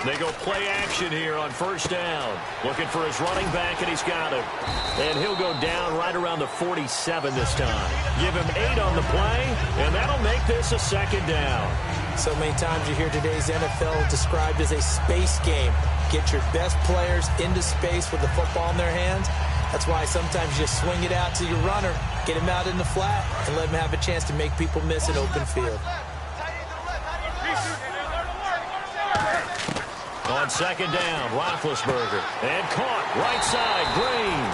They go play action here on first down. Looking for his running back, and he's got him. And he'll go down right around the 47 this time. Give him 8 on the play, and that'll make this a second down. So many times you hear today's NFL described as a space game. Get your best players into space with the football in their hands. That's why sometimes you just swing it out to your runner, get him out in the flat, and let him have a chance to make people miss an open field. On second down, Roethlisberger. And caught right side, Green.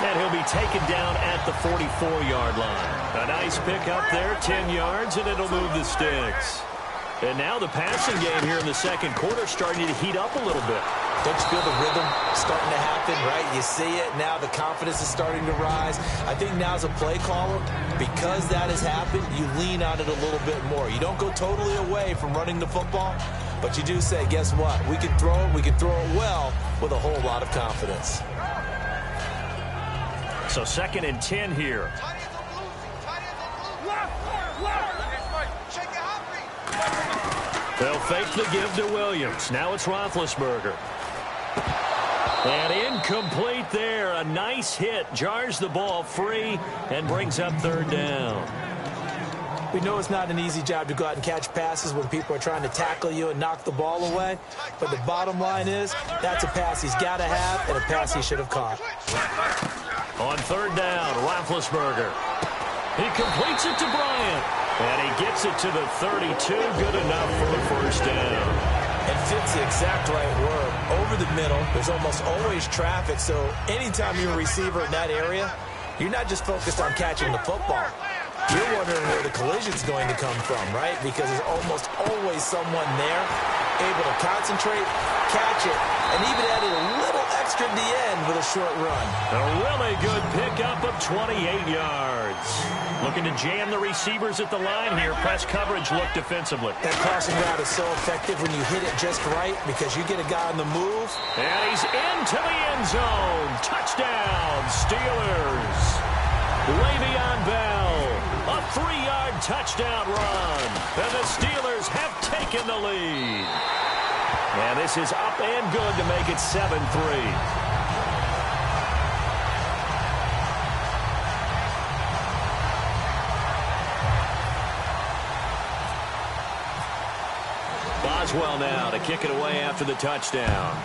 And he'll be taken down at the 44-yard line. A nice pickup there, 10 yards, and it'll move the sticks. And now the passing game here in the second quarter starting to heat up a little bit. Don't you feel the rhythm starting to happen, right? You see it. Now the confidence is starting to rise. I think now as a play caller, because that has happened, you lean on it a little bit more. You don't go totally away from running the football, but you do say, guess what? We can throw it. We can throw it well with a whole lot of confidence. So 2nd and 10 here. They'll fake the give to Williams. Now it's Roethlisberger. And incomplete there. A nice hit. Jars the ball free and brings up 3rd down. We know it's not an easy job to go out and catch passes when people are trying to tackle you and knock the ball away. But the bottom line is that's a pass he's got to have and a pass he should have caught. On 3rd down, Roethlisberger. He completes it to Bryant. And he gets it to the 32. Good enough for the 1st down. And fits the exact right word. Over the middle, there's almost always traffic. So anytime you're a receiver in that area, you're not just focused on catching the football. You're wondering where the collision's going to come from, right? Because there's almost always someone there able to concentrate, catch it, and even added a little extra at the end with a short run. A really good pickup of 28 yards. Looking to jam the receivers at the line here. Press coverage look defensively. That crossing route is so effective when you hit it just right because you get a guy on the move. And he's into the end zone. Touchdown, Steelers. Le'Veon Bell. A 3-yard touchdown run. And the Steelers have taken the lead. And this is up and good to make it 7-3. Boswell now to kick it away after the touchdown.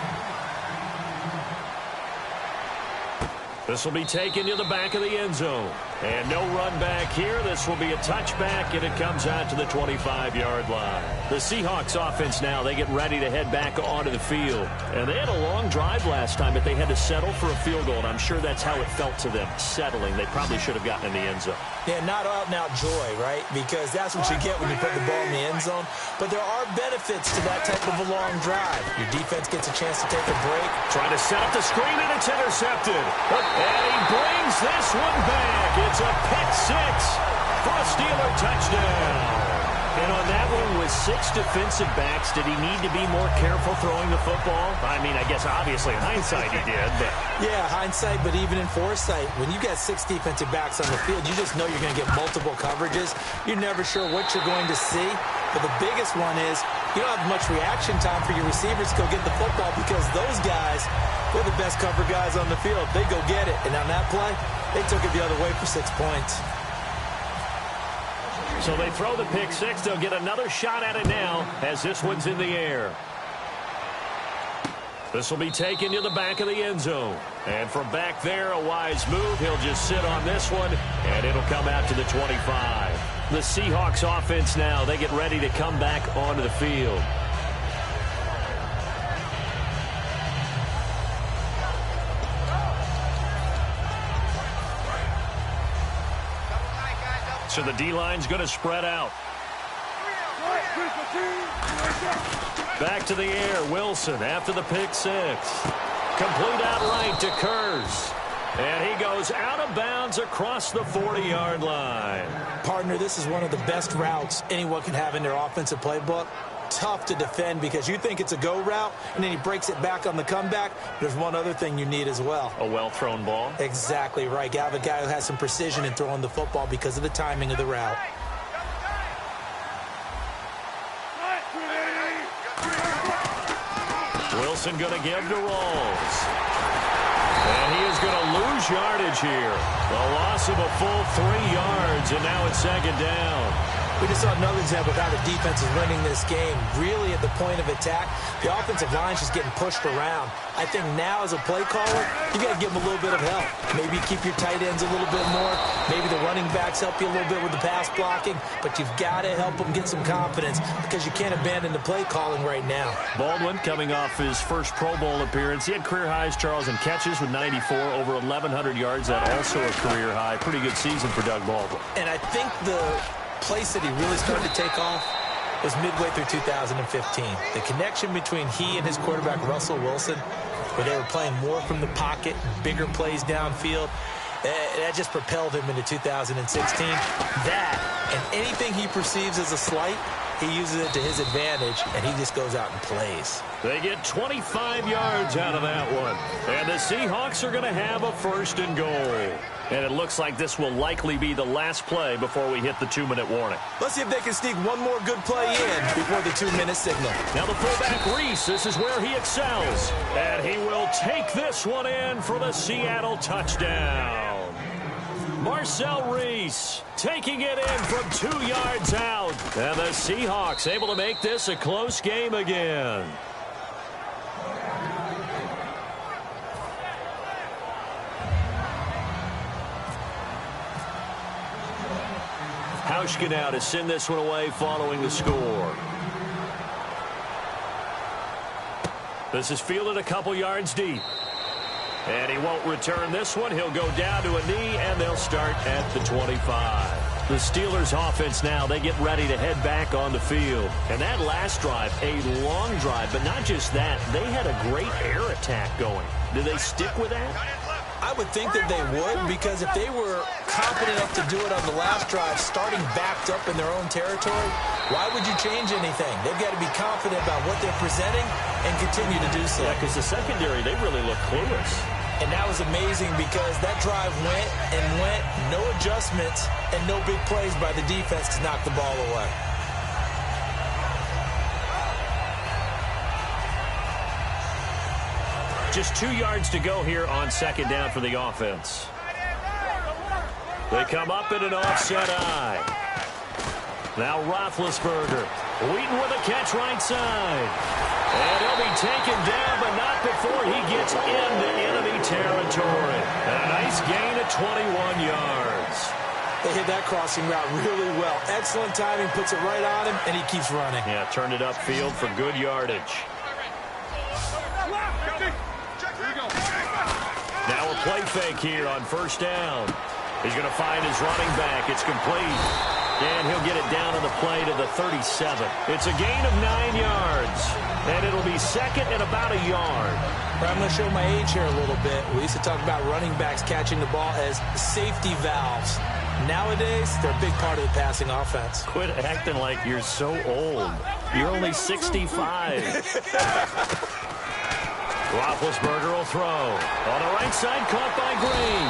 This will be taken to the back of the end zone. And no run back here. This will be a touchback, and it comes out to the 25-yard line. The Seahawks offense now, they get ready to head back onto the field. And they had a long drive last time, but they had to settle for a field goal. And I'm sure that's how it felt to them, settling. They probably should have gotten in the end zone. Yeah, not out-and-out joy, right? Because that's what you get when you put the ball in the end zone. But there are benefits to that type of a long drive. Your defense gets a chance to take a break. Trying to set up the screen, and it's intercepted. And he brings this one back. It's a pick six for a Steeler touchdown. And on that one, with 6 defensive backs, did he need to be more careful throwing the football? I mean, I guess obviously in hindsight he did. But yeah, hindsight, but even in foresight, when you got 6 defensive backs on the field, you just know you're going to get multiple coverages. You're never sure what you're going to see. But the biggest one is you don't have much reaction time for your receivers to go get the football because those guys, they're the best cover guys on the field. They go get it. And on that play, they took it the other way for 6 points. So they throw the pick six. They'll get another shot at it now as this one's in the air. This will be taken to the back of the end zone. And from back there, a wise move. He'll just sit on this one, and it'll come out to the 25. The Seahawks offense now, they get ready to come back onto the field. So the D-line's going to spread out. Back to the air, Wilson after the pick six. Complete out right to Kurz. And he goes out of bounds across the 40-yard line. Partner, this is one of the best routes anyone can have in their offensive playbook. Tough to defend because you think it's a go route, and then he breaks it back on the comeback. There's one other thing you need as well. A well-thrown ball? Exactly right. You have a guy who has some precision in throwing the football because of the timing of the route. Wilson going to give to Rolls. And he is going to lose yardage here. A loss of a full 3 yards, and now it's second down. We just saw another example of how the defense is winning this game. Really at the point of attack, the offensive line is just getting pushed around. I think now as a play caller, you got to give them a little bit of help. Maybe keep your tight ends a little bit more. Maybe the running backs help you a little bit with the pass blocking. But you've got to help them get some confidence because you can't abandon the play calling right now. Baldwin coming off his first Pro Bowl appearance. He had career highs, Charles, in catches with 94, over 1,100 yards. That also a career high. Pretty good season for Doug Baldwin. And I think the place that he really started to take off was midway through 2015. The connection between he and his quarterback, Russell Wilson, where they were playing more from the pocket, bigger plays downfield, that just propelled him into 2016. That, and anything he perceives as a slight, he uses it to his advantage, and he just goes out and plays. They get 25 yards out of that one. And the Seahawks are going to have a 1st and goal. And it looks like this will likely be the last play before we hit the 2-minute warning. Let's see if they can sneak one more good play in before the 2-minute signal. Now the fullback, Reese, this is where he excels. And he will take this one in for the Seattle touchdown. Marcel Reese taking it in from 2 yards out. And the Seahawks able to make this a close game again. Hauschka now to send this one away following the score. This is fielded a couple yards deep. And he won't return this one. He'll go down to a knee, and they'll start at the 25. The Steelers offense now, they get ready to head back on the field. And that last drive, a long drive, but not just that. They had a great air attack going. Do they stick with that? I would think that they would, because if they were confident enough to do it on the last drive, starting backed up in their own territory, why would you change anything? They've got to be confident about what they're presenting and continue to do so. Yeah, because the secondary, they really look clueless. And that was amazing because that drive went and went, no adjustments, and no big plays by the defense to knock the ball away. Just 2 yards to go here on second down for the offense. They come up in an offset eye. Now Roethlisberger. Wheaton with a catch right side. And he'll be taken down, but not before he gets into enemy territory. And a nice gain of 21 yards. They hit that crossing route really well. Excellent timing, puts it right on him, and he keeps running. Yeah, turned it upfield for good yardage. Now a play fake here on first down. He's going to find his running back. It's complete. And he'll get it down on the play to the 37. It's a gain of 9 yards. And it'll be second and about a yard. I'm going to show my age here a little bit. We used to talk about running backs catching the ball as safety valves. Nowadays, they're a big part of the passing offense. Quit acting like you're so old. You're only 65. Roethlisberger will throw. On the right side, caught by Green.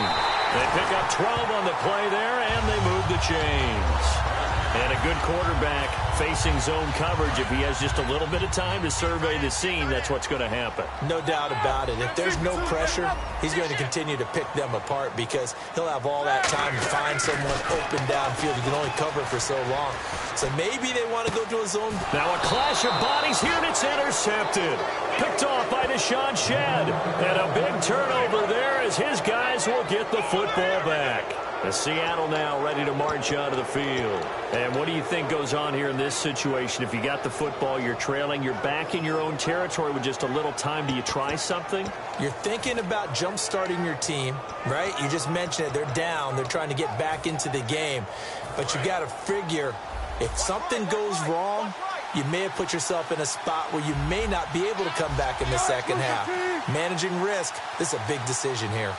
They pick up 12 on the play there, and they move the chains. And a good quarterback facing zone coverage. If he has just a little bit of time to survey the scene, that's what's going to happen. No doubt about it. If there's no pressure, he's going to continue to pick them apart because he'll have all that time to find someone open downfield. He can only cover for so long. So maybe they want to go to a zone. Now a clash of bodies here, and it's intercepted. Picked off by Deshaun Shedd. And a big turnover there as his guys will get the football back. The Seattle now ready to march out of the field. And what do you think goes on here in this situation? If you got the football, you're trailing, you're back in your own territory with just a little time. Do you try something? You're thinking about jump-starting your team, right? You just mentioned it. They're down. They're trying to get back into the game. But you got to figure if something goes wrong, you may have put yourself in a spot where you may not be able to come back in the second half. Managing risk, this is a big decision here.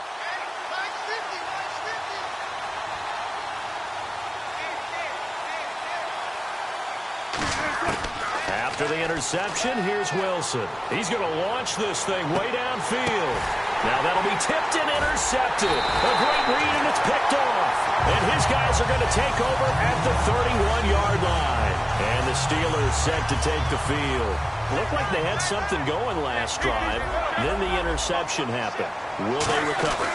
After the interception, here's Wilson. He's going to launch this thing way downfield. Now that'll be tipped and intercepted. A great read, and it's picked off. And his guys are going to take over at the 31-yard line. And the Steelers set to take the field. Looked like they had something going last drive. Then the interception happened. Will they recover?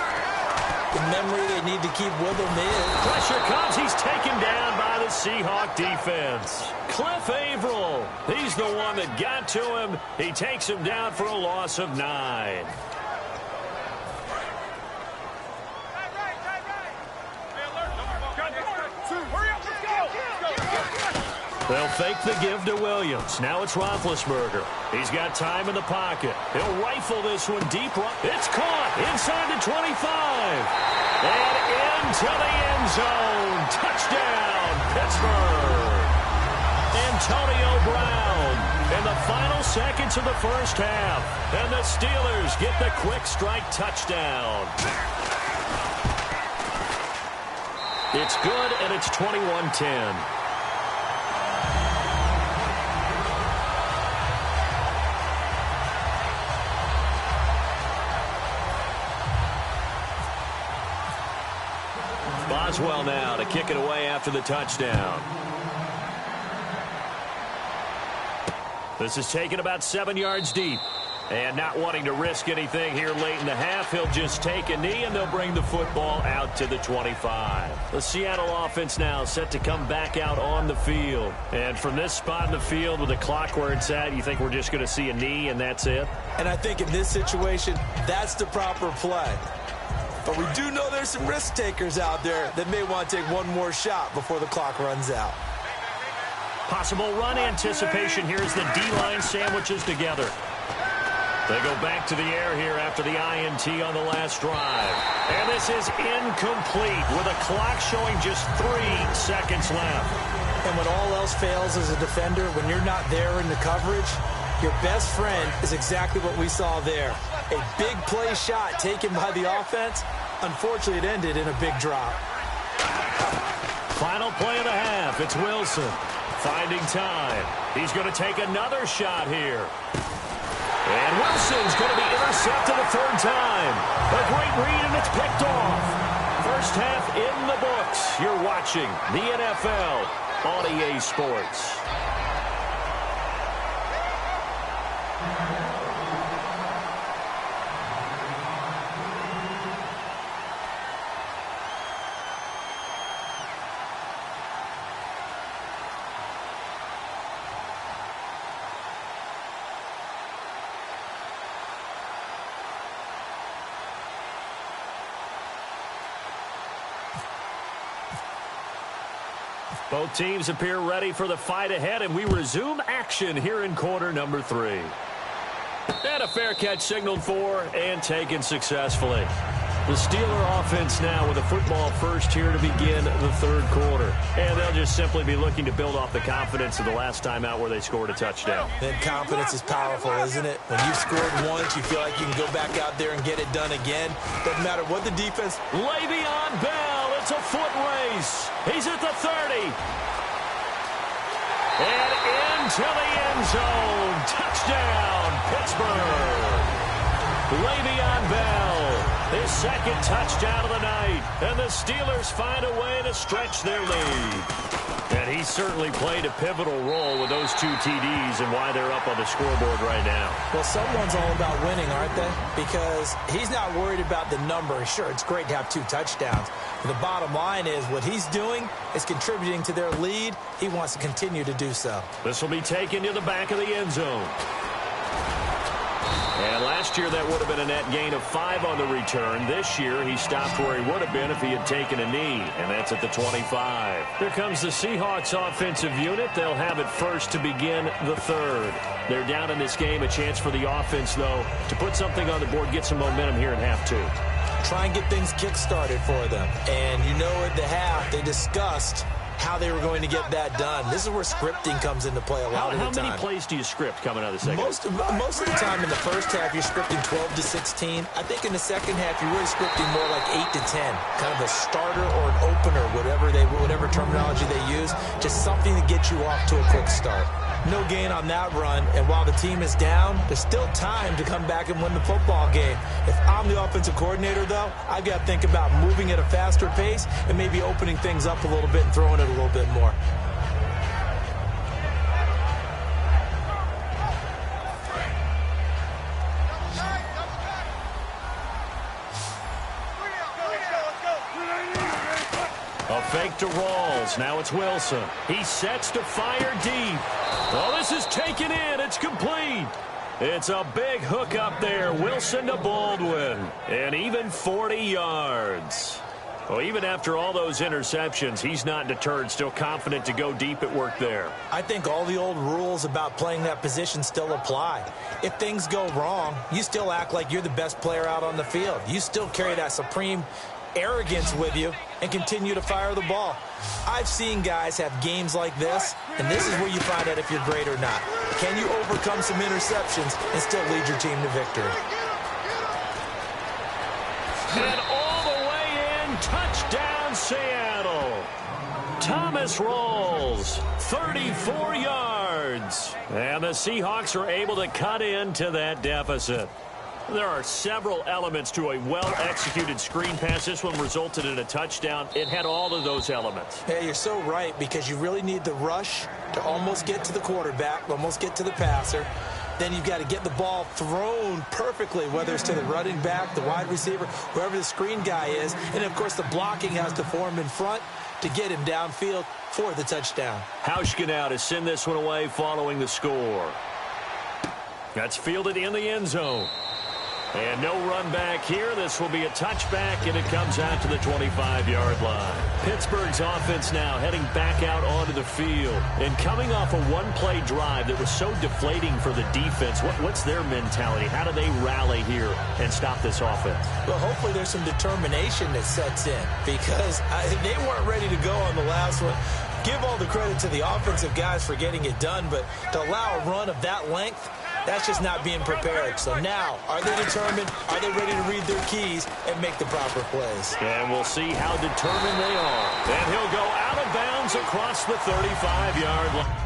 The memory they need to keep with them is. Pressure comes. He's taken down by the Seahawk defense. Cliff Averill. He's the one that got to him. He takes him down for a loss of 9. They'll fake the give to Williams. Now it's Roethlisberger. He's got time in the pocket. He'll rifle this one deep. It's caught inside the 25. And into the end zone. Touchdown, Pittsburgh. Antonio Brown in the final seconds of the first half. And the Steelers get the quick strike touchdown. It's good, and it's 21-10. Boswell now to kick it away after the touchdown. This is taken about 7 yards deep. And not wanting to risk anything here late in the half, he'll just take a knee, and they'll bring the football out to the 25. The Seattle offense now set to come back out on the field. And from this spot in the field with the clock where it's at, you think we're just going to see a knee and that's it? And I think in this situation, that's the proper play. But we do know there's some risk takers out there that may want to take one more shot before the clock runs out. Possible run anticipation here as the D-line sandwiches together. They go back to the air here after the INT on the last drive. And this is incomplete with a clock showing just 3 seconds left. And when all else fails as a defender, when you're not there in the coverage, your best friend is exactly what we saw there. A big play shot taken by the offense. Unfortunately, it ended in a big drop. Final play of the half. It's Wilson finding time. He's going to take another shot here. And Wilson's going to be intercepted a third time. A great read, and it's picked off. First half in the books. You're watching the NFL on EA Sports. Both teams appear ready for the fight ahead, and we resume action here in quarter number 3. And a fair catch signaled for and taken successfully. The Steeler offense now with a football first here to begin the third quarter. And they'll just simply be looking to build off the confidence of the last time out where they scored a touchdown. And confidence is powerful, isn't it? When you've scored once, you feel like you can go back out there and get it done again. Doesn't matter what the defense... Le'Veon Bell, it's a foot race. He's at the 30. And into the end zone. Touchdown, Pittsburgh. Le'Veon Bell, his second touchdown of the night. And the Steelers find a way to stretch their lead. And he certainly played a pivotal role with those 2 TDs and why they're up on the scoreboard right now. Well, someone's all about winning, aren't they? Because he's not worried about the number. Sure, it's great to have 2 touchdowns. But the bottom line is what he's doing is contributing to their lead. He wants to continue to do so. This will be taken to the back of the end zone. And last year, that would have been a net gain of 5 on the return. This year, he stopped where he would have been if he had taken a knee, and that's at the 25. Here comes the Seahawks offensive unit. They'll have it first to begin the third. They're down in this game. A chance for the offense, though, to put something on the board, get some momentum here in half 2. Try and get things kick-started for them. And you know at the half, they discussed how they were going to get that done. This is where scripting comes into play a lot of the time. How many plays do you script coming out of the second? Most of the time in the first half, you're scripting 12 to 16. I think in the second half, you're really scripting more like 8 to 10. Kind of a starter or an opener, whatever terminology they use. Just something to get you off to a quick start. No gain on that run, and while the team is down, there's still time to come back and win the football game. If I'm the offensive coordinator, though, I've got to think about moving at a faster pace and maybe opening things up a little bit and throwing it a little bit more. A fake to Rawls. Now it's Wilson. He sets to fire deep. Oh, this is taken in. It's complete. It's a big hook up there. Wilson to Baldwin. And even 40 yards. Well, even after all those interceptions, he's not deterred, still confident to go deep at work there. I think all the old rules about playing that position still apply. If things go wrong, you still act like you're the best player out on the field. You still carry that supreme arrogance with you and continue to fire the ball. I've seen guys have games like this, and this is where you find out if you're great or not. Can you overcome some interceptions and still lead your team to victory? And all the way in, touchdown Seattle. Thomas Rawls, 34 yards. And the Seahawks are able to cut into that deficit. There are several elements to a well-executed screen pass. This one resulted in a touchdown. It had all of those elements. Yeah, you're so right, because you really need the rush to almost get to the quarterback, almost get to the passer. Then you've got to get the ball thrown perfectly, whether it's to the running back, the wide receiver, wherever the screen guy is. And, of course, the blocking has to form in front to get him downfield for the touchdown. Hauschka now to send this one away following the score. That's fielded in the end zone. And no run back here. This will be a touchback, and it comes out to the 25-yard line. Pittsburgh's offense now heading back out onto the field. And coming off a one-play drive that was so deflating for the defense, what's their mentality? How do they rally here and stop this offense? Well, hopefully there's some determination that sets in, because they weren't ready to go on the last one. Give all the credit to the offensive guys for getting it done, but to allow a run of that length, that's just not being prepared. So now, are they determined? Are they ready to read their keys and make the proper plays? And we'll see how determined they are. And he'll go out of bounds across the 35-yard line.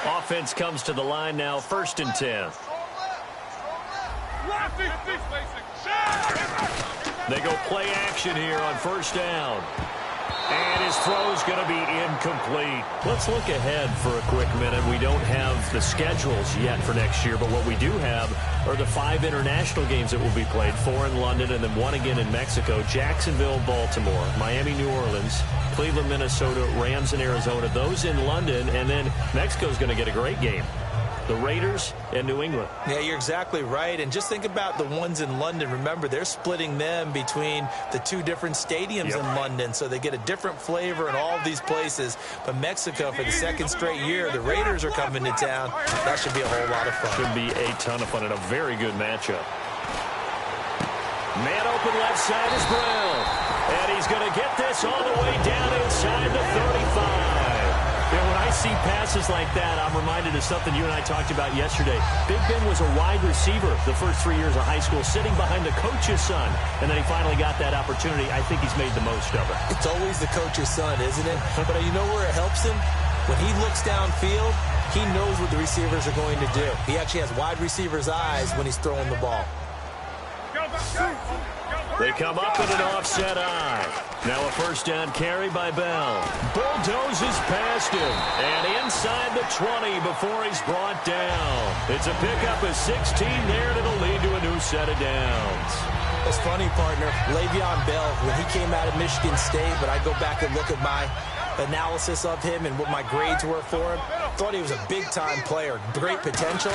Offense comes to the line now, 1st and 10. They go play action here on 1st down. And his throw's going to be incomplete. Let's look ahead for a quick minute. We don't have the schedules yet for next year, but what we do have are the 5 international games that will be played, 4 in London and then 1 again in Mexico, Jacksonville, Baltimore, Miami, New Orleans, Cleveland, Minnesota, Rams, and Arizona. Those in London, and then Mexico's going to get a great game. The Raiders and New England. Yeah, you're exactly right. And just think about the ones in London. Remember, they're splitting them between the 2 different stadiums in London, so they get a different flavor in all of these places. But Mexico, for the 2nd straight year, the Raiders are coming to town. That should be a whole lot of fun. Should be a ton of fun and a very good matchup. Man open left side is Brown. And he's going to get this all the way down inside the 35. You know, when I see passes like that, I'm reminded of something you and I talked about yesterday. Big Ben was a wide receiver the first 3 years of high school, sitting behind the coach's son, and then he finally got that opportunity. I think he's made the most of it. It's always the coach's son, isn't it? But you know where it helps him? When he looks downfield, he knows what the receivers are going to do. He actually has wide receivers' eyes when he's throwing the ball. They come up with an offset eye. Now a 1st down carry by Bell. Bulldozes past him. And inside the 20 before he's brought down. It's a pickup of 16 there, and it'll lead to a new set of downs. It's funny, partner. Le'Veon Bell, when he came out of Michigan State, but I go back and look at my analysis of him and what my grades were for him, thought he was a big-time player, great potential,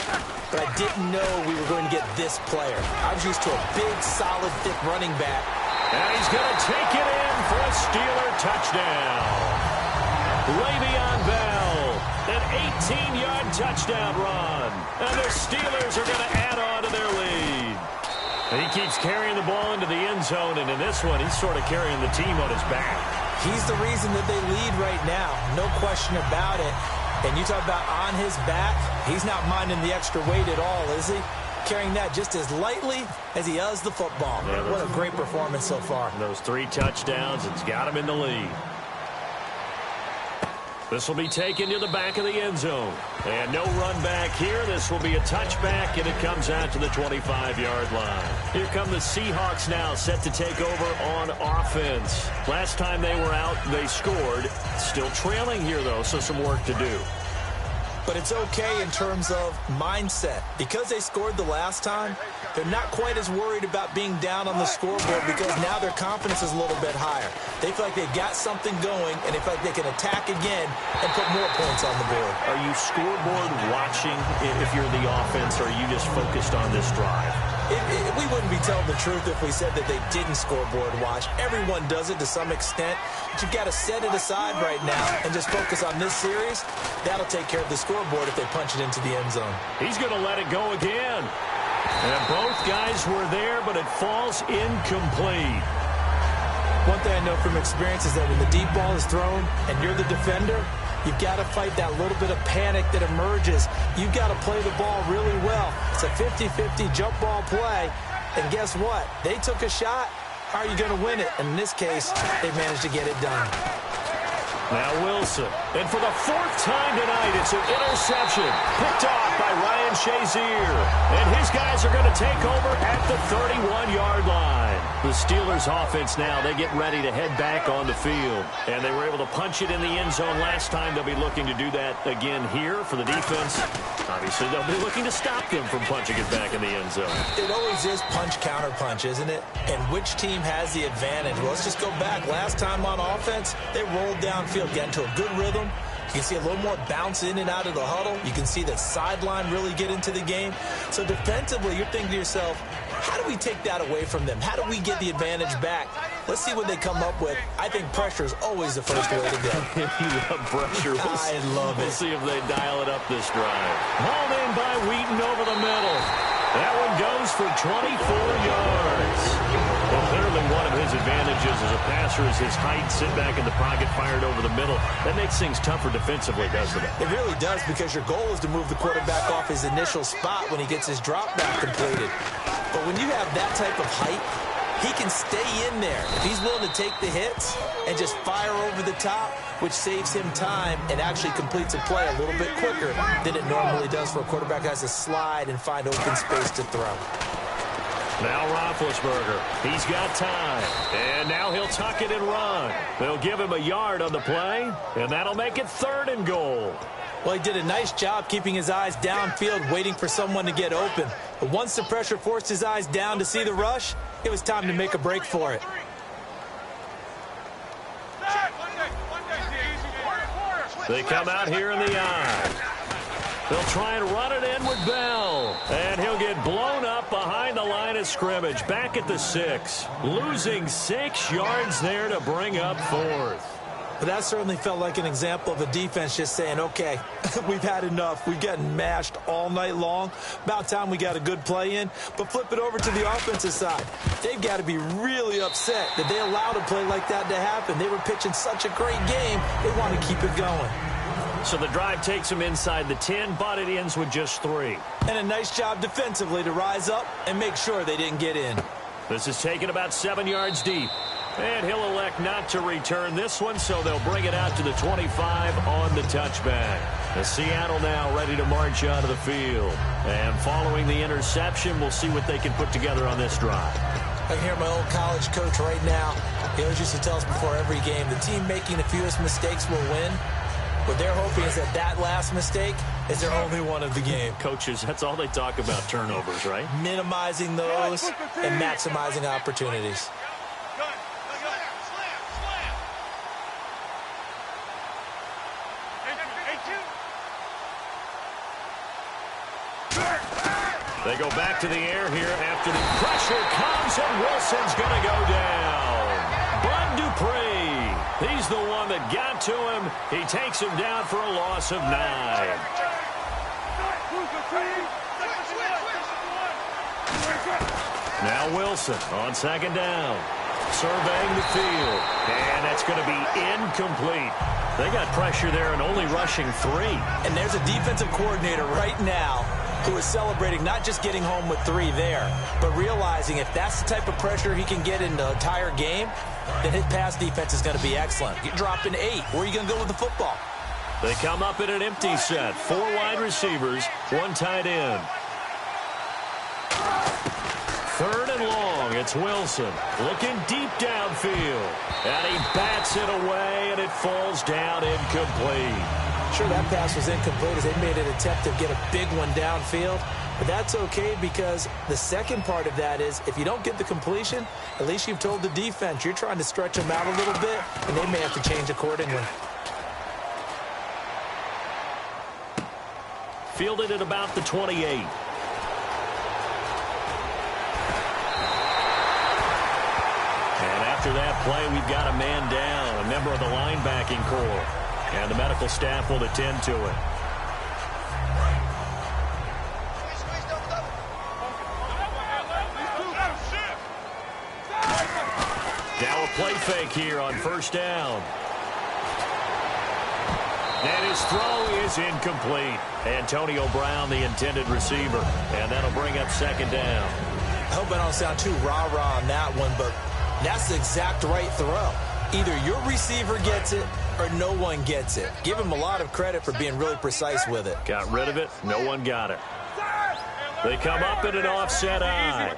but I didn't know we were going to get this player. I was used to a big, solid, thick running back. And he's going to take it in for a Steeler touchdown. Le'Veon Bell, an 18-yard touchdown run. And the Steelers are going to add on to their lead. And he keeps carrying the ball into the end zone, and in this one, he's sort of carrying the team on his back. He's the reason that they lead right now, no question about it. And you talk about on his back, he's not minding the extra weight at all, is he? Carrying that just as lightly as he does the football. Yeah, what a great performance so far. Those 3 touchdowns, it's got him in the lead. This will be taken to the back of the end zone. And no run back here. This will be a touchback, and it comes out to the 25-yard line. Here come the Seahawks now, set to take over on offense. Last time they were out, they scored. Still trailing here, though, so some work to do. But it's okay in terms of mindset. Because they scored the last time, they're not quite as worried about being down on the scoreboard because now their confidence is a little bit higher. They feel like they've got something going, and they feel like they can attack again and put more points on the board. Are you scoreboard watching if you're the offense, or are you just focused on this drive? We wouldn't be telling the truth if we said that they didn't scoreboard watch. Everyone does it to some extent. But you've got to set it aside right now and just focus on this series. That'll take care of the scoreboard if they punch it into the end zone. He's going to let it go again. And both guys were there, but it falls incomplete. One thing I know from experience is that when the deep ball is thrown and you're the defender, you've got to fight that little bit of panic that emerges. You've got to play the ball really well. It's a 50-50 jump ball play. And guess what? They took a shot. How are you going to win it? And in this case, they managed to get it done. Now Wilson. And for the 4th time tonight, it's an interception. Picked off by Ryan Shazier. And his guys are going to take over at the 31-yard line. The Steelers offense now, they get ready to head back on the field. And they were able to punch it in the end zone last time. They'll be looking to do that again here for the defense. Obviously, they'll be looking to stop them from punching it back in the end zone. It always is punch-counter-punch, isn't it? And which team has the advantage? Well, let's just go back. Last time on offense, they rolled downfield, got into a good rhythm. You can see a little more bounce in and out of the huddle. You can see the sideline really get into the game. So defensively, you're thinking to yourself, how do we take that away from them? How do we get the advantage back? Let's see what they come up with. I think pressure is always the first way to go. You love pressure. I love it. We'll see if they dial it up this drive. Hauled in by Wheaton over the middle. That one goes for 24 yards. Well, clearly one of his advantages as a passer is his height. Sit back in the pocket, fired over the middle. That makes things tougher defensively, doesn't it? It really does, because your goal is to move the quarterback off his initial spot when he gets his drop back completed. But when you have that type of height, He can stay in there if he's willing to take the hits and just fire over the top, which saves him time and actually completes a play a little bit quicker than it normally does for a quarterback who has to slide and find open space to throw. Now Roethlisberger, he's got time, and now he'll tuck it and run. They'll give him a yard on the play, and that'll make it 3rd and goal. Well, he did a nice job keeping his eyes downfield, waiting for someone to get open. But once the pressure forced his eyes down to see the rush, it was time to make a break for it. They come out here in the eye. They'll try and run it in with Bell. And he'll get blown up behind the line of scrimmage. Back at the 6. Losing 6 yards there to bring up 4th. But that certainly felt like an example of a defense just saying, okay, we've had enough. We've gotten mashed all night long. About time we got a good play in. But flip it over to the offensive side. They've got to be really upset that they allowed a play like that to happen. They were pitching such a great game, they want to keep it going. So the drive takes them inside the 10, but it ends with just 3. And a nice job defensively to rise up and make sure they didn't get in. This is taken about 7 yards deep. And he'll elect not to return this one, so they'll bring it out to the 25 on the touchback. The Seattle now ready to march onto the field. And following the interception, we'll see what they can put together on this drive. I can hear my old college coach right now. He always used to tell us before every game, the team making the fewest mistakes will win. What they're hoping is that that last mistake is their only one of the game. Coaches, that's all they talk about, turnovers, right? Minimizing those and maximizing opportunities. They go back to the air here after the pressure comes, and Wilson's going to go down. Bud Dupree, he's the one that got to him. He takes him down for a loss of 9. Now Wilson on 2nd down. Surveying the field, and that's going to be incomplete. They got pressure there and only rushing 3. And there's a defensive coordinator right now who is celebrating not just getting home with 3 there, but realizing if that's the type of pressure he can get in the entire game, then his pass defense is going to be excellent. You're dropping 8. Where are you going to go with the football? They come up in an empty set. 4 wide receivers, 1 tight end. 3rd and long. It's Wilson looking deep downfield. And he bats it away, and it falls down incomplete. Sure, that pass was incomplete as they made an attempt to get a big one downfield. But that's okay because the second part of that is if you don't get the completion, at least you've told the defense you're trying to stretch them out a little bit, and they may have to change accordingly. Fielded at about the 28. After that play, we've got a man down, a member of the linebacking corps, and the medical staff will attend to it. Now a play fake here on 1st down. And his throw is incomplete. Antonio Brown, the intended receiver, and that'll bring up 2nd down. I hope I don't sound too rah-rah on that one, but that's the exact right throw. Either your receiver gets it or no one gets it. Give him a lot of credit for being really precise with it. Got rid of it. No one got it. They come up in an offset eye.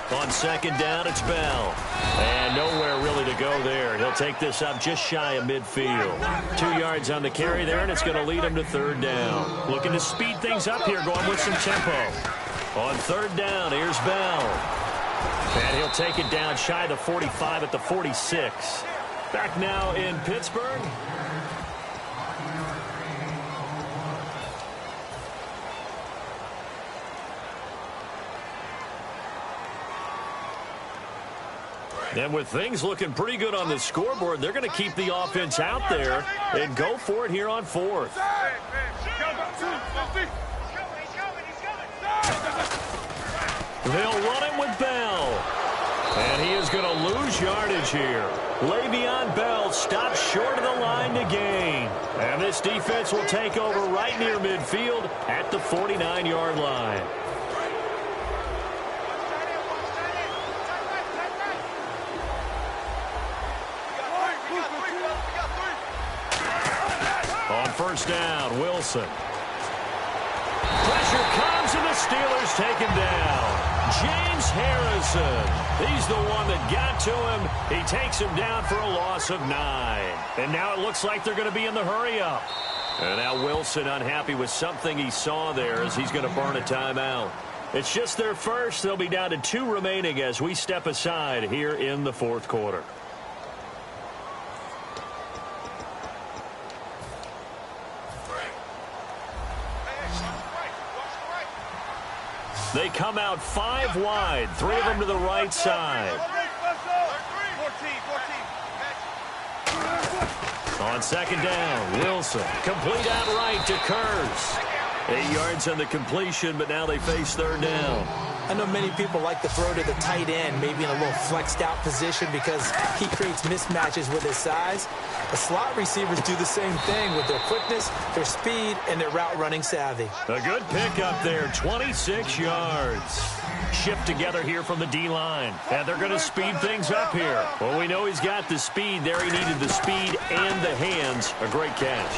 On 2nd down, it's Bell. And nowhere really to go there. He'll take this up just shy of midfield. 2 yards on the carry there, and it's going to lead him to 3rd down. Looking to speed things up here, going with some tempo. On 3rd down, here's Bell. And he'll take it down shy of the 45 at the 46. Back now in Pittsburgh. And with things looking pretty good on the scoreboard, they're going to keep the offense out there and go for it here on 4th. They'll run it with Bell. And he is going to lose yardage here. Le'Veon Bell stops short of the line to gain. And this defense will take over right near midfield at the 49-yard line. first down. Wilson. Pressure comes, and the Steelers take him down. James Harrison. He's the one that got to him. He takes him down for a loss of 9. And now it looks like they're going to be in the hurry-up. And now Wilson unhappy with something he saw there as he's going to burn a timeout. It's just their first. They'll be down to 2 remaining as we step aside here in the fourth quarter. They come out 5 wide, 3 of them to the right side. On second down, Wilson. Complete outright to Kurz. 8 yards on the completion, but now they face third down. I know many people like to throw to the tight end, maybe in a little flexed out position because he creates mismatches with his size. The slot receivers do the same thing with their quickness, their speed, and their route running savvy. A good pickup there, 26 yards. Shift together here from the D-line. And they're going to speed things up here. Well, we know he's got the speed there. He needed the speed and the hands. A great catch.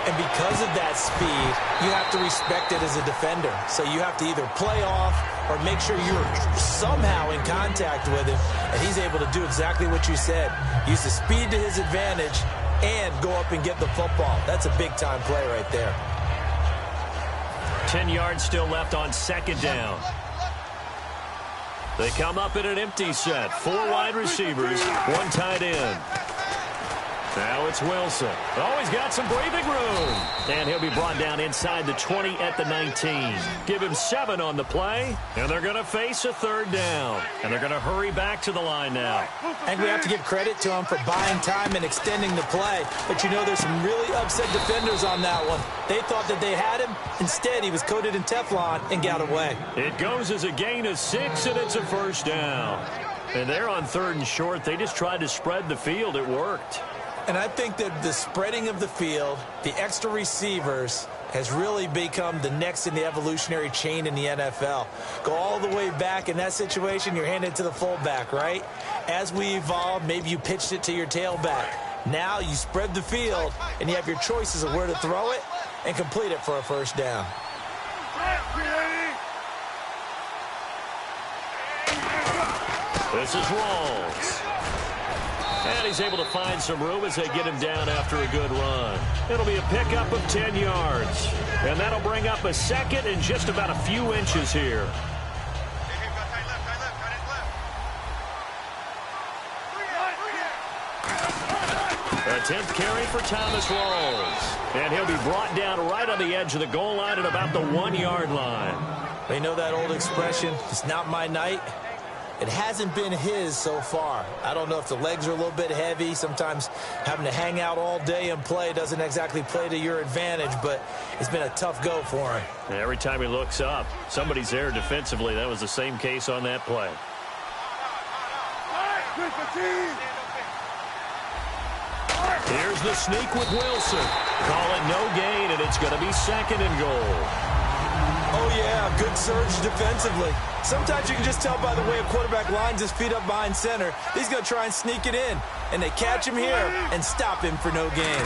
And because of that speed, you have to respect it as a defender. So you have to either play off or make sure you're somehow in contact with him. And he's able to do exactly what you said. Use the speed to his advantage and go up and get the football. That's a big-time play right there. 10 yards still left on second down. They come up in an empty set. 4 wide receivers, 1 tight end. Now it's Wilson. Oh, he's got some breathing room. And he'll be brought down inside the 20 at the 19. Give him 7 on the play. And they're going to face a third down. And they're going to hurry back to the line now. And we have to give credit to him for buying time and extending the play. But you know, there's some really upset defenders on that one. They thought that they had him. Instead, he was coated in Teflon and got away. It goes as a gain of 6, and it's a first down. And they're on 3rd and short. They just tried to spread the field. It worked. And I think that the spreading of the field, the extra receivers, has really become the next in the evolutionary chain in the NFL. Go all the way back in that situation, you're handed to the fullback, right? As we evolve, maybe you pitched it to your tailback. Now you spread the field, and you have your choices of where to throw it and complete it for a first down. This is Rawls. And he's able to find some room as they get him down after a good run. It'll be a pickup of 10 yards. And that'll bring up a second and just about a few inches here. A 10th carry for Thomas Rawls. And he'll be brought down right on the edge of the goal line at about the 1-yard line. They know that old expression, it's not my night. It hasn't been his so far. I don't know if the legs are a little bit heavy. Sometimes having to hang out all day and play doesn't exactly play to your advantage, but it's been a tough go for him. And every time he looks up, somebody's there defensively. That was the same case on that play. Here's the sneak with Wilson. Call it no gain, and it's going to be 2nd and goal. Oh, yeah, good surge defensively. Sometimes you can just tell by the way a quarterback lines his feet up behind center. He's going to try and sneak it in. And they catch him here and stop him for no gain.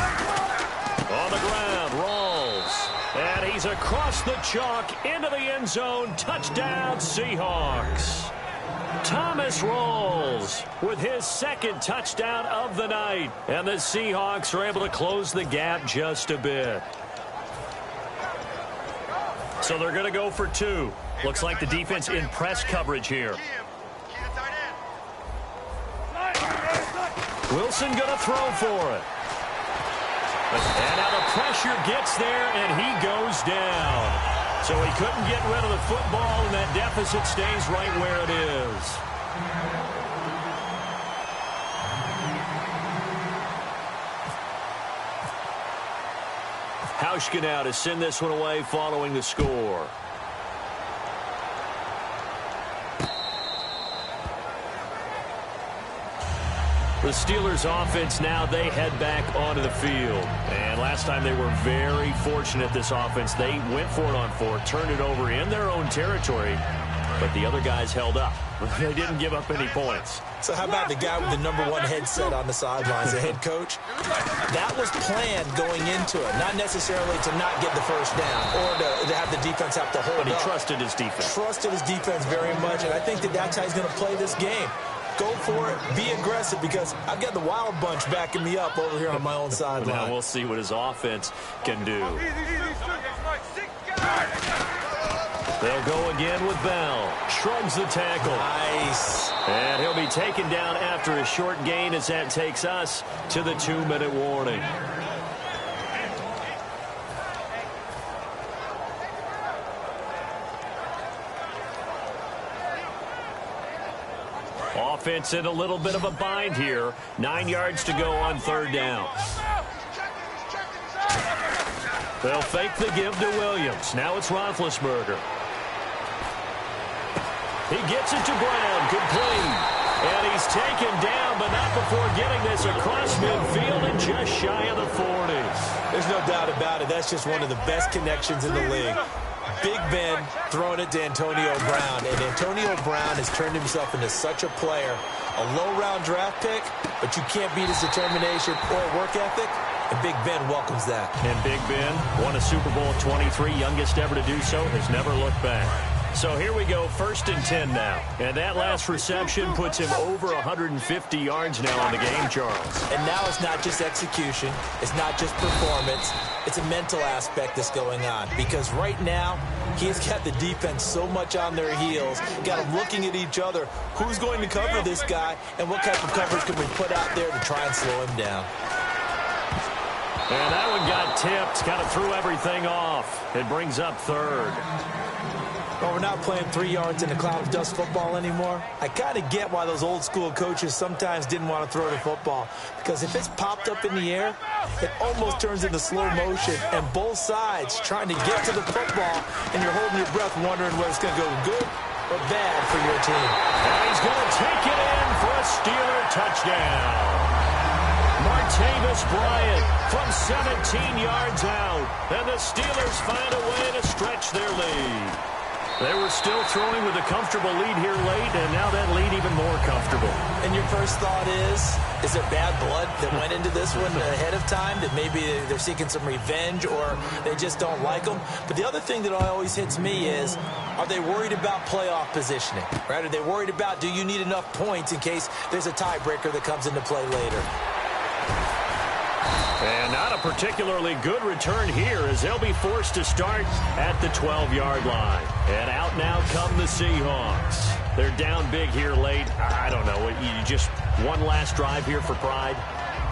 On the ground, Rawls. And he's across the chalk into the end zone. Touchdown, Seahawks. Thomas Rawls with his 2nd touchdown of the night. And the Seahawks are able to close the gap just a bit. So they're going to go for 2. Looks like the defense in press coverage here. Wilson going to throw for it. And now the pressure gets there, and he goes down. So he couldn't get rid of the football, and that deficit stays right where it is. Hauschka now to send this one away following the score. The Steelers offense now, they head back onto the field. And last time they were very fortunate, this offense. They went for it on 4, turned it over in their own territory. but the other guys held up. They didn't give up any points. So how about the guy with the #1 headset on the sidelines, the head coach? That was planned going into it, not necessarily to not get the first down or to have the defense have to hold up. But he trusted his defense. Trusted his defense very much, and I think that's how he's going to play this game. Go for it. Be aggressive, because I've got the wild bunch backing me up over here on my own sideline. Now we'll see what his offense can do. They'll go again with Bell. Shrugs the tackle. Nice. And he'll be taken down after a short gain, as that takes us to the 2-minute warning. Offense in a little bit of a bind here. 9 yards to go on 3rd down. They'll fake the give to Williams. Now it's Roethlisberger. He gets it to Brown. Complete. And he's taken down, but not before getting this across midfield and just shy of the 40. There's no doubt about it. That's just one of the best connections in the league. Big Ben throwing it to Antonio Brown, and Antonio Brown has turned himself into such a player. A low-round draft pick, but you can't beat his determination or work ethic, and Big Ben welcomes that. And Big Ben won a Super Bowl at 23, youngest ever to do so, has never looked back. So here we go, 1st and 10 now. And that last reception puts him over 150 yards now in the game, Charles. And now it's not just execution. It's not just performance. It's a mental aspect that's going on. Because right now, he's got the defense so much on their heels, got them looking at each other. Who's going to cover this guy, and what type of coverage can we put out there to try and slow him down? And that one got tipped, kind of threw everything off. It brings up 3rd. Well, we're not playing 3 yards in a cloud of dust football anymore. I kind of get why those old school coaches sometimes didn't want to throw the football, because if it's popped up in the air, it almost turns into slow motion, and both sides trying to get to the football, and you're holding your breath wondering whether it's going to go good or bad for your team. And he's going to take it in for a Steeler touchdown. Martavis Bryant from 17 yards out, and the Steelers find a way to stretch their lead. They were still throwing with a comfortable lead here late, and now that lead even more comfortable. And your first thought is there bad blood that went into this one ahead of time, that maybe they're seeking some revenge or they just don't like them? But the other thing that always hits me is, are they worried about playoff positioning? Right? Are they worried about, do you need enough points in case there's a tiebreaker that comes into play later? And not a particularly good return here, as they'll be forced to start at the 12-yard line. And out now come the Seahawks. They're down big here late. I don't know. You just one last drive here for pride?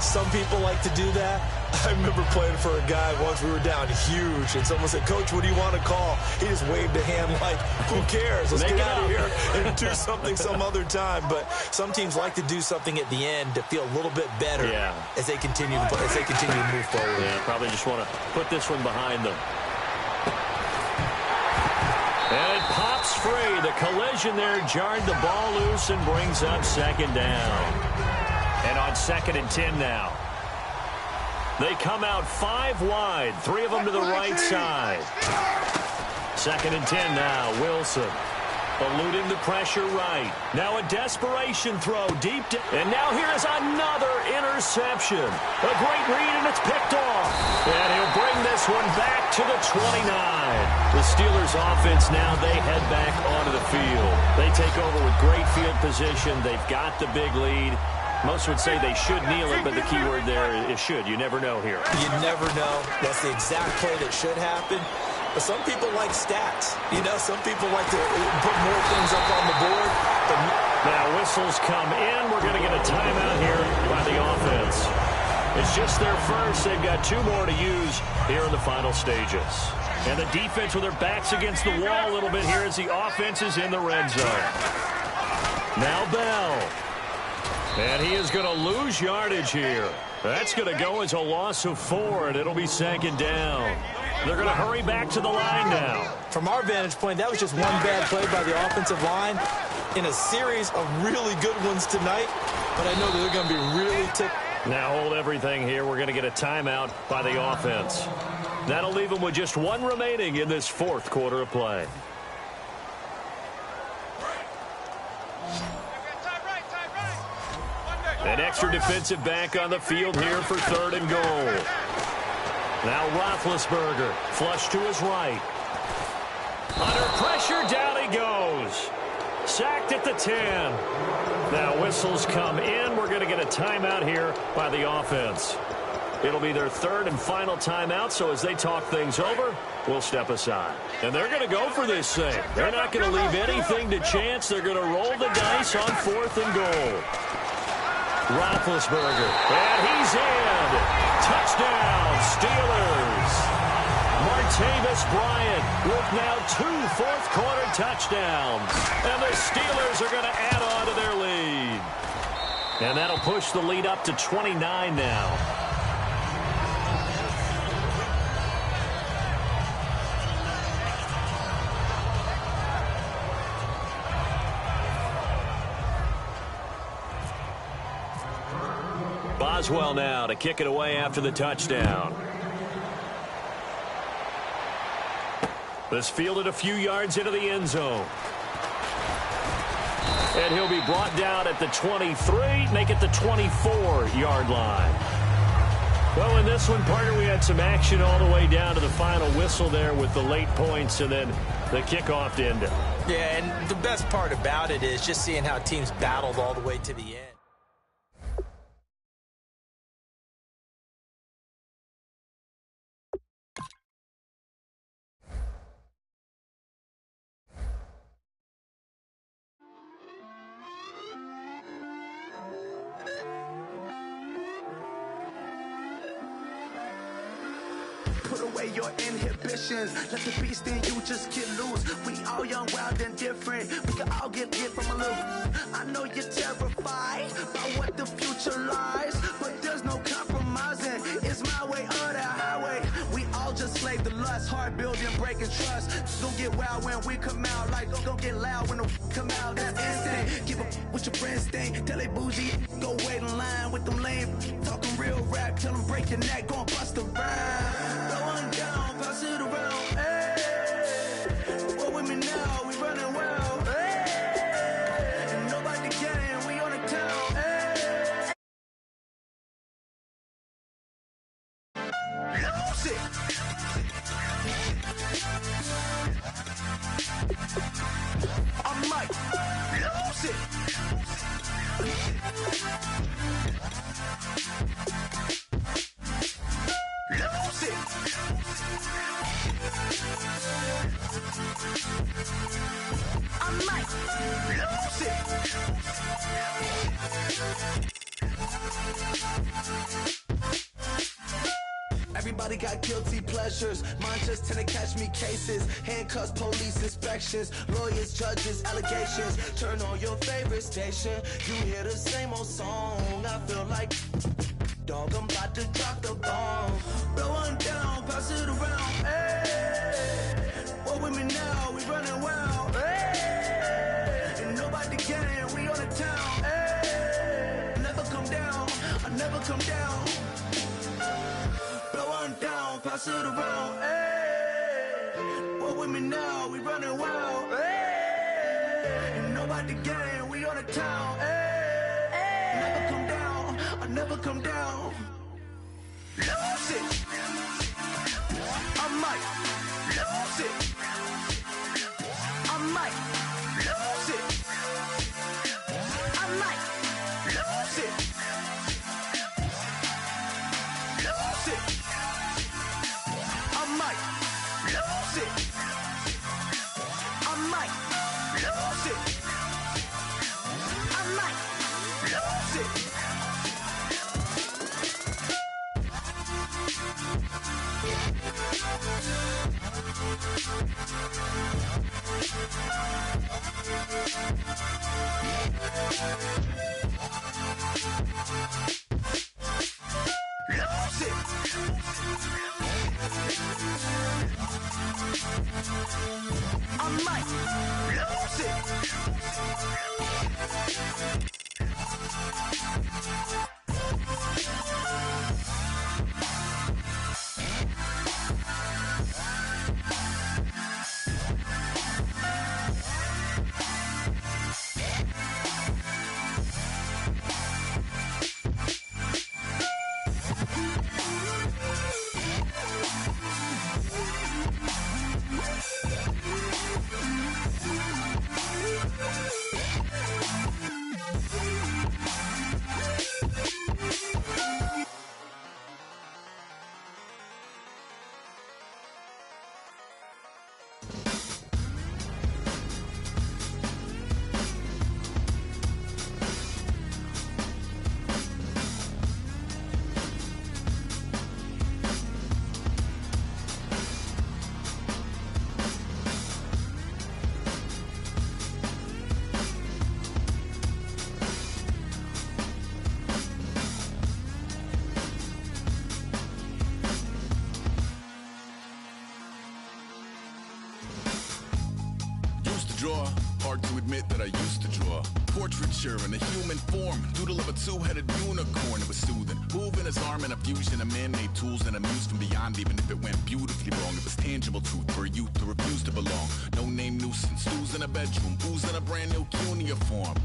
Some people like to do that. I remember playing for a guy once. We were down huge, and someone said, "Coach, what do you want to call?" He just waved a hand like, "Who cares? Let's get out of here and do something some other time." But some teams like to do something at the end to feel a little bit better as they continue to move forward. Yeah, probably just want to put this one behind them. And it pops free. The collision there jarred the ball loose and brings up 2nd down. And on 2nd and 10 now. They come out 5 wide, 3 of them to the right side. 2nd and 10 now, Wilson. Eluding the pressure right. Now a desperation throw deep. And now here is another interception. A great read, and it's picked off. And he'll bring this one back to the 29. The Steelers offense now, they head back onto the field. They take over with great field position. They've got the big lead. Most would say they should kneel it, but the key word there is should. You never know here. You never know. That's the exact play that should happen. But some people like stats. You know, some people like to put more things up on the board. But now whistles come in. We're going to get a timeout here by the offense. It's just their first. They've got 2 more to use here in the final stages. And the defense with their backs against the wall a little bit here as the offense is in the red zone. Now Bell. And he is going to lose yardage here. That's going to go as a loss of 4, and it'll be 2nd down. They're going to hurry back to the line now. From our vantage point, that was just one bad play by the offensive line in a series of really good ones tonight. But I know that they're going to be really ticked. Now hold everything here. We're going to get a timeout by the offense. That'll leave them with just 1 remaining in this 4th quarter of play. An extra defensive back on the field here for 3rd and goal. Now Roethlisberger, flush to his right. Under pressure, down he goes. Sacked at the 10. Now whistles come in. We're going to get a timeout here by the offense. It'll be their 3rd and final timeout, so as they talk things over, we'll step aside. And they're going to go for this thing. They're not going to leave anything to chance. They're going to roll the dice on 4th and goal. Roethlisberger, and he's in. Touchdown, Steelers. Martavis Bryant with now 2 fourth-quarter touchdowns. And the Steelers are going to add on to their lead. And that'll push the lead up to 29 now. Boswell now to kick it away after the touchdown. This fielded a few yards into the end zone. And he'll be brought down at the 23, make it the 24-yard line. Well, in this one, partner, we had some action all the way down to the final whistle there with the late points and then the kickoff to end it. Yeah, and the best part about it is just seeing how teams battled all the way to the end. Put away your inhibitions. Let the beast in you just get loose. We all young, wild, and different. We can all get hit from a little. I know you're terrified by what the future lies, but there's no compromising. It's my way or the highway. We all just slave the lust, hard building, breaking trust. Don't get wild when we come out. Like don't get loud when the come out. That's instant. Give up what your friends think. Tell they bougie, go wait in line with them lame. Talking real rap, tell them break your neck, go and bust a rhyme. Going down, pass it around, hey. What with me now, we running wild, hey. And nobody can, we on the town, hey. Lose it. I might lose it. Lose it. I might lose it. Everybody got guilty pleasures. Mine just tend to catch me cases. Handcuffs, police inspections, lawyers, judges, allegations. Turn on your favorite station. You hear the same old song. I feel like dog, I'm about to drop the bomb. Blow one down, pass it around. Hey, what with me now? We running wild. Hey, and nobody can. We on the town. Hey, never come down. I never come down. Blow one down, pass it around. Hey, what with me now? We running wild. Hey, and nobody can. We on the town. Hey, never come down. I never come down. Lose it. I might lose it. I might lose it. I might lose it. Lose it. I might lose it. I might lose it. I might lose it. I might lose it. draw. Hard to admit that I used to draw. Portraiture in a human form. Doodle of a two-headed unicorn. It was soothing. Moving his arm in a fusion of man-made tools and a muse from beyond. Even if it went beautifully wrong, it was tangible truth for a youth to refuse to belong. No name nuisance. Who's in a bedroom? Who's in a brand new cuneiform?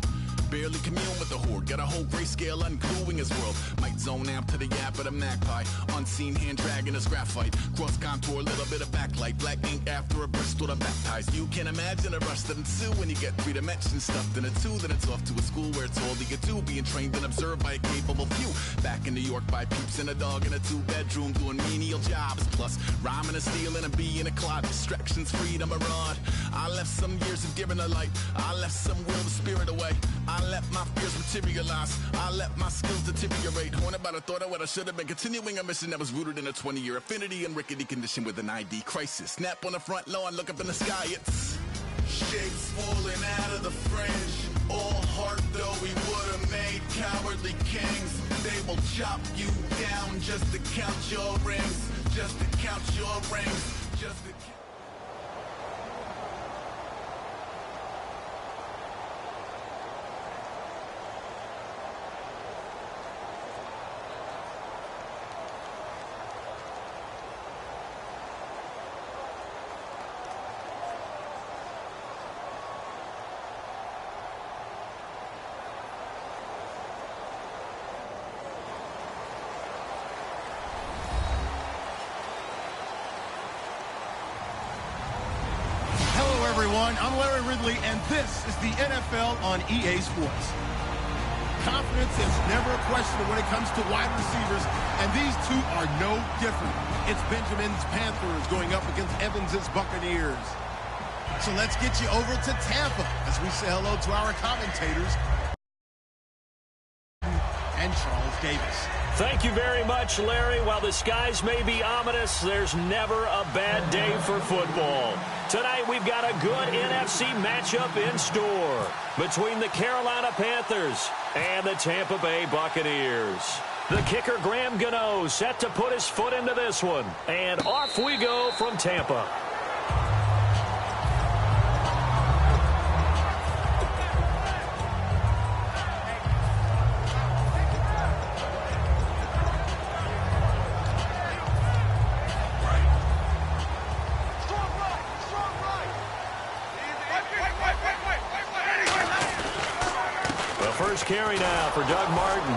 Barely commune with the horde. Got a whole grayscale ungluing his world. Might zone amp to the yap of the magpie. Unseen hand dragging his graphite. Cross contour, little bit of backlight. Black ink after a Bristol to baptize. You can imagine a rush that ensue when you get 3 dimensions stuffed in a 2. Then it's off to a school where it's all you get to. Being trained and observed by a capable few. Back in New York by peeps and a dog in a 2-bedroom doing menial jobs. Plus rhyming and stealing and being a clod. Distractions, freedom, a rod. I left some years of giving a light. I left some will the spirit away. I let my fears materialize. I let my skills deteriorate. Haunted by the thought of what I should have been. Continuing a mission that was rooted in a 20-year affinity and rickety condition with an ID crisis. Snap on the front lawn, look up in the sky. It's shapes falling out of the fringe. All heart though we would have made cowardly kings. They will chop you down just to count your rings. Just to count your rings. Just to count. I'm Larry Ridley, and this is the NFL on EA Sports. Confidence is never a question when it comes to wide receivers, and these two are no different. It's Benjamin's Panthers going up against Evans's Buccaneers. So let's get you over to Tampa as we say hello to our commentators and Charles Davis. Thank you very much, Larry. While the skies may be ominous, there's never a bad day for football. Tonight, we've got a good NFC matchup in store between the Carolina Panthers and the Tampa Bay Buccaneers. The kicker, Graham Gano, set to put his foot into this one. And off we go from Tampa. Carry now for Doug Martin.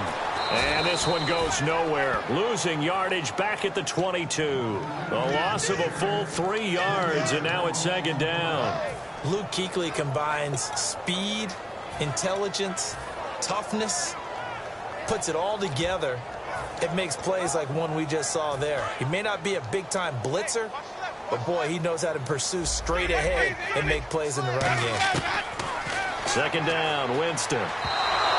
And this one goes nowhere. Losing yardage back at the 22. A loss of a full 3 yards, and now it's second down. Luke Kuechly combines speed, intelligence, toughness, puts it all together. It makes plays like one we just saw there. He may not be a big-time blitzer, but, boy, he knows how to pursue straight ahead and make plays in the run game. Second down, Winston.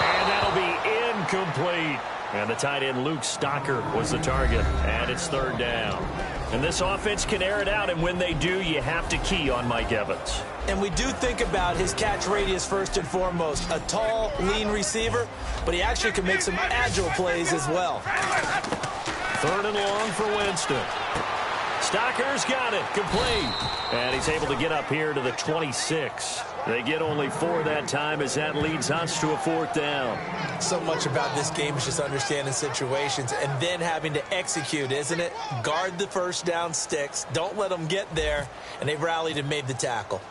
And that'll be incomplete. And the tight end, Luke Stocker, was the target. And it's third down. And this offense can air it out, and when they do, you have to key on Mike Evans. And we do think about his catch radius first and foremost. A tall, lean receiver, but he actually can make some agile plays as well. Third and long for Winston. Stocker's got it, complete. And he's able to get up here to the 26. They get only 4 that time as that leads us to a fourth down. So much about this game is just understanding situations and then having to execute, isn't it? Guard the first down sticks. Don't let them get there. And they've rallied and made the tackle.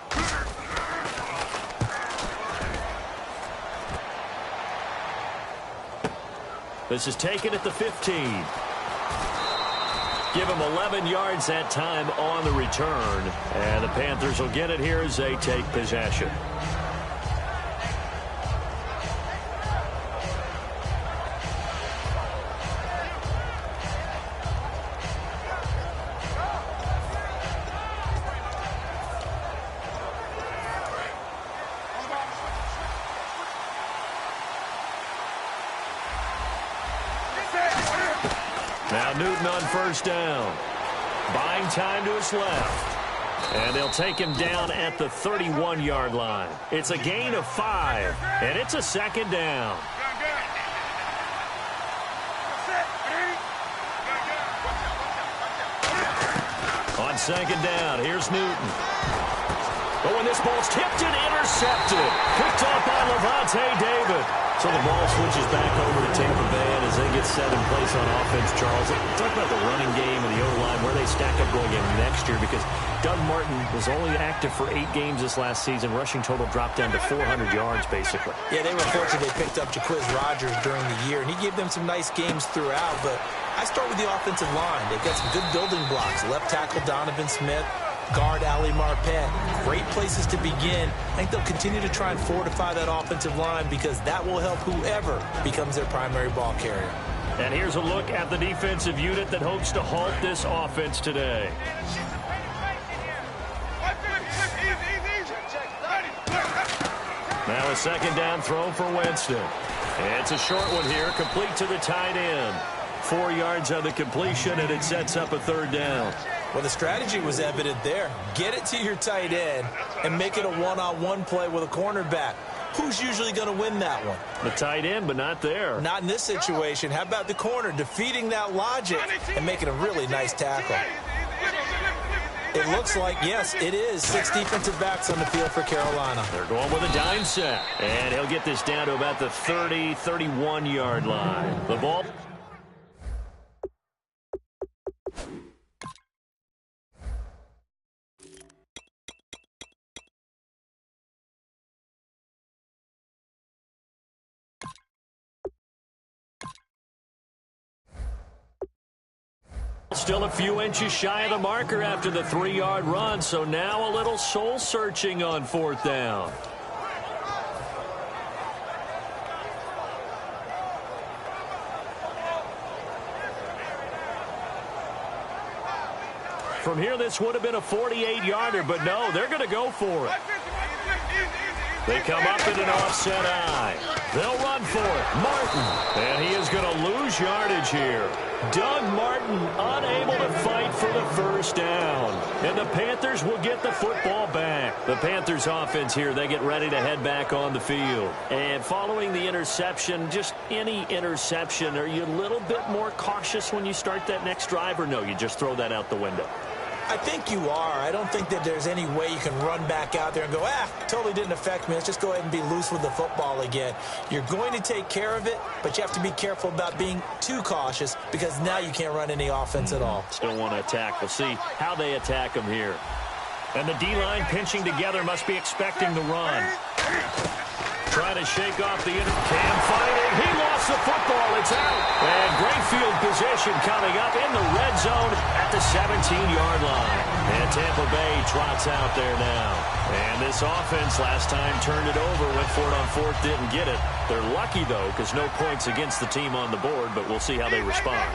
This is taken at the 15. Give him 11 yards that time on the return. And the Panthers will get it here as they take possession. Now Newton on first down. Buying time to his left. And they'll take him down at the 31-yard line. It's a gain of 5, and it's a second down. On second down, here's Newton. Oh, and this ball's tipped and intercepted. Picked up by Levante David. So the ball switches back over to Tampa Bay, and as they get set in place on offense, Charles, talk about the running game and the O-line, where they stack up going in next year, because Doug Martin was only active for 8 games this last season. Rushing total dropped down to 400 yards, basically. Yeah, they were fortunate they picked up Jaquiz Rogers during the year, and he gave them some nice games throughout, but I start with the offensive line. They've got some good building blocks. Left tackle Donovan Smith, guard Ali Marpet. Great places to begin. I think they'll continue to try and fortify that offensive line because that will help whoever becomes their primary ball carrier. And here's a look at the defensive unit that hopes to halt this offense today. Now a second down throw for Winston. And it's a short one here, complete to the tight end. 4 yards on the completion, and it sets up a third down. Well, the strategy was evident there. Get it to your tight end and make it a one-on-one play with a cornerback. Who's usually going to win that one? The tight end, but not there. Not in this situation. How about the corner defeating that logic and making a really nice tackle? It looks like, yes, it is 6 defensive backs on the field for Carolina. They're going with a dime set. And he'll get this down to about the 30, 31-yard line. The ball... Still a few inches shy of the marker after the 3-yard run, so now a little soul-searching on 4th down. From here, this would have been a 48-yarder, but no, they're going to go for it. They come up in an offset eye. They'll run for it. Martin. And he is going to lose yardage here. Doug Martin unable to fight for the first down. And the Panthers will get the football back. The Panthers offense here, they get ready to head back on the field. And following the interception, just any interception, are you a little bit more cautious when you start that next drive, or no, you just throw that out the window? I think you are. I don't think that there's any way you can run back out there and go, totally didn't affect me. Let's just go ahead and be loose with the football again. You're going to take care of it, but you have to be careful about being too cautious because now you can't run any offense at all. Still want to attack. We'll see how they attack them here. And the D-line pinching together must be expecting the run. Trying to shake off the Cam fighting. He lost the football. It's out. And great field position coming up in the red zone at the 17-yard line. And Tampa Bay trots out there now. And this offense last time turned it over, went for it on 4th, didn't get it. They're lucky, though, because no points against the team on the board, but we'll see how they respond.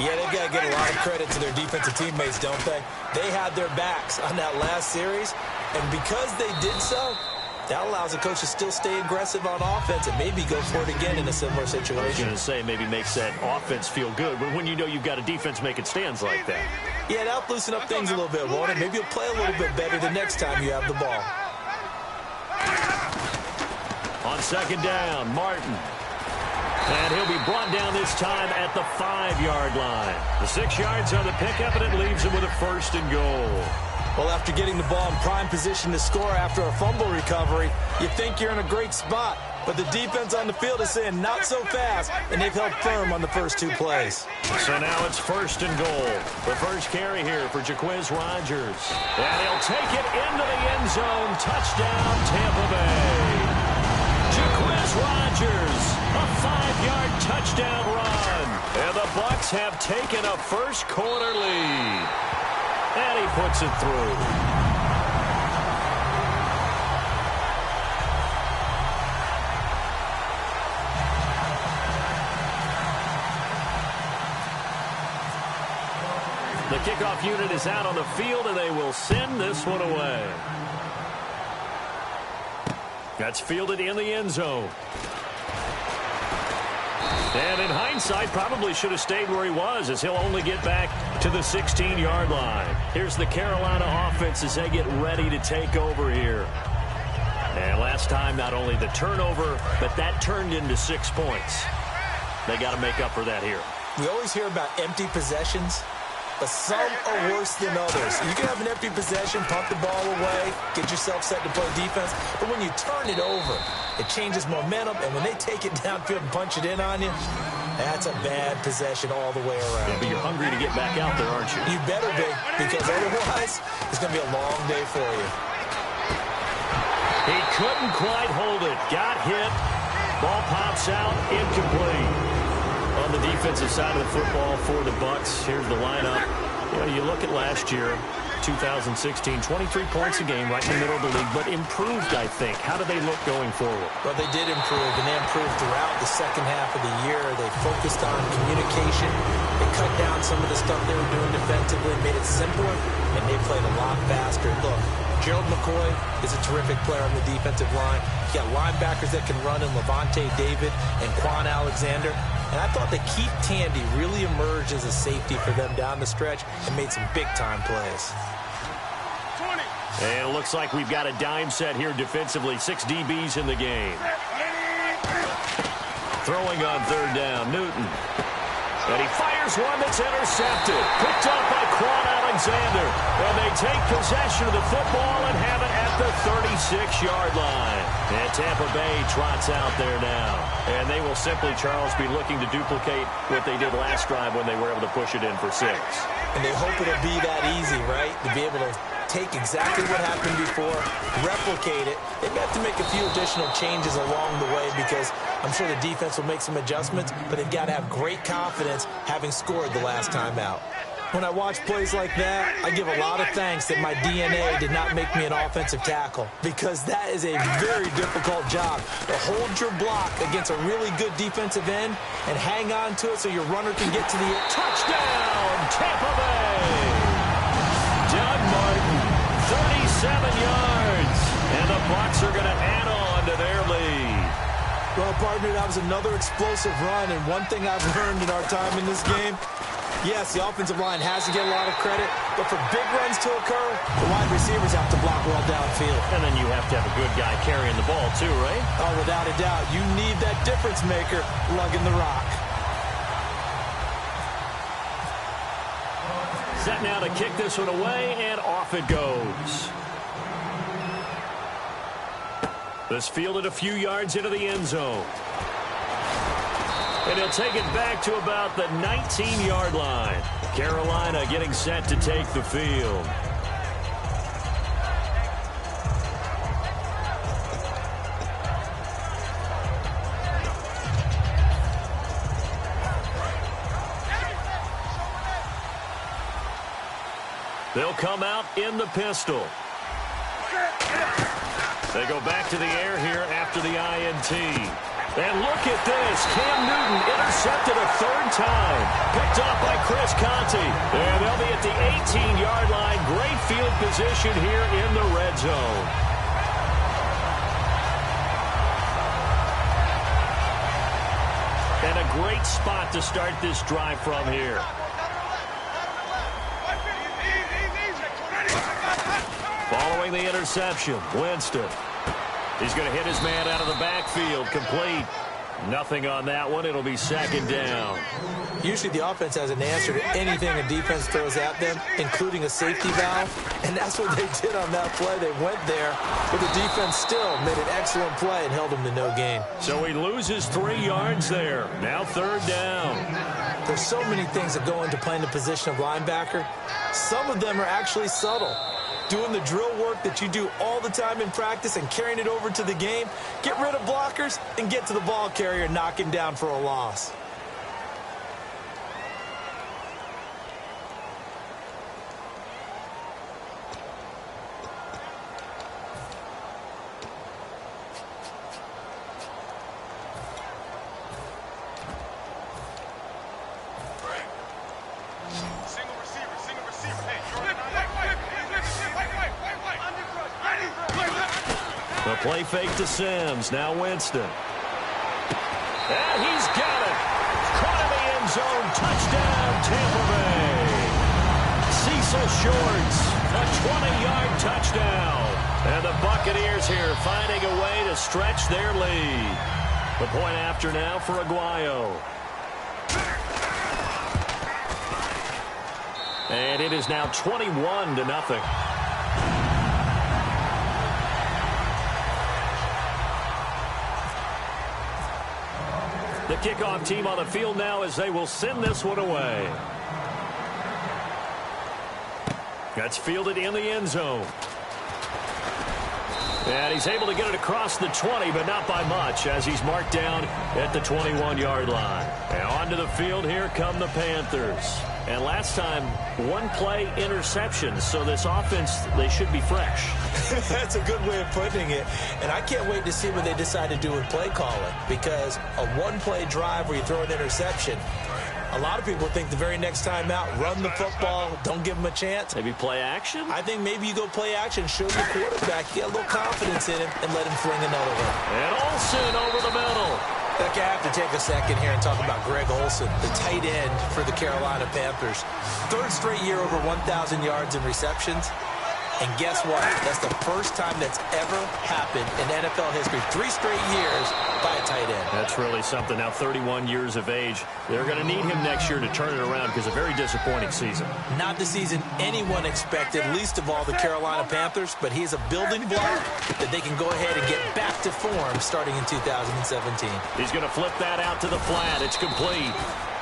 Yeah, they've got to get a lot of credit to their defensive teammates, don't they? They had their backs on that last series, and because they did so, that allows the coach to still stay aggressive on offense and maybe go for it again in a similar situation. I was going to say maybe makes that offense feel good, but when you know you've got a defense making stands like that. Yeah, that'll loosen up things a little bit, won't it? Maybe you'll play a little bit better the next time you have the ball. On second down, Martin. And he'll be brought down this time at the 5-yard line. The 6 yards on the pickup, and it leaves him with a 1st and goal. Well, after getting the ball in prime position to score after a fumble recovery, you think you're in a great spot. But the defense on the field is saying not so fast, and they've held firm on the first 2 plays. So now it's 1st and goal. The first carry here for Jaquiz Rogers. And he'll take it into the end zone. Touchdown, Tampa Bay. Jaquiz Rogers, a 5-yard touchdown run. And the Bucs have taken a first-quarter lead. And he puts it through. The kickoff unit is out on the field, and they will send this one away. That's fielded in the end zone. And in hindsight, probably should have stayed where he was, as he'll only get back to the 16-yard line. Here's the Carolina offense as they get ready to take over here. And last time, not only the turnover, but that turned into 6 points. They got to make up for that here. We always hear about empty possessions. but some are worse than others. You can have an empty possession, pump the ball away, get yourself set to play defense, but when you turn it over, it changes momentum, and when they take it downfield and punch it in on you, that's a bad possession all the way around. Yeah, but you're hungry to get back out there, aren't you? You better be, because otherwise, it's going to be a long day for you. He couldn't quite hold it. Got hit. Ball pops out. Incomplete. On the defensive side of the football for the Bucs, here's the lineup. You know, you look at last year, 2016, 23 points a game, right in the middle of the league, but improved, I think. How do they look going forward? Well, they did improve, and they improved throughout the second half of the year. They focused on communication. They cut down some of the stuff they were doing defensively, made it simpler, and they played a lot faster. Look, Gerald McCoy is a terrific player on the defensive line. You got linebackers that can run in Levante David and Quan Alexander. And I thought that Keith Tandy really emerged as a safety for them down the stretch and made some big-time plays. And it looks like we've got a dime set here defensively. 6 DBs in the game. Throwing on third down, Newton. And he fires one that's intercepted. Picked up by Quan Alexander. And they take possession of the football and have it at the 36-yard line. And Tampa Bay trots out there now. And they will simply, Charles, be looking to duplicate what they did last drive when they were able to push it in for 6. And they hope it'll be that easy, right? To be able to take exactly what happened before, replicate it. They have to make a few additional changes along the way because I'm sure the defense will make some adjustments, but they've got to have great confidence having scored the last time out. When I watch plays like that, I give a lot of thanks that my DNA did not make me an offensive tackle because that is a very difficult job to hold your block against a really good defensive end and hang on to it so your runner can get to the touchdown, Tampa Bay. Doug Martin, 37 yards, and the Bucs are going to add on to their lead. Well, partner, that was another explosive run, and one thing I've learned in our time in this game, yes, the offensive line has to get a lot of credit, but for big runs to occur, the wide receivers have to block well downfield. And then you have to have a good guy carrying the ball too, right? Oh, without a doubt. You need that difference maker lugging the rock. Set now to kick this one away, and off it goes. This fielded a few yards into the end zone. And he'll take it back to about the 19-yard line. Carolina getting set to take the field. They'll come out in the pistol. They go back to the air here after the INT. And look at this. Cam Newton intercepted a third time. Picked up by Chris Conte. And they'll be at the 18-yard line. Great field position here in the red zone. And a great spot to start this drive from here. Following the interception, Winston. He's going to hit his man out of the backfield. Complete. Nothing on that one. It'll be second down. Usually the offense has an answer to anything a defense throws at them, including a safety valve. And that's what they did on that play. They went there, but the defense still made an excellent play and held them to no gain. So he loses 3 yards there. Now third down. There's so many things that go into playing the position of linebacker. Some of them are actually subtle. Doing the drill work that you do all the time in practice and carrying it over to the game. Get rid of blockers and get to the ball carrier and knock him down for a loss. The play fake to Sims. Now Winston. And he's got it. Caught in the end zone. Touchdown, Tampa Bay. Cecil Shorts. A 20-yard touchdown. And the Buccaneers here finding a way to stretch their lead. The point after now for Aguayo. And it is now 21-0. The kickoff team on the field now as they will send this one away. That's fielded in the end zone. And he's able to get it across the 20, but not by much, as he's marked down at the 21-yard line. And onto the field, here come the Panthers. And last time, one-play interception, so this offense, they should be fresh. That's a good way of putting it. And I can't wait to see what they decide to do with play calling, because a one-play drive where you throw an interception, a lot of people think the very next time out, run the football, don't give them a chance. Maybe play action? I think maybe you go play action, show your quarterback, get a little confidence in him, and let him fling another one. And Olsen over the middle. Look, I have to take a second here and talk about Greg Olsen, the tight end for the Carolina Panthers. Third straight year over 1,000 yards in receptions. And guess what? That's the first time that's ever happened in NFL history. 3 straight years by a tight end. That's really something. Now 31 years of age. They're going to need him next year to turn it around because a very disappointing season. Not the season anyone expected, least of all the Carolina Panthers, but he is a building block that they can go ahead and get back to form starting in 2017. He's going to flip that out to the flat. It's complete.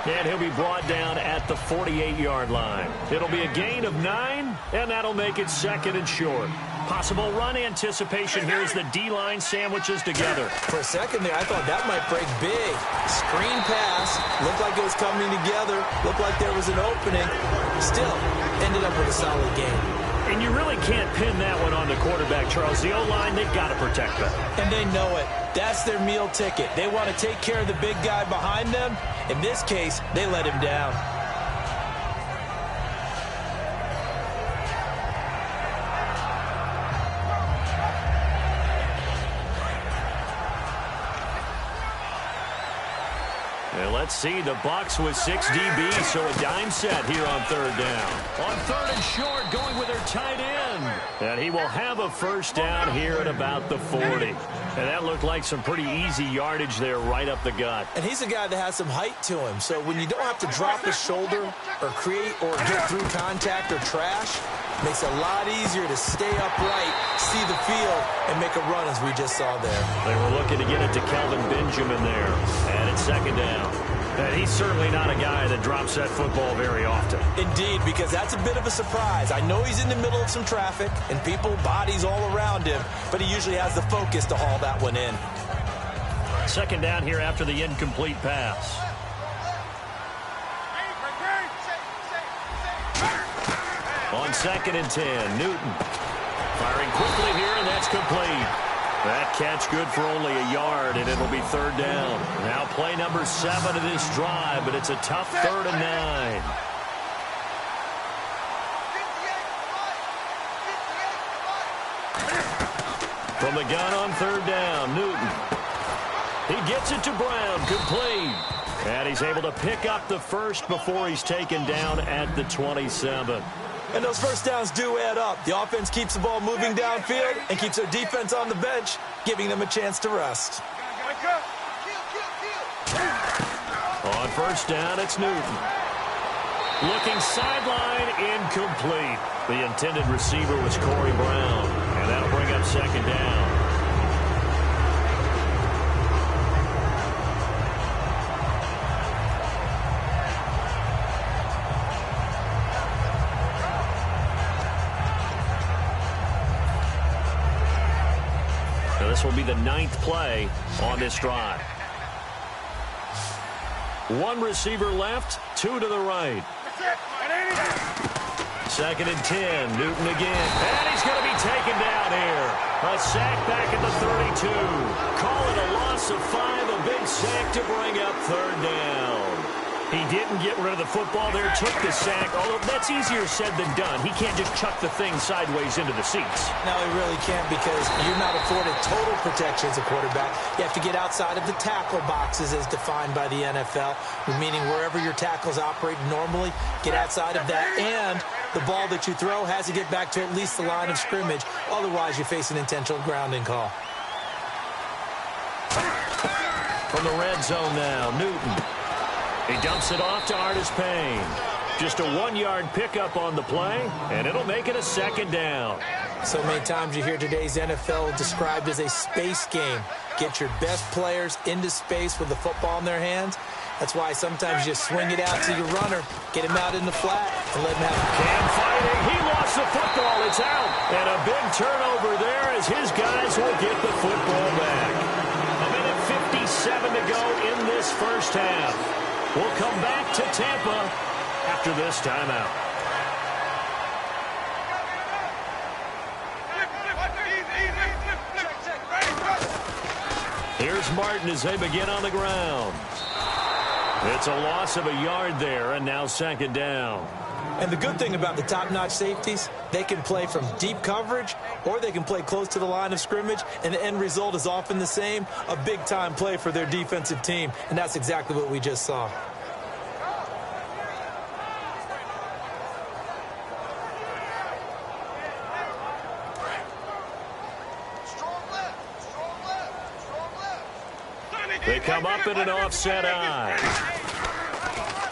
And he'll be brought down at the 48-yard line. It'll be a gain of 9, and that'll make it second and short. Possible run anticipation here as the D-line sandwiches together. For a second there, I thought that might break big. Screen pass. Looked like it was coming together. Looked like there was an opening. Still, ended up with a solid game. And you really can't pin that one on the quarterback, Charles. The O-line, they've got to protect that. And they know it. That's their meal ticket. They want to take care of the big guy behind them. In this case, they let him down. And let's see, the Bucs with 6 DBs, so a dime set here on third down. On third and short, going with their tight end. And he will have a first down here at about the 40. And that looked like some pretty easy yardage there right up the gut. And he's a guy that has some height to him, so when you don't have to drop his shoulder or create or get through contact or trash, makes it a lot easier to stay upright, see the field, and make a run as we just saw there. They were looking to get it to Kelvin Benjamin there. And it's second down. And he's certainly not a guy that drops that football very often. Indeed, because that's a bit of a surprise. I know he's in the middle of some traffic and people, bodies all around him, but he usually has the focus to haul that one in. Second down here after the incomplete pass. On second and 10, Newton firing quickly here, and that's complete. That catch good for only a yard, and it'll be third down. Now play number 7 of this drive, but it's a tough 3rd and 9. From the gun on third down, Newton. He gets it to Brown, complete. And he's able to pick up the first before he's taken down at the 27. And those first downs do add up. The offense keeps the ball moving downfield and keeps their defense on the bench, giving them a chance to rest. On first down, it's Newton. Looking sideline, incomplete. The intended receiver was Corey Brown, and that'll bring up second down. This will be the 9th play on this drive. 1 receiver left, 2 to the right. Second and 10, Newton again. And he's going to be taken down here. A sack back at the 32. Call it a loss of 5, a big sack to bring up third down. He didn't get rid of the football there, took the sack, although that's easier said than done. He can't just chuck the thing sideways into the seats. No, he really can't, because you're not afforded total protection as a quarterback. You have to get outside of the tackle boxes as defined by the NFL, meaning wherever your tackles operate normally, get outside of that, and the ball that you throw has to get back to at least the line of scrimmage. Otherwise, you face an intentional grounding call. From the red zone now, Newton. He dumps it off to Artis Payne. Just a 1-yard pickup on the play, and it'll make it a 2nd down. So many times you hear today's NFL described as a space game. Get your best players into space with the football in their hands. That's why sometimes you swing it out to your runner, get him out in the flat, and let him have it. Cam fighting. He lost the football. It's out. And a big turnover there as his guys will get the football back. A minute 57 to go in this first half. We'll come back to Tampa after this timeout. Here's Martin as they begin on the ground. It's a loss of a yard there, and now 2nd down. And the good thing about the top-notch safeties, they can play from deep coverage or they can play close to the line of scrimmage, and the end result is often the same, a big-time play for their defensive team, and that's exactly what we just saw. They come up in an offset eye.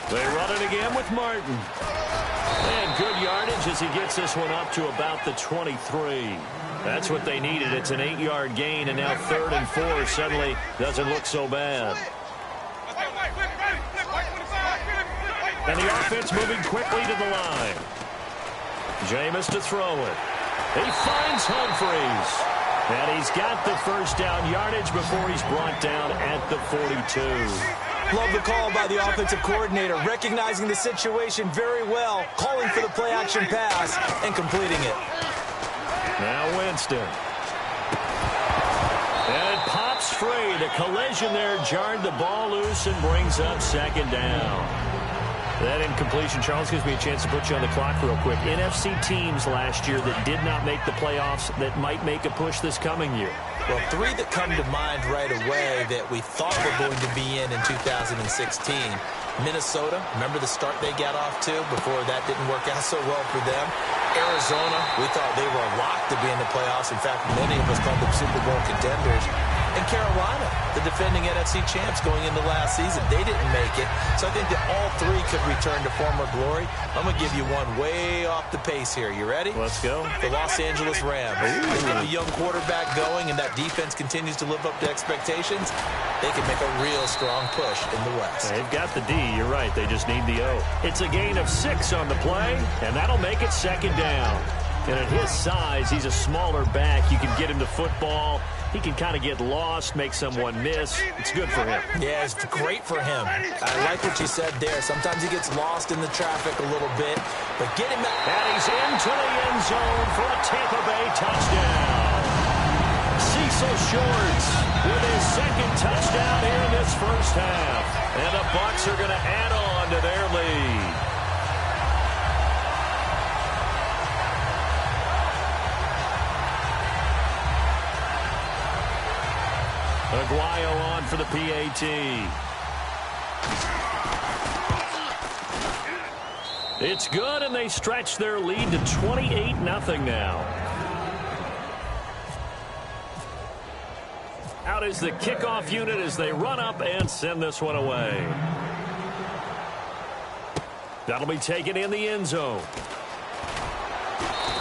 They run it again with Martin. And good yardage as he gets this one up to about the 23. That's what they needed. It's an 8-yard gain, and now 3rd and 4 suddenly doesn't look so bad. And the offense moving quickly to the line. Jameis to throw it. He finds Humphries. And he's got the first down yardage before he's brought down at the 42. Love the call by the offensive coordinator, recognizing the situation very well, calling for the play-action pass, and completing it. Now Winston. And it pops free. The collision there jarred the ball loose and brings up 2nd down. That incompletion, Charles, gives me a chance to put you on the clock real quick. NFC teams last year that did not make the playoffs that might make a push this coming year. Well, 3 that come to mind right away that we thought were going to be in 2016. Minnesota, remember the start they got off to before that didn't work out so well for them. Arizona, we thought they were locked to be in the playoffs. In fact, many of us called them Super Bowl contenders. And Carolina, the defending NFC champs going into last season, they didn't make it. So I think that all 3 could return to former glory. I'm going to give you one way off the pace here. You ready? Let's go. The Los Angeles Rams. They get a young quarterback going, and that defense continues to live up to expectations. They can make a real strong push in the West. They've got the D. You're right. They just need the O. It's a gain of 6 on the play, and that'll make it 2nd down. And at his size, he's a smaller back. You can get him to football. He can kind of get lost, make someone miss. It's good for him. Yeah, it's great for him. I like what you said there. Sometimes he gets lost in the traffic a little bit, but get him out. And he's into the end zone for a Tampa Bay touchdown. Cecil Shorts with his 2nd touchdown here in this first half. And the Bucs are going to add on to their lead. Aguayo on for the PAT. It's good, and they stretch their lead to 28-0 now. Out is the kickoff unit as they run up and send this one away. That'll be taken in the end zone.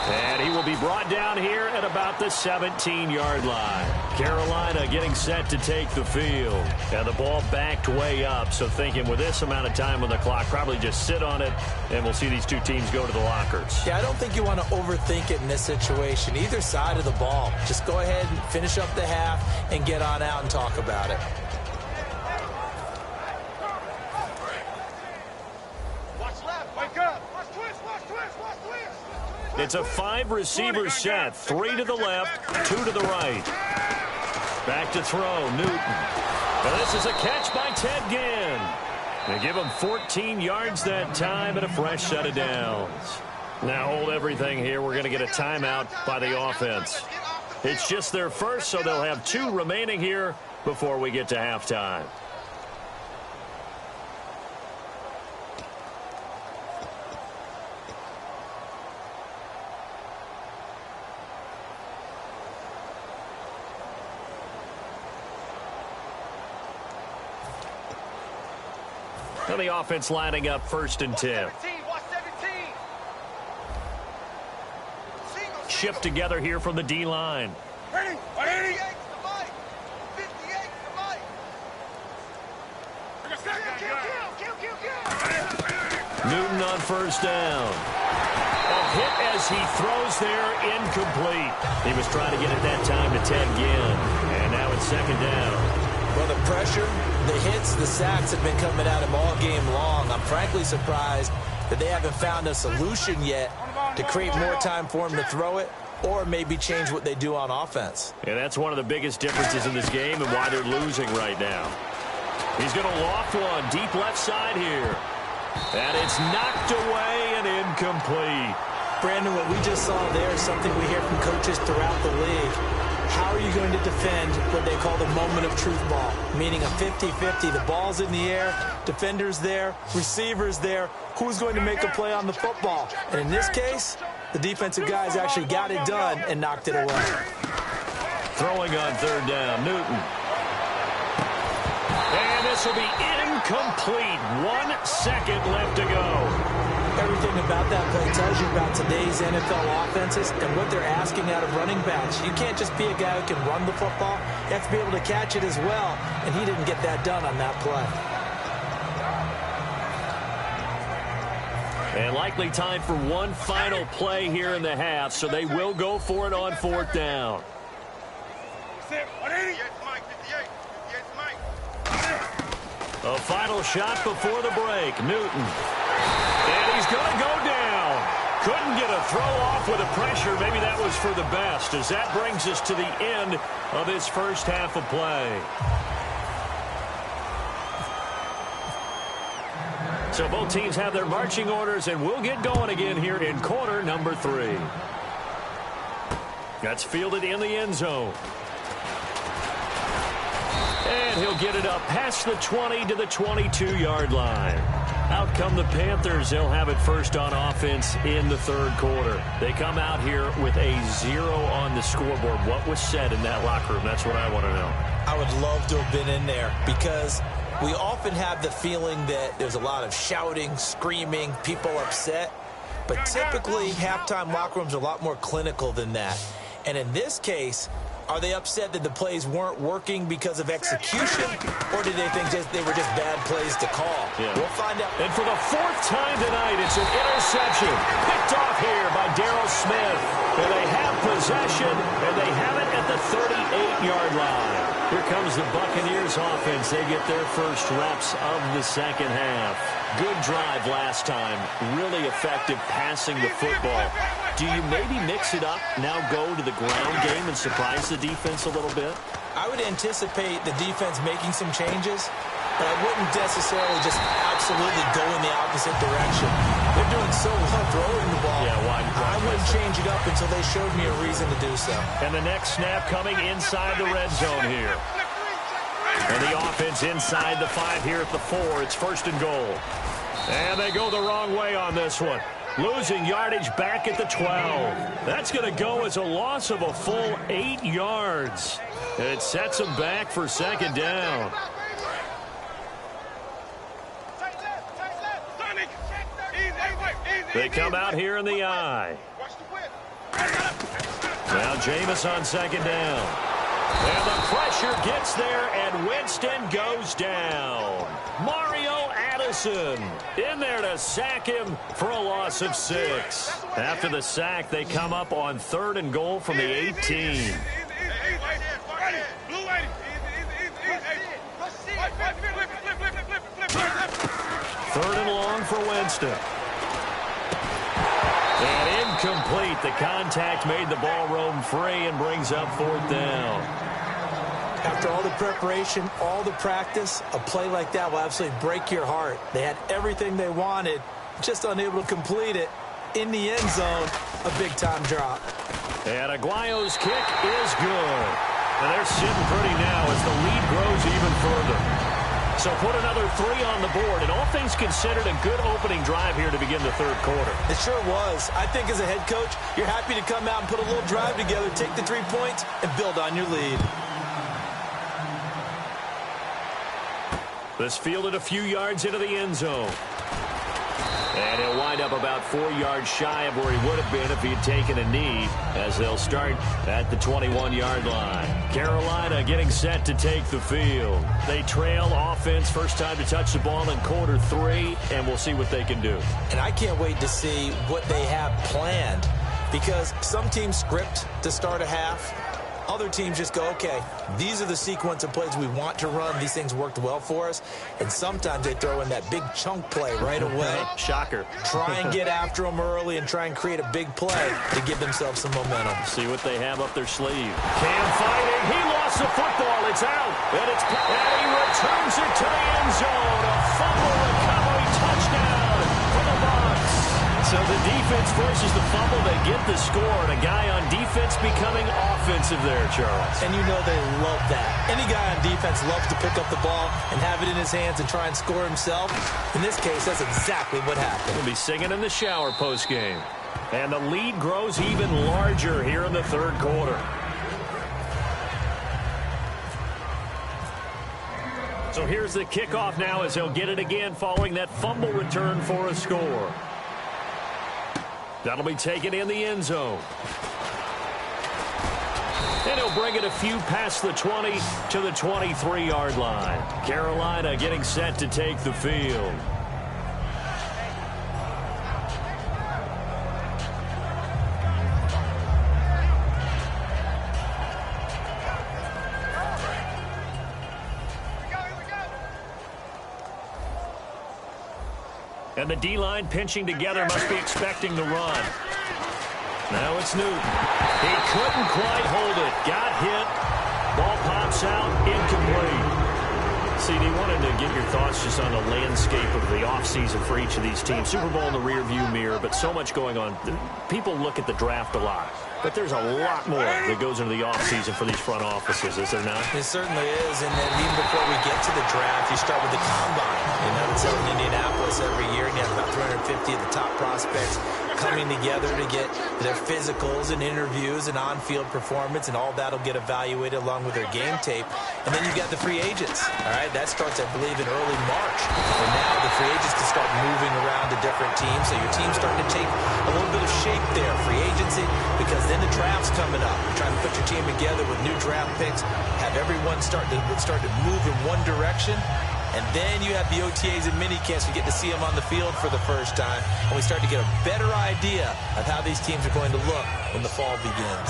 And he will be brought down here at about the 17-yard line. Carolina getting set to take the field. And the ball backed way up, so thinking with this amount of time on the clock, probably just sit on it, and we'll see these 2 teams go to the lockers. Yeah, I don't think you want to overthink it in this situation. Either side of the ball. Just go ahead and finish up the half and get on out and talk about it. It's a 5-receiver set. 3 to the left, 2 to the right. Back to throw, Newton. And this is a catch by Ted Ginn. They give him 14 yards that time and a fresh set of downs. Now hold everything here. We're going to get a timeout by the offense. It's just their first, so they'll have 2 remaining here before we get to halftime. And the offense lining up 1st and 10. shift together here from the D-line. Ready? Ready? Newton on first down. A hit as he throws there, incomplete. He was trying to get it that time to Ted Ginn. And now it's second down. Well, the pressure, the hits, the sacks have been coming at him all game long. I'm frankly surprised that they haven't found a solution yet to create more time for him to throw it or maybe change what they do on offense. Yeah, that's one of the biggest differences in this game and why they're losing right now. He's going to loft one deep left side here. And it's knocked away and incomplete. Brandon, what we just saw there is something we hear from coaches throughout the league. How are you going to defend what they call the moment of truth ball? Meaning a 50-50. The ball's in the air, defenders there, receivers there. Who's going to make a play on the football? And in this case, the defensive guys actually got it done and knocked it away. Throwing on third down, Newton. And this will be incomplete. 1 second left to go. Everything about that play tells you about today's NFL offenses and what they're asking out of running backs. You can't just be a guy who can run the football. You have to be able to catch it as well, and he didn't get that done on that play. And likely time for one final play here in the half, so they will go for it on fourth down. A final shot before the break. Newton. And he's going to go down. Couldn't get a throw off with the pressure. Maybe that was for the best, as that brings us to the end of this first half of play. So both teams have their marching orders, and we'll get going again here in quarter number 3. That's fielded in the end zone. And he'll get it up past the 20 to the 22-yard line. Out come the Panthers. They'll have it first on offense in the third quarter. They come out here with a 0 on the scoreboard. What was said in that locker room? That's what I want to know. I would love to have been in there because we often have the feeling that there's a lot of shouting, screaming, people upset. But typically, halftime locker rooms are a lot more clinical than that. And in this case, are they upset that the plays weren't working because of execution, or did they think they were just bad plays to call? Yeah. We'll find out. And for the 4th time tonight, it's an interception. Picked off here by Darryl Smith. And they have possession, and they have it at the 38-yard line. Here comes the Buccaneers offense. They get their first reps of the second half. Good drive last time. Really effective passing the football. Do you maybe mix it up, now go to the ground game and surprise the defense a little bit? I would anticipate the defense making some changes, but I wouldn't necessarily just absolutely go in the opposite direction. They're doing so well throwing the ball. Yeah, why I wouldn't change it up until they showed me a reason to do so. And the next snap coming inside the red zone here. And the offense inside the 5 here at the 4. It's first and goal. And they go the wrong way on this one. Losing yardage back at the 12. That's going to go as a loss of a full 8 yards. And it sets them back for second down. They come out here in the eye. Now Jameis on second down. And the pressure gets there, and Winston goes down. Mario Addison in there to sack him for a loss of 6. After the sack, they come up on 3rd and goal from the 18. 3rd and long for Winston. And incomplete. The contact made the ball roam free and brings up 4th down. After all the preparation, all the practice, a play like that will absolutely break your heart. They had everything they wanted, just unable to complete it. In the end zone, a big-time drop. And Aguayo's kick is good. And they're sitting pretty now as the lead grows even further. So put another 3 on the board, and all things considered, a good opening drive here to begin the third quarter. It sure was. I think as a head coach, you're happy to come out and put a little drive together, take the 3 points, and build on your lead. This fielded a few yards into the end zone. And he'll wind up about 4 yards shy of where he would have been if he had taken a knee, as they'll start at the 21-yard line. Carolina getting set to take the field. They trail offense, first time to touch the ball in quarter 3, and we'll see what they can do. And I can't wait to see what they have planned, because some teams script to start a half. Other teams just go, okay, these are the sequence of plays we want to run. These things worked well for us. And sometimes they throw in that big chunk play right away. Shocker. Try and get after them early and try and create a big play to give themselves some momentum. See what they have up their sleeve. Cam fighting. He lost the football. It's out. And he returns it to the end zone. A fumble recovery touchdown for the Bucs. So the defense forces the fumble. They get the score, and a guy on defense becoming offensive there, Charles. And you know they love that. Any guy on defense loves to pick up the ball and have it in his hands and try and score himself. In this case, that's exactly what happened. He'll be singing in the shower postgame. And the lead grows even larger here in the third quarter. So here's the kickoff now as he'll get it again following that fumble return for a score. That'll be taken in the end zone. And he'll bring it a few past the 20 to the 23-yard line. Carolina getting set to take the field. And the D-line pinching together, must be expecting the run. Now it's Newton. He couldn't quite hold it. Got hit. Ball pops out. Incomplete. CD, wanted to get your thoughts just on the landscape of the offseason for each of these teams. Super Bowl in the rearview mirror, but so much going on. People look at the draft a lot, but there's a lot more that goes into the offseason for these front offices, is there not? It certainly is, and then even before we get to the draft, you start with the combine. You know, it's held in Indianapolis every year, and you have about 350 of the top prospects coming together to get their physicals and interviews and on-field performance, and all that'll get evaluated along with their game tape. And then you got the free agents. All right, that starts, I believe, in early March. And now the free agents can start moving around to different teams, so your team's starting to take a little bit of shape there, free agency, because then the draft's coming up. You're trying to put your team together with new draft picks, have everyone start to move in one direction. And then you have the OTAs and minicamps. You get to see them on the field for the first time. And we start to get a better idea of how these teams are going to look when the fall begins.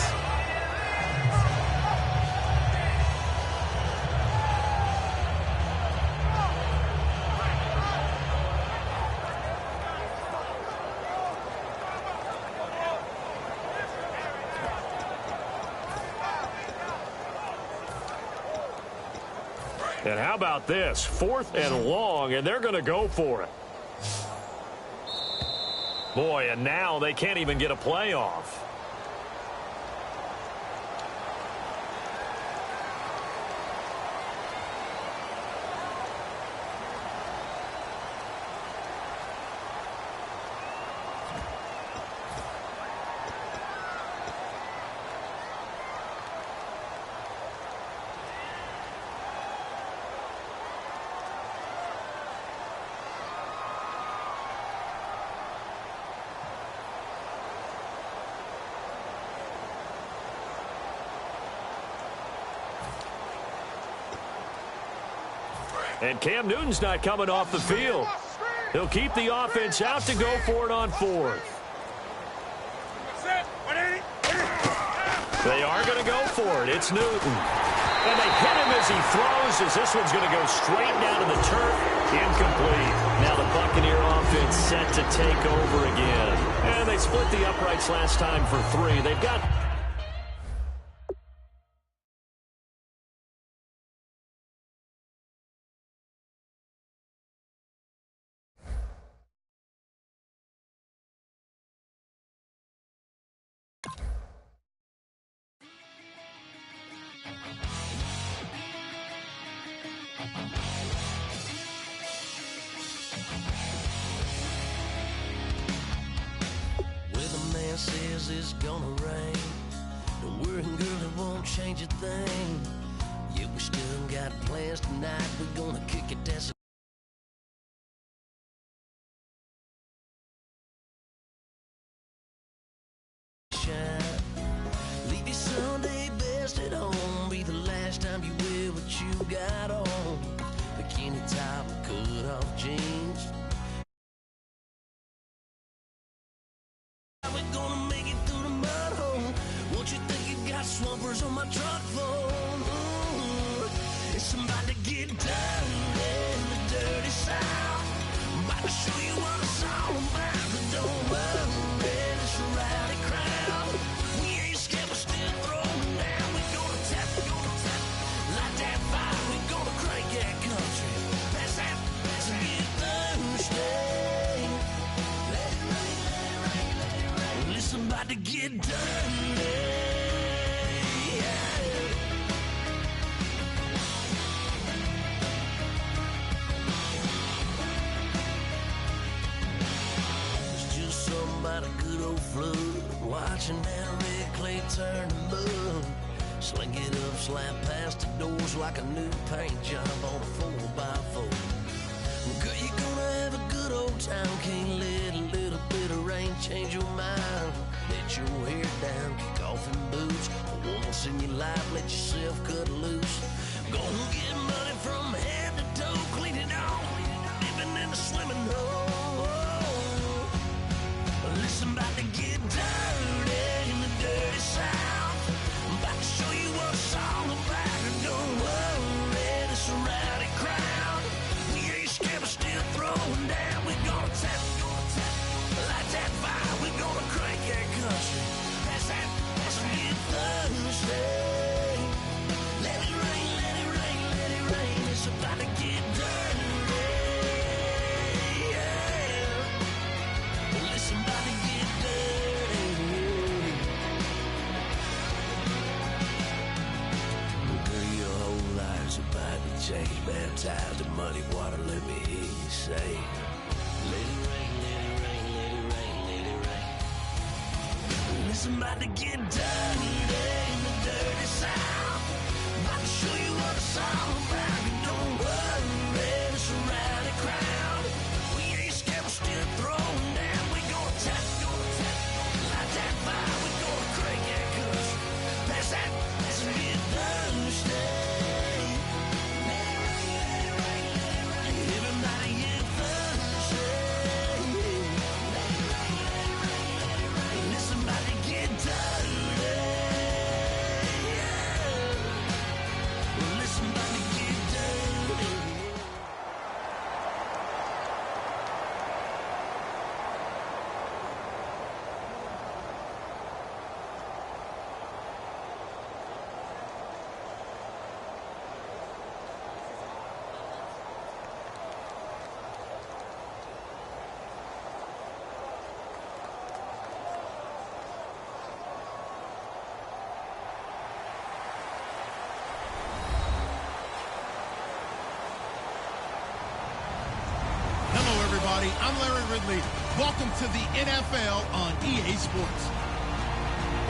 And how about this? 4th and long, and they're going to go for it. Boy, and now they can't even get a playoff. And Cam Newton's not coming off the field. He'll keep the offense out to go for it on 4th. They are going to go for it. It's Newton. And they hit him as he throws, as this one's going to go straight down to the turf. Incomplete. Now the Buccaneer offense set to take over again. And they split the uprights last time for 3. They've got... Says it's gonna rain. The working girl, it won't change a thing. Yeah, we still got plans tonight. We're gonna kick it, that's got on bikini top and cut off jeans. We're gonna make it through the mud hole. Won't you think you got swampers on my truck floor? It's about to get dirty in the dirty south. I'm about to show you what it's all about. But don't worry, it's a rowdy crowd. We ain't scared, we're still throwing down. We're gonna tap, light that fire. We're gonna crank that country. Pass that, pass it, get Thursday. Let it rain, let it rain, let it rain. Listen, about to get dirty. About a good old flood, watching that red clay turn to mud. Sling it up, slap past the doors like a new paint job on a 4x4. Girl, you're gonna have a good old time. Can't let a little bit of rain change your mind. Let your hair down, kick off in boots. Once in your life, let yourself cut loose. Gonna get money from head to toe, clean it off, living in the swimming hole. Listen, about to get dirty in the dirty south. I'm about to show you what it's all about. And don't worry, it's a rowdy crowd. We ain't scared, we're still throwing down. We're gonna tap, light that fire. We're gonna crank that country. Pass that, pass it, get Thursday. Let it rain, let it rain, let it rain. It's about to get dirty. Listen, about to get dirty. Girl, your whole life's about to change. Baptized in muddy water, let me hear you say, let it rain, let it rain, let it rain, let it rain. Listen, about to get dirty in the dirty south. About to show you what it's all about. And don't worry, it's a rowdy crowd. We ain't scared, we're still throwing down. Tap, light that fire, we're gonna crank that country. Pass that, pass it, get Thursday. Let it rain, let it rain, let it rain. Everybody get Thursday. Let it rain, let it rain, let it rain. Listen, about to get dirty. Well, listen, about to get dirty. I'm Larry Ridley. Welcome to the NFL on EA Sports.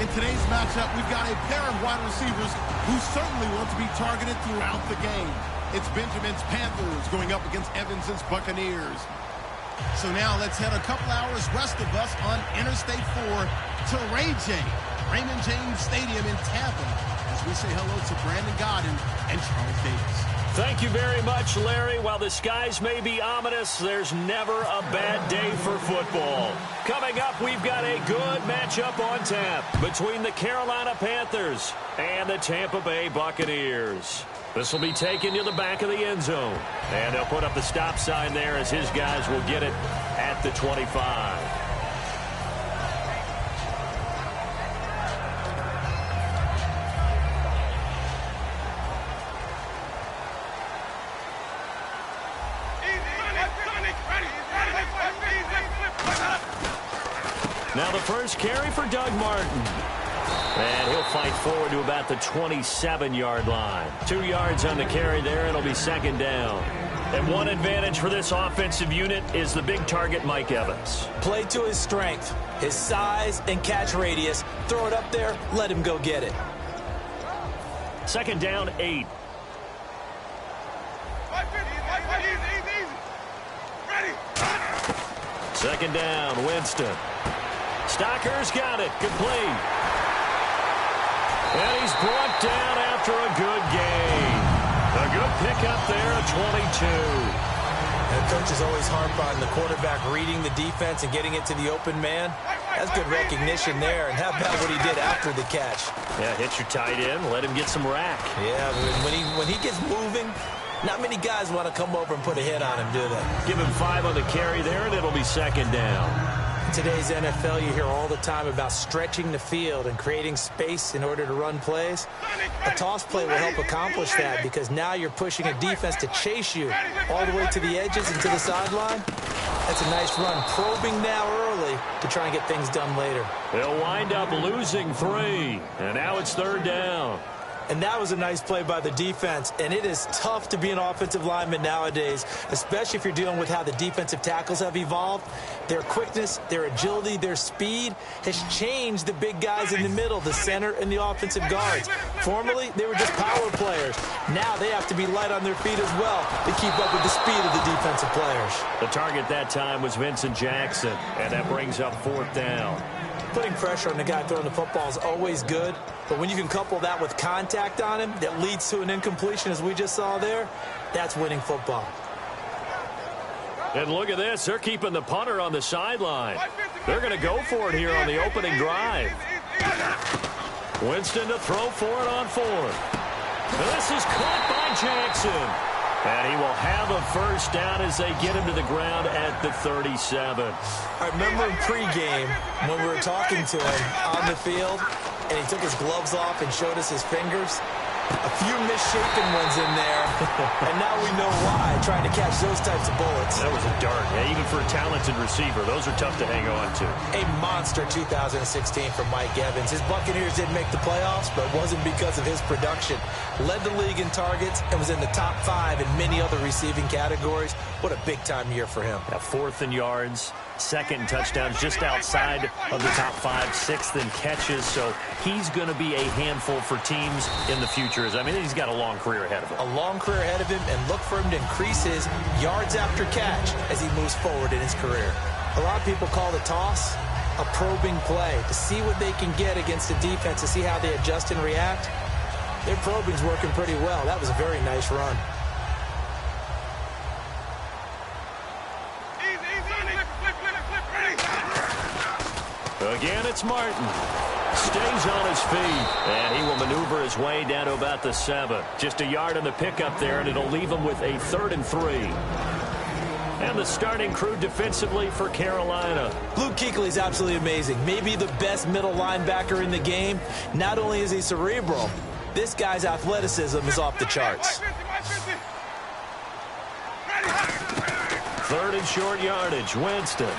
In today's matchup, we've got a pair of wide receivers who certainly want to be targeted throughout the game. It's Benjamin's Panthers going up against Evans's Buccaneers. So now let's head a couple hours west of us on Interstate 4 to Raymond James Stadium in Tampa, as we say hello to Brandon Godden and Charles Davis. Thank you very much, Larry. While the skies may be ominous, there's never a bad day for football. Coming up, we've got a good matchup on tap between the Carolina Panthers and the Tampa Bay Buccaneers. This will be taken to the back of the end zone. And they'll put up the stop sign there as his guys will get it at the 25. Now the first carry for Doug Martin. And he'll fight forward to about the 27-yard line. 2 yards on the carry there. It'll be second down. And one advantage for this offensive unit is the big target, Mike Evans. Play to his strength, his size and catch radius. Throw it up there, let him go get it. Second down, 8. Second down, Winston. Stocker's got it. Complete. And he's brought down after a good gain. A good pickup there, a 22. And coaches always harp on the quarterback reading the defense and getting it to the open man. That's good recognition there. And how about what he did after the catch? Yeah, hit your tight end, let him get some rack. Yeah, when he gets moving, not many guys want to come over and put a hit on him, do they? Give him 5 on the carry there, and it'll be second down. In today's NFL, you hear all the time about stretching the field and creating space in order to run plays. A toss play will help accomplish that because now you're pushing a defense to chase you all the way to the edges and to the sideline. That's a nice run, probing now early to try and get things done later. They'll wind up losing 3, and now it's third down. And that was a nice play by the defense. And it is tough to be an offensive lineman nowadays, especially if you're dealing with how the defensive tackles have evolved. Their quickness, their agility, their speed has changed the big guys in the middle, the center, and the offensive guards. Formerly, they were just power players. Now they have to be light on their feet as well to keep up with the speed of the defensive players. The target that time was Vincent Jackson, and that brings up fourth down. Putting pressure on the guy throwing the football is always good, but when you can couple that with contact on him that leads to an incompletion, as we just saw there, that's winning football. And look at this. They're keeping the punter on the sideline. They're going to go for it here on the opening drive. Winston to throw for it on fourth. This is caught by Jackson. And he will have a first down as they get him to the ground at the 37. I remember in pregame when we were talking to him on the field, and he took his gloves off and showed us his fingers. A few misshapen ones in there, and now we know why, trying to catch those types of bullets. That was a dart. Yeah, even for a talented receiver, those are tough to hang on to. A monster 2016 from Mike Evans. His Buccaneers didn't make the playoffs, but it wasn't because of his production. Led the league in targets and was in the top 5 in many other receiving categories. What a big-time year for him. Yeah, 4th in yards, 2nd in touchdowns, just outside of the top 5, 6th in catches. So he's going to be a handful for teams in the future. I mean, he's got a long career ahead of him. A long career ahead of him, and look for him to increase his yards after catch as he moves forward in his career. A lot of people call the toss a probing play to see what they can get against the defense, to see how they adjust and react. Their probing's working pretty well. That was a very nice run. Again, it's Martin. Stays on his feet, and he will maneuver his way down to about the 7. Just a yard on the pickup there, and it'll leave him with a 3rd and 3. And the starting crew defensively for Carolina. Luke Kuechly's absolutely amazing. Maybe the best middle linebacker in the game. Not only is he cerebral, this guy's athleticism is off the charts. 3rd and short yardage, Winston.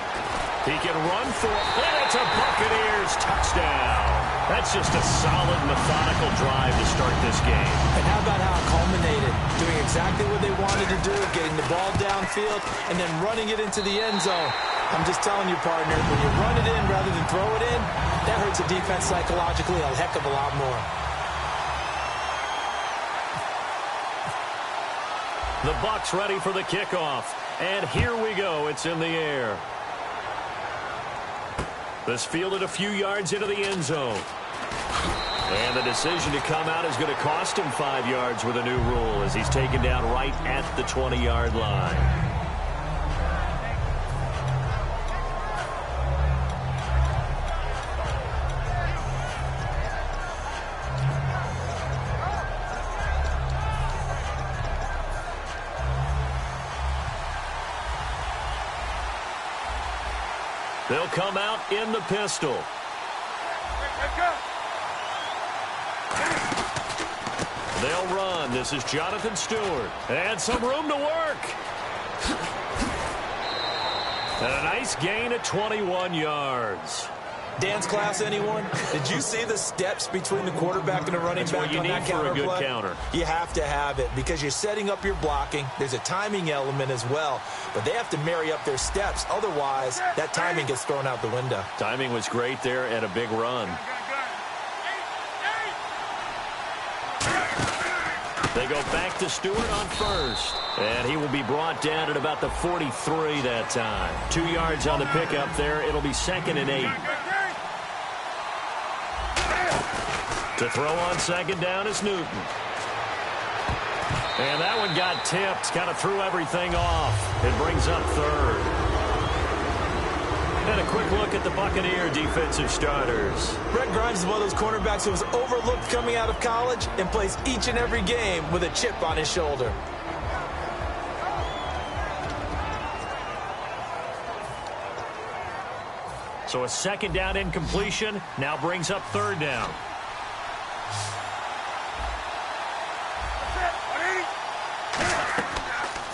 He can run for it, and it's a Buccaneers touchdown. That's just a solid, methodical drive to start this game. And how about how it culminated? Doing exactly what they wanted to do, getting the ball downfield, and then running it into the end zone. I'm just telling you, partner, when you run it in rather than throw it in, that hurts a defense psychologically a heck of a lot more. The Bucs ready for the kickoff. And here we go. It's in the air. This fielded a few yards into the end zone. And the decision to come out is going to cost him 5 yards with a new rule as he's taken down right at the 20-yard line. They'll come out in the pistol. They'll run. This is Jonathan Stewart. And some room to work. And a nice gain at 21 yards. Dance class, anyone? Did you see the steps between the quarterback and the running back on that counter play? That's what you need for a good counter. You have to have it because you're setting up your blocking. There's a timing element as well, but they have to marry up their steps. Otherwise, that timing gets thrown out the window. Timing was great there and a big run. They go back to Stewart on first. And he will be brought down at about the 43 that time. 2 yards on the pickup there. It'll be 2nd and 8. To throw on second down is Newton. And that one got tipped, kind of threw everything off. It brings up third. And a quick look at the Buccaneer defensive starters. Brett Grimes is one of those cornerbacks who was overlooked coming out of college and plays each and every game with a chip on his shoulder. So a second down incompletion now brings up third down.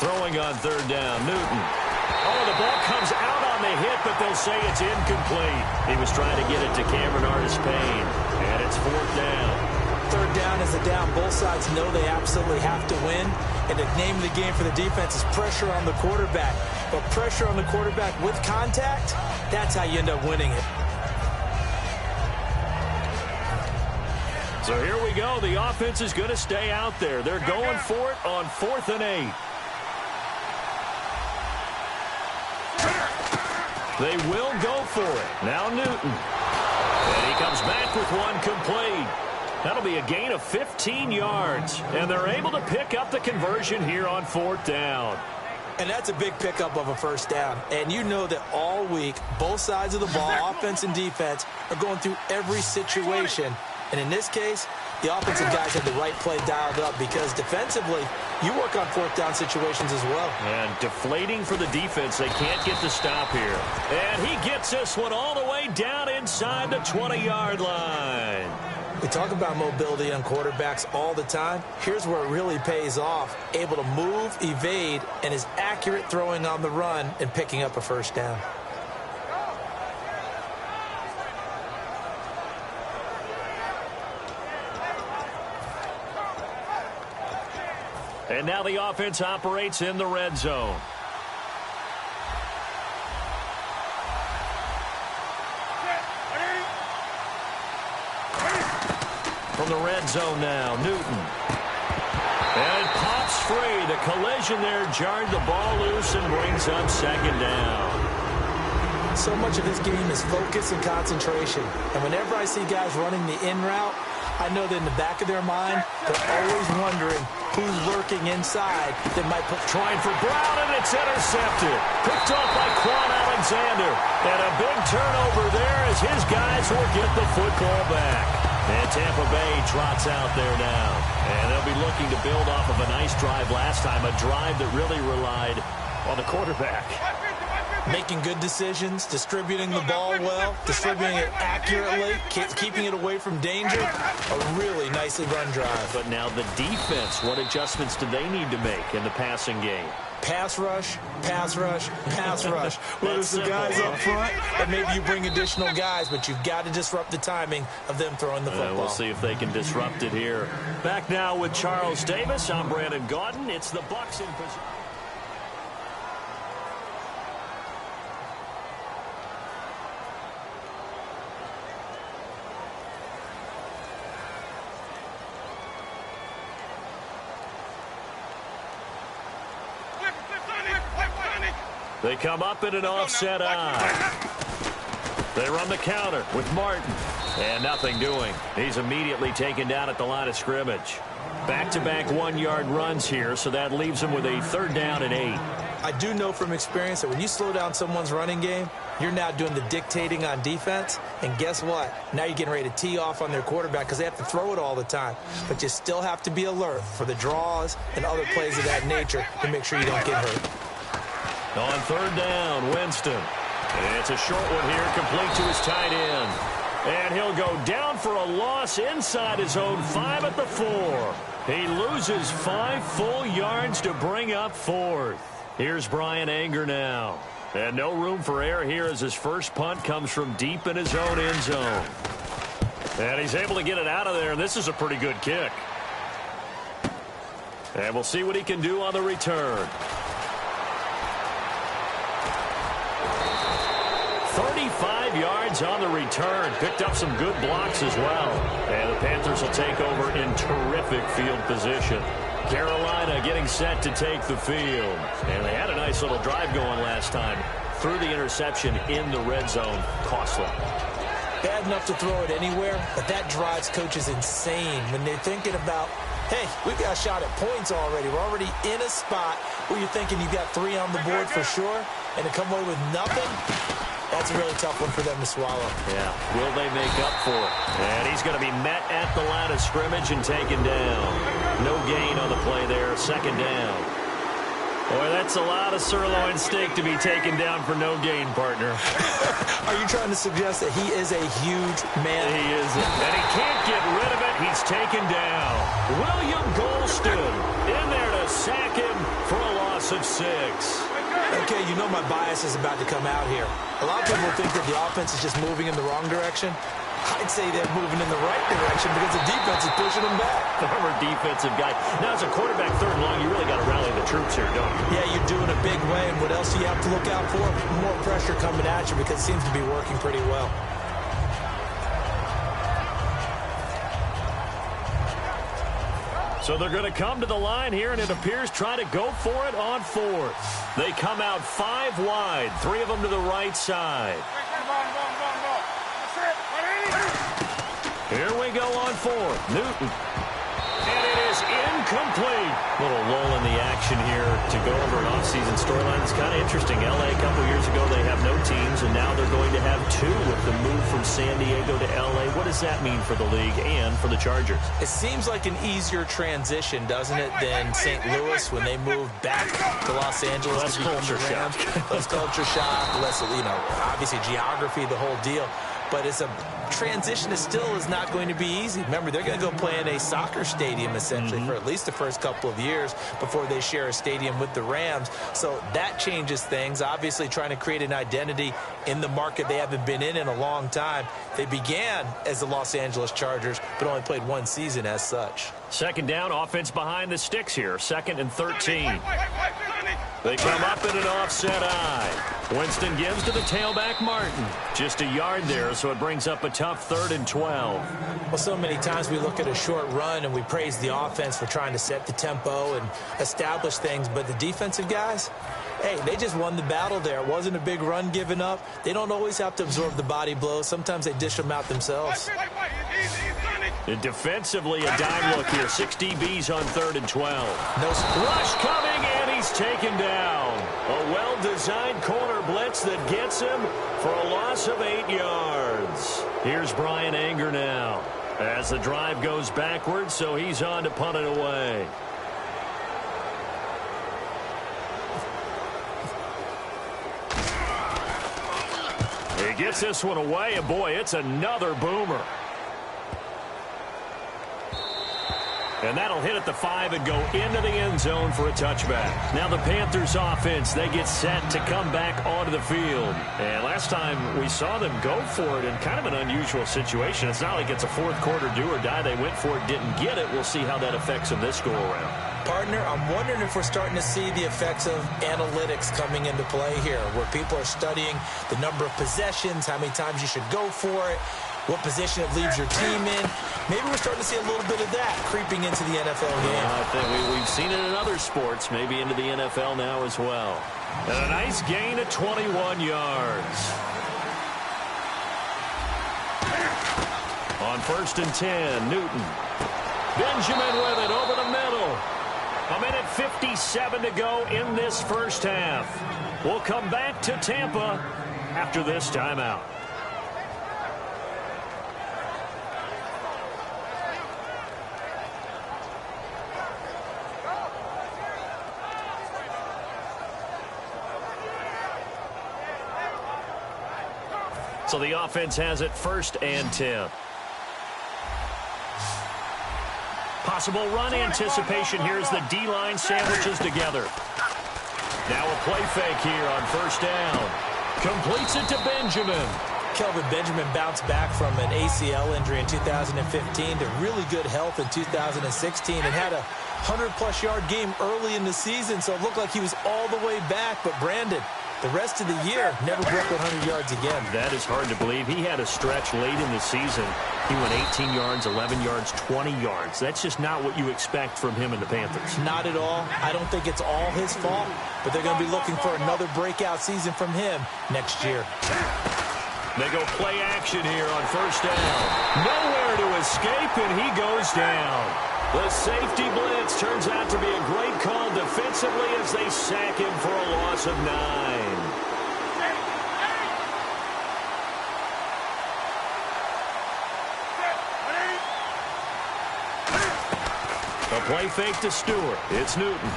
Throwing on third down, Newton. Oh, the ball comes out on the hit, but they'll say it's incomplete. He was trying to get it to Cameron Artis-Payne, and it's fourth down. Third down is a down. Both sides know they absolutely have to win, and the name of the game for the defense is pressure on the quarterback. But pressure on the quarterback with contact, that's how you end up winning it. So here we go. The offense is going to stay out there. They're going for it on 4th and 8. They will go for it. Now Newton. And he comes back with one complete. That'll be a gain of 15 yards. And they're able to pick up the conversion here on 4th down. And that's a big pickup of a first down. And you know that all week, both sides of the ball, offense and defense, are going through every situation. And in this case, the offensive guys had the right play dialed up because defensively, you work on 4th down situations as well. And deflating for the defense. They can't get the stop here. And he gets this one all the way down inside the 20-yard line. We talk about mobility on quarterbacks all the time. Here's where it really pays off. Able to move, evade, and is accurate throwing on the run and picking up a first down. And now the offense operates in the red zone. From the red zone now, Newton. And it pops free. The collision there jarred the ball loose and brings up second down. So much of this game is focus and concentration. And whenever I see guys running the in route, I know that in the back of their mind, they're always wondering who's lurking inside that might put... Trying for Brown, and it's intercepted. Picked off by Quan Alexander. And a big turnover there as his guys will get the football back. And Tampa Bay trots out there now. And they'll be looking to build off of a nice drive last time, a drive that really relied on the quarterback. Making good decisions, distributing the ball well, distributing it accurately, keeping it away from danger. A really nicely run drive. But now the defense, what adjustments do they need to make in the passing game? Pass rush, pass rush, pass rush. Whether it's the guys up front, and maybe you bring additional guys, but you've got to disrupt the timing of them throwing the football. We'll see if they can disrupt it here. Back now with Charles Davis. I'm Brandon Gaudin. It's the Bucs in position. They come up in an offset eye. They run the counter with Martin. And nothing doing. He's immediately taken down at the line of scrimmage. Back-to-back 1-yard runs here, so that leaves him with a 3rd down and 8. I do know from experience that when you slow down someone's running game, you're now doing the dictating on defense. And guess what? Now you're getting ready to tee off on their quarterback because they have to throw it all the time. But you still have to be alert for the draws and other plays of that nature to make sure you don't get hurt. On 3rd down, Winston. And it's a short one here, complete to his tight end. And he'll go down for a loss inside his own 5 at the 4. He loses 5 full yards to bring up 4th. Here's Brian Anger now. And no room for error here as his first punt comes from deep in his own end zone. And he's able to get it out of there, and this is a pretty good kick. And we'll see what he can do on the return. 35 yards on the return. Picked up some good blocks as well. And the Panthers will take over in terrific field position. Carolina getting set to take the field. And they had a nice little drive going last time. Threw the interception in the red zone. Costly. Bad enough to throw it anywhere, but that drives coaches insane when they're thinking about hey, we've got a shot at points already. We're already in a spot where you're thinking you've got 3 on the board for sure, and to come away with nothing, that's a really tough one for them to swallow. Yeah, will they make up for it? And he's going to be met at the line of scrimmage and taken down. No gain on the play there, second down. Boy, that's a lot of sirloin steak to be taken down for no gain, partner. Are you trying to suggest that he is a huge man? He isn't. And he can't get rid of it. He's taken down. William Golston in there to sack him for a loss of 6. Okay, you know my bias is about to come out here. A lot of people think that the offense is just moving in the wrong direction. I'd say they're moving in the right direction because the defense is pushing them back. Former defensive guy. Now, as a quarterback, 3rd and long, you really got to rally the troops here, don't you? Yeah, you're doing a big way, and what else do you have to look out for? More pressure coming at you because it seems to be working pretty well. So they're going to come to the line here, and it appears try to go for it on 4th. They come out 5 wide, 3 of them to the right side. Here we go on 4th. Newton. And it is incomplete. Little lull in the action here to go over an offseason storyline. It's kind of interesting. L.A. a couple years ago, they have no teams, and now they're going to have 2 with the move from San Diego to L.A. What does that mean for the league and for the Chargers? It seems like an easier transition, doesn't it, than St. Louis when they moved back to Los Angeles. Less culture shock. Less culture shock, less, obviously geography, the whole deal. But it's a transition that still is not going to be easy. Remember, they're going to go play in a soccer stadium, essentially, for at least the first couple of years before they share a stadium with the Rams. So that changes things. Obviously, trying to create an identity in the market they haven't been in a long time. They began as the Los Angeles Chargers, but only played 1 season as such. Second down, offense behind the sticks here. 2nd and 13. They come up in an offset eye. Winston gives to the tailback, Martin. Just a yard there, so it brings up a tough 3rd and 12. Well, so many times we look at a short run and we praise the offense for trying to set the tempo and establish things, but the defensive guys, hey, they just won the battle there. It wasn't a big run given up. They don't always have to absorb the body blows. Sometimes they dish them out themselves. And defensively, a dime look here. 6 DBs on 3rd and 12. No rush coming, and he's taken down. A well-designed corner blitz that gets him for a loss of 8 yards. Here's Brian Anger now as the drive goes backwards, so he's on to punt it away. He gets this one away, and boy, it's another boomer. And that'll hit at the 5 and go into the end zone for a touchback. Now the Panthers offense, they get set to come back onto the field. And last time we saw them go for it in kind of an unusual situation. It's not like it's a 4th quarter do or die. They went for it, didn't get it. We'll see how that affects them this go-around. Partner, I'm wondering if we're starting to see the effects of analytics coming into play here, where people are studying the number of possessions, how many times you should go for it, what position it leaves your team in. Maybe we're starting to see a little bit of that creeping into the NFL game. I think we've seen it in other sports, maybe into the NFL now as well. And a nice gain of 21 yards. On 1st and 10, Newton. Benjamin with it over the middle. 1:57 to go in this first half. We'll come back to Tampa after this timeout. So the offense has it 1st and 10. Possible run anticipation here as the D-line sandwiches together. Now a play fake here on 1st down. Completes it to Benjamin. Kelvin Benjamin bounced back from an ACL injury in 2015 to really good health in 2016 and had a 100-plus yard game early in the season, so it looked like he was all the way back. But Brandon, the rest of the year, never broke 100 yards again. That is hard to believe. He had a stretch late in the season. He went 18 yards, 11 yards, 20 yards. That's just not what you expect from him and the Panthers. Not at all. I don't think it's all his fault, but they're going to be looking for another breakout season from him next year. They go play action here on first down. Nowhere to escape, and he goes down. The safety blitz turns out to be a great call defensively as they sack him for a loss of 9. A play fake to Stewart. It's Newton.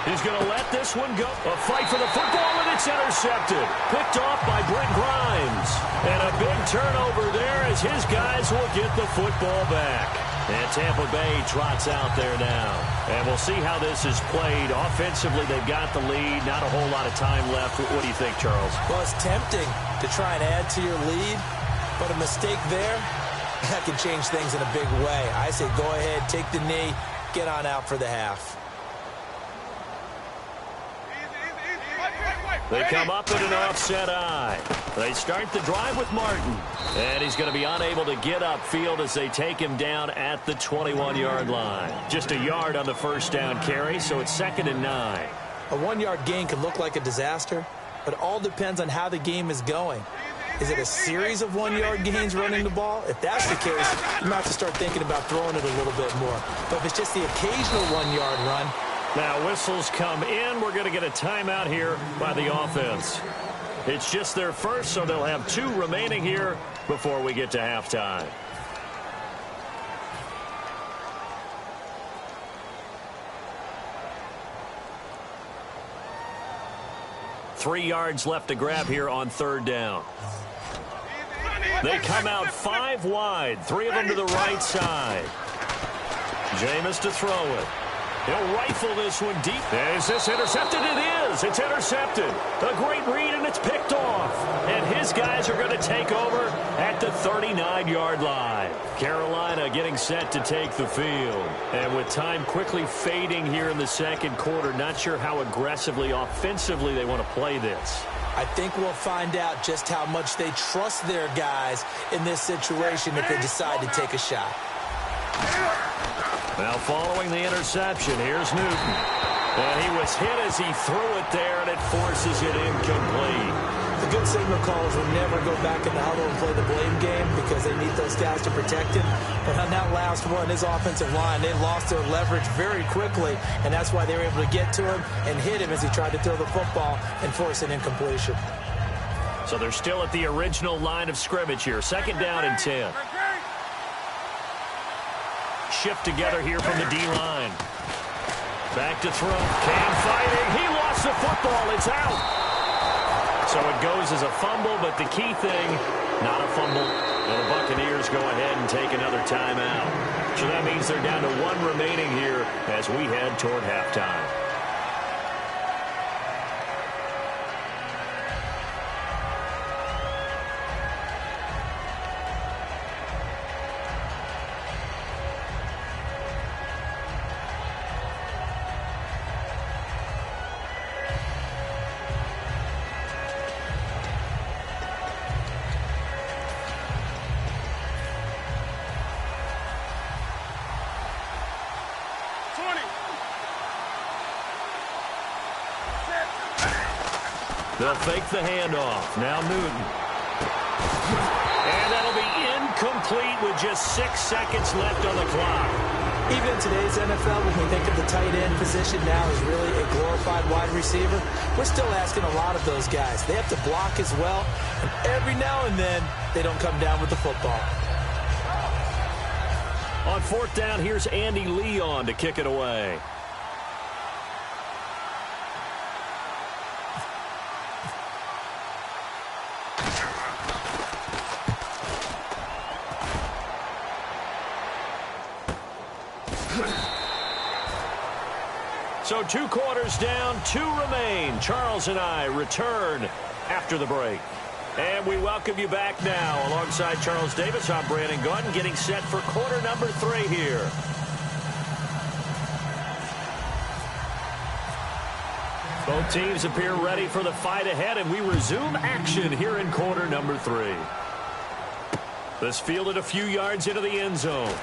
He's going to let this one go. A fight for the football, and it's intercepted. Picked off by Brent Grimes. And a big turnover there as his guys will get the football back. And Tampa Bay trots out there now. And we'll see how this is played. Offensively, they've got the lead. Not a whole lot of time left. What do you think, Charles? Well, it's tempting to try and add to your lead, but a mistake there, that can change things in a big way. I say go ahead, take the knee, get on out for the half. They come up in an offset eye. They start the drive with Martin. And he's going to be unable to get upfield as they take him down at the 21-yard line. Just a yard on the first down carry, so it's 2nd and 9. A 1-yard gain can look like a disaster, but it all depends on how the game is going. Is it a series of 1-yard gains running the ball? If that's the case, you might have to start thinking about throwing it a little bit more. But if it's just the occasional 1-yard run. Now whistles come in. We're going to get a timeout here by the offense. It's just their first, so they'll have 2 remaining here before we get to halftime. Three yards left to grab here on 3rd down. They come out 5 wide, 3 of them to the right side. Jameis to throw it. He'll rifle this one deep. Is this intercepted? It is. It's intercepted. A great read, and it's picked off. And his guys are going to take over at the 39-yard line. Carolina getting set to take the field. And with time quickly fading here in the second quarter, not sure how aggressively, offensively they want to play this. I think we'll find out just how much they trust their guys in this situation if they decide to take a shot. Now following the interception, here's Newton. And he was hit as he threw it there, and it forces it incomplete. The good signal callers will never go back in the huddle and play the blame game because they need those guys to protect him. But on that last one, his offensive line, they lost their leverage very quickly, and that's why they were able to get to him and hit him as he tried to throw the football and force an incompletion. So they're still at the original line of scrimmage here. 2nd down and 10. Shift together here from the D-line. Back to throw. Cam fighting. He lost the football. It's out. So it goes as a fumble, but the key thing, not a fumble. And the Buccaneers go ahead and take another timeout. So that means they're down to 1 remaining here as we head toward halftime. They'll fake the handoff. Now Newton. And that'll be incomplete with just 6 seconds left on the clock. Even in today's NFL, when we think of the tight end position now as really a glorified wide receiver, we're still asking a lot of those guys. They have to block as well, and every now and then, they don't come down with the football. On 4th down, here's Andy Leon to kick it away. So 2 quarters down, 2 remain. Charles and I return after the break. And we welcome you back now. Alongside Charles Davis, I'm Brandon Gaudin, getting set for quarter number 3 here. Both teams appear ready for the fight ahead, and we resume action here in quarter number 3. This fielded a few yards into the end zone.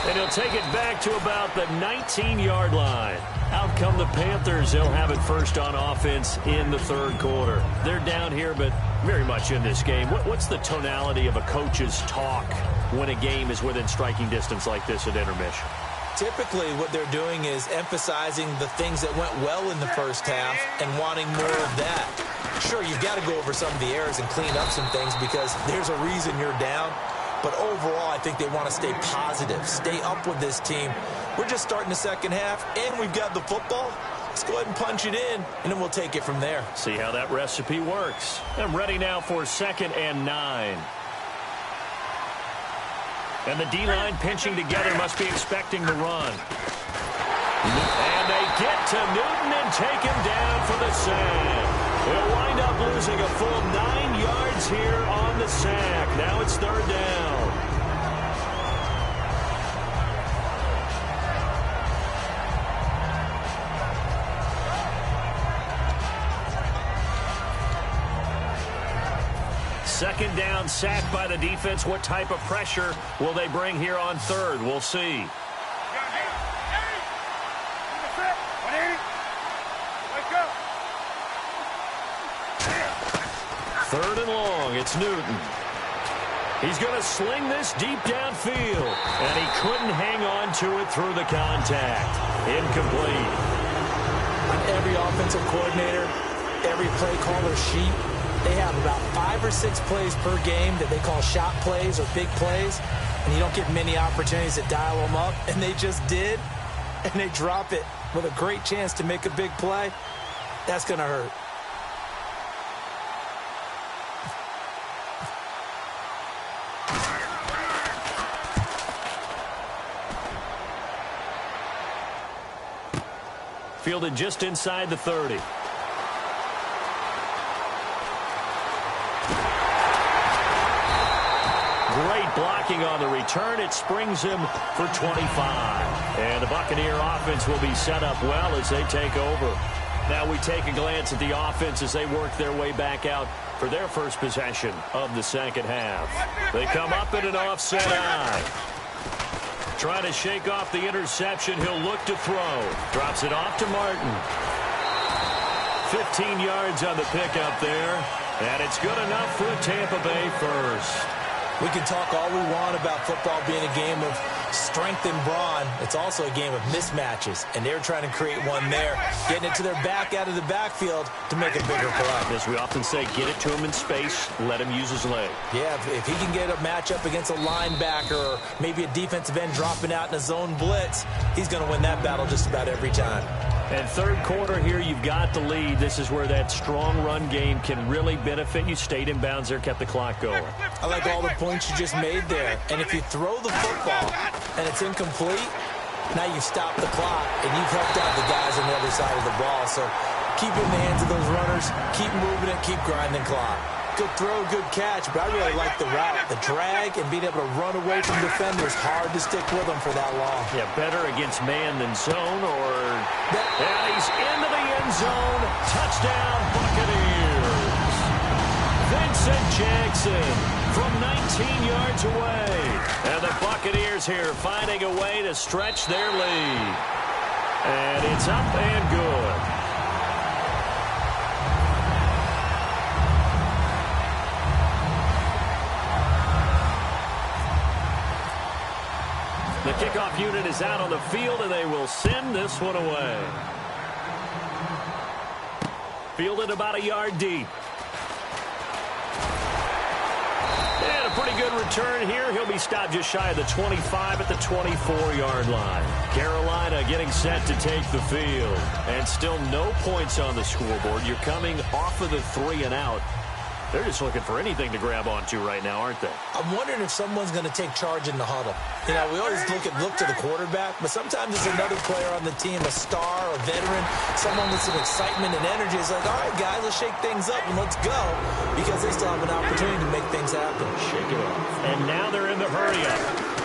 And he'll take it back to about the 19-yard line. Out come the Panthers. They'll have it first on offense in the third quarter. They're down here, but very much in this game. What's the tonality of a coach's talk when a game is within striking distance like this at intermission? Typically, what they're doing is emphasizing the things that went well in the first half and wanting more of that. Sure, you've got to go over some of the errors and clean up some things because there's a reason you're down. But overall, I think they want to stay positive, stay up with this team. We're just starting the second half, and we've got the football. Let's go ahead and punch it in, and then we'll take it from there. See how that recipe works. I'm ready now for 2nd and 9. And the D-line pinching together must be expecting the run. And they get to Newton and take him down for the sack. They'll wind up losing a full 9 yards here on the sack. Now it's 3rd down. Second down, sacked by the defense. What type of pressure will they bring here on 3rd? We'll see. 3rd and long. It's Newton. He's going to sling this deep downfield. And he couldn't hang on to it through the contact. Incomplete. On every offensive coordinator, every play caller sheet, they have about 5 or 6 plays per game that they call shot plays or big plays. And you don't get many opportunities to dial them up. And they just did. And they drop it with a great chance to make a big play. That's going to hurt. Fielded just inside the 30. Great blocking on the return. It springs him for 25. And the Buccaneer offense will be set up well as they take over. Now we take a glance at the offense as they work their way back out for their first possession of the second half. They come up in an offset eye. Trying to shake off the interception. He'll look to throw. Drops it off to Martin. 15 yards on the pickup there. And it's good enough for a Tampa Bay first. We can talk all we want about football being a game of strength and brawn. It's also a game of mismatches, and they're trying to create one there, getting it to their back out of the backfield to make a bigger play. As we often say, get it to him in space, let him use his leg. Yeah, if he can get a matchup against a linebacker or maybe a defensive end dropping out in a zone blitz, he's going to win that battle just about every time. And third quarter here, you've got the lead. This is where that strong run game can really benefit you. Stayed in bounds there, kept the clock going. I like all the points you just made there. And if you throw the football and it's incomplete, now you've stopped the clock and you've helped out the guys on the other side of the ball. So keep it in the hands of those runners, keep moving it, keep grinding clock. Good throw, good catch, but I really like the route. The drag and being able to run away from defenders, hard to stick with them for that long. Yeah, better against man than zone, or... And he's into the end zone. Touchdown, Buccaneers. Vincent Jackson from 19 yards away. And the Buccaneers here finding a way to stretch their lead. And it's up and good. The kickoff unit is out on the field, and they will send this one away. Fielded about a yard deep. And a pretty good return here. He'll be stopped just shy of the 25 at the 24-yard line. Carolina getting set to take the field. And still no points on the scoreboard. You're coming off of the 3 and out. They're just looking for anything to grab onto right now, aren't they? I'm wondering if someone's going to take charge in the huddle. You know, we always look to the quarterback, but sometimes it's another player on the team, a star, a veteran, someone with some excitement and energy. It's like, all right, guys, let's shake things up and let's go, because they still have an opportunity to make things happen. Shake it off. And now they're in the hurry-up.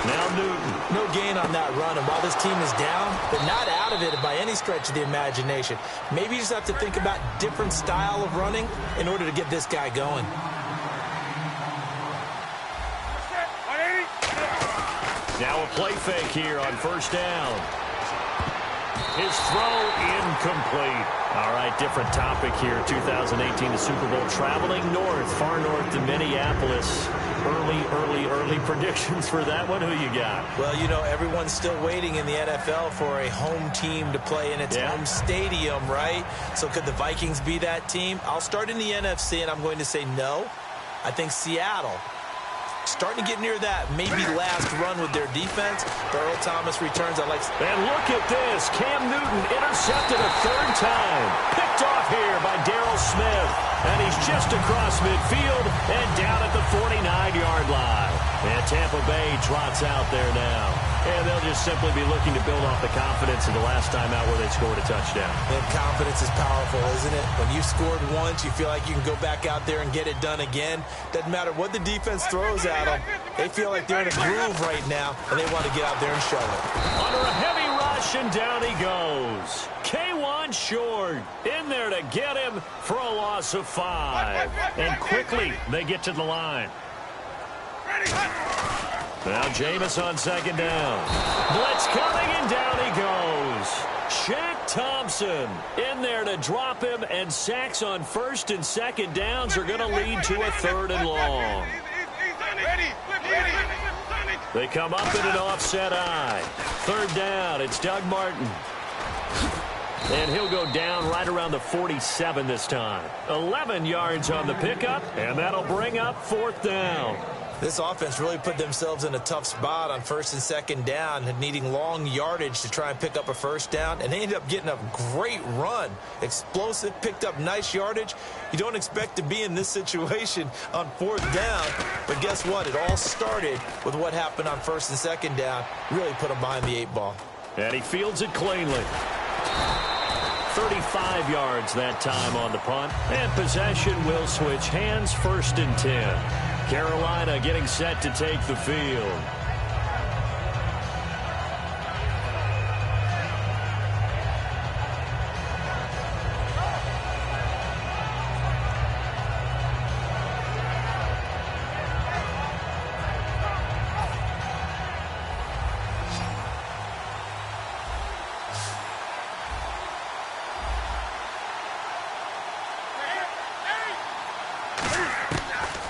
Now Newton. No gain on that run, and while this team is down, they're not out of it by any stretch of the imagination. Maybe you just have to think about different style of running in order to get this guy going. Now a play fake here on first down. His throw incomplete. All right, different topic here. 2018, the Super Bowl, traveling north, far north to Minneapolis. Early predictions for that one. Who you got? Well, you know, everyone's still waiting in the NFL for a home team to play in its home stadium, right? So could the Vikings be that team? I'll start in the NFC, and I'm going to say no. I think Seattle, starting to get near that maybe last run with their defense. Earl Thomas returns. And look at this. Cam Newton intercepted a third time. Picked off here by Darryl Smith. And he's just across midfield and down at the 49-yard line. And Tampa Bay trots out there now. And they'll just simply be looking to build off the confidence of the last time out where they scored a touchdown. And confidence is powerful, isn't it? When you've scored once, you feel like you can go back out there and get it done again. Doesn't matter what the defense throws at them. They feel like they're in a groove right now, and they want to get out there and show it. Under a heavy rush, and down he goes. K1 short in there to get him for a loss of 5. And quickly, they get to the line. Now Jameis on second down. Blitz coming, and down he goes. Shaq Thompson in there to drop him, and sacks on first and second downs are going to lead to a third and long. They come up in an offset eye. Third down, it's Doug Martin. And he'll go down right around the 47 this time. 11 yards on the pickup, and that'll bring up fourth down. This offense really put themselves in a tough spot on first and second down, needing long yardage to try and pick up a first down, and they ended up getting a great run. Explosive, picked up nice yardage. You don't expect to be in this situation on fourth down, but guess what? It all started with what happened on first and second down. Really put them behind the 8 ball. And he fields it cleanly. 35 yards that time on the punt, and possession will switch hands, first and 10. Carolina getting set to take the field.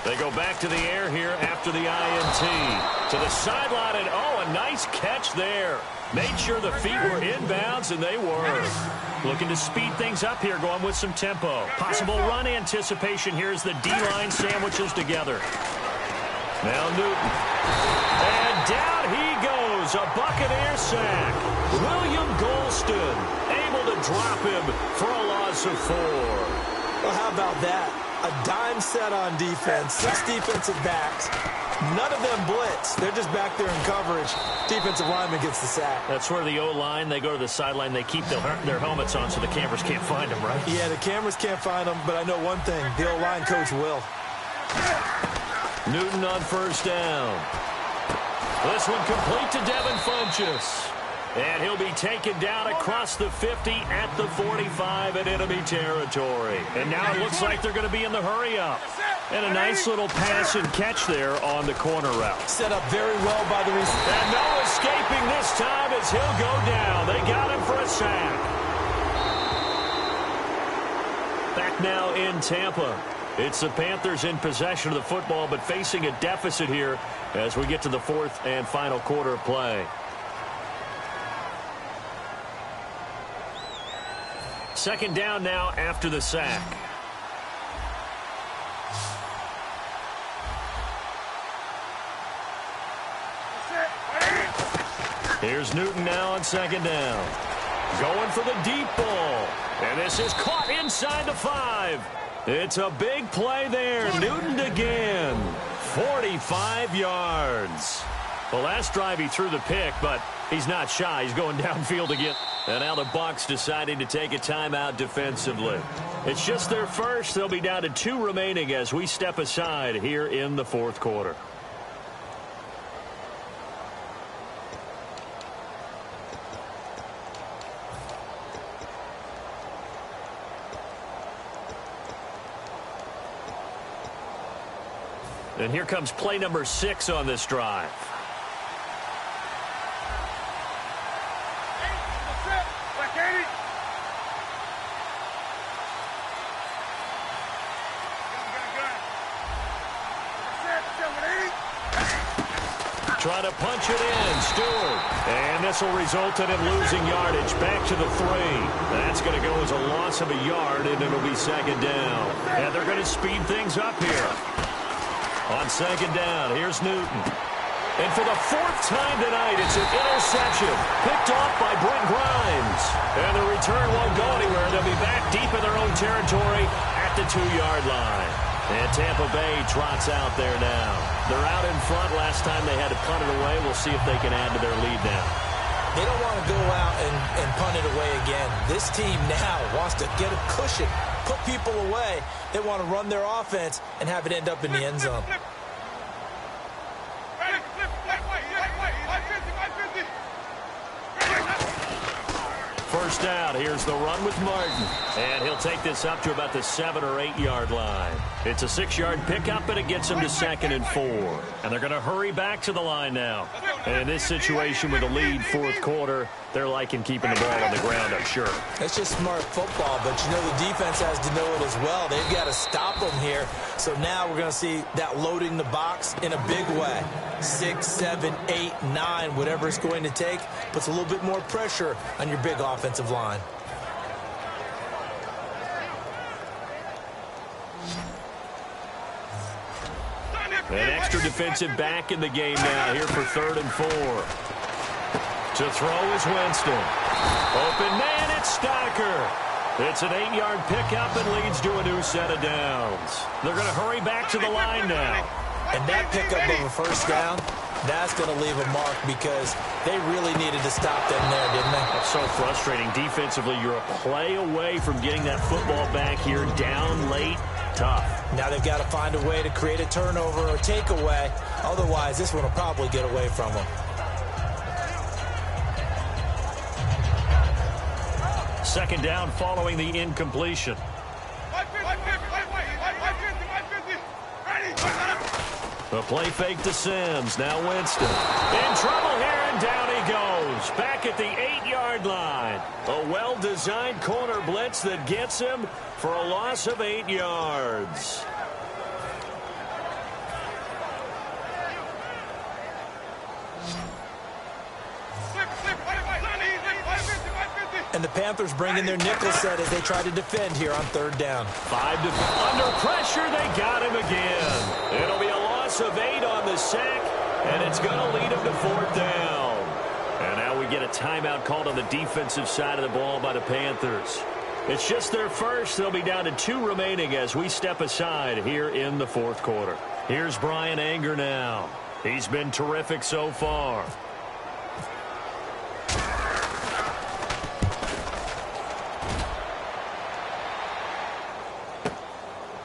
They go back to the air here after the INT. To the sideline, and oh, a nice catch there. Made sure the feet were inbounds, and they were. Looking to speed things up here, going with some tempo. Possible run anticipation here as the D-line sandwiches together. Now Newton. And down he goes. A Buccaneer sack. William Golston able to drop him for a loss of 4. Well, how about that? A dime set on defense, 6 defensive backs. None of them blitz. They're just back there in coverage. Defensive lineman gets the sack. That's where the O-line, they go to the sideline, they keep their helmets on so the cameras can't find them, right? Yeah, the cameras can't find them, but I know one thing. The O-line coach will. Newton on first down. This one complete to Devin Funchess. And he'll be taken down across the 50 at the 45 in enemy territory. And now it looks like they're going to be in the hurry-up. And a nice little pass and catch there on the corner route. Set up very well by the receiver. And no escaping this time as he'll go down. They got him for a sack. Back now in Tampa. It's the Panthers in possession of the football, but facing a deficit here as we get to the fourth and final quarter of play. Second down now after the sack. Here's Newton now on second down. Going for the deep ball. And this is caught inside the 5. It's a big play there. Newton again. 45 yards. Well, last drive he threw the pick, but he's not shy. He's going downfield again. And now the Bucs deciding to take a timeout defensively. It's just their first. They'll be down to 2 remaining as we step aside here in the fourth quarter. And here comes play number 6 on this drive. Trying to punch it in, Stewart. And this will result in him losing yardage. Back to the 3. That's going to go as a loss of a yard, and it'll be second down. And they're going to speed things up here. On second down, here's Newton. And for the 4th time tonight, it's an interception. Picked off by Brent Grimes. And the return won't go anywhere. They'll be back deep in their own territory at the 2-yard line. And Tampa Bay trots out there now. They're out in front. Last time they had to punt it away. We'll see if they can add to their lead now. They don't want to go out and punt it away again. This team now wants to get a cushion, put people away. They want to run their offense and have it end up in the end zone. First down, here's the run with Martin. And he'll take this up to about the 7- or 8-yard line. It's a 6-yard pickup, and it gets him to 2nd and 4. And they're going to hurry back to the line now. And in this situation with a lead 4th quarter, they're liking keeping the ball on the ground, I'm sure. It's just smart football, but you know the defense has to know it as well. They've got to stop them here. So now we're going to see that loading the box in a big way. 6, 7, 8, 9, whatever it's going to take, puts a little bit more pressure on your big offensive line. An extra defensive back in the game now here for 3rd and 4. To throw is Winston. Open man, it's Stocker. It's an 8-yard pickup and leads to a new set of downs. They're going to hurry back to the line now. And that pickup of a first down, that's going to leave a mark because they really needed to stop them there, didn't they? That's so frustrating. Defensively, you're a play away from getting that football back here down late. Tough. Now they've got to find a way to create a turnover or takeaway. Otherwise, this one will probably get away from them. Second down following the incompletion. The play fake to Sims. Now Winston. In trouble here, and down he goes. Back at the 8-yard line. A well-designed corner blitz that gets him for a loss of 8 yards. And the Panthers bring in their nickel set as they try to defend here on 3rd down. 5 under pressure. They got him again. It'll be a loss of 8 on the sack, and it's going to lead him to 4th down. And now we get a timeout called on the defensive side of the ball by the Panthers. It's just their first. They'll be down to 2 remaining as we step aside here in the 4th quarter. Here's Brian Anger now. He's been terrific so far.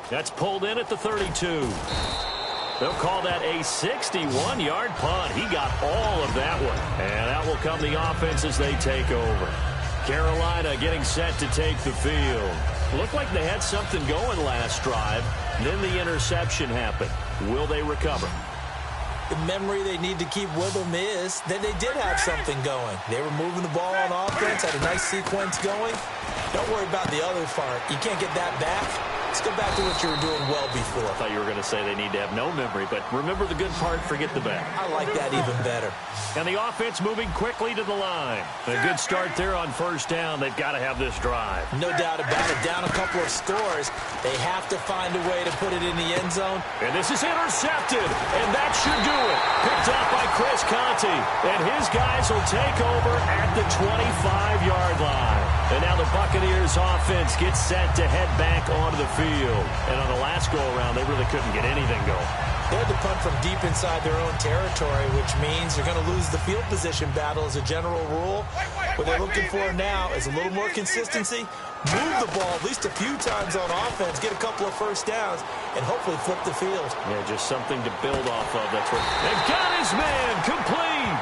That's pulled in at the 32. They'll call that a 61-yard punt. He got all of that one. And that will come the offense as they take over. Carolina getting set to take the field. Looked like they had something going last drive. Then the interception happened. Will they recover? The memory they need to keep with them is that they did have something going. They were moving the ball on offense, had a nice sequence going. Don't worry about the other part. You can't get that back. Let's go back to what you were doing well before. I thought you were going to say they need to have no memory, but remember the good part, forget the bad. I like that even better. And the offense moving quickly to the line. A good start there on 1st down. They've got to have this drive. No doubt about it. Down a couple of scores. They have to find a way to put it in the end zone. And this is intercepted, and that should do it. Picked off by Chris Conte, and his guys will take over at the 25-yard line. And now the Buccaneers offense gets set to head back onto the field. And on the last go-around, they really couldn't get anything going. They had to punt from deep inside their own territory, which means they're going to lose the field position battle as a general rule. What they're looking for now is a little more consistency, move the ball at least a few times on offense, get a couple of first downs, and hopefully flip the field. Yeah, just something to build off of. That's what they've got his man complete.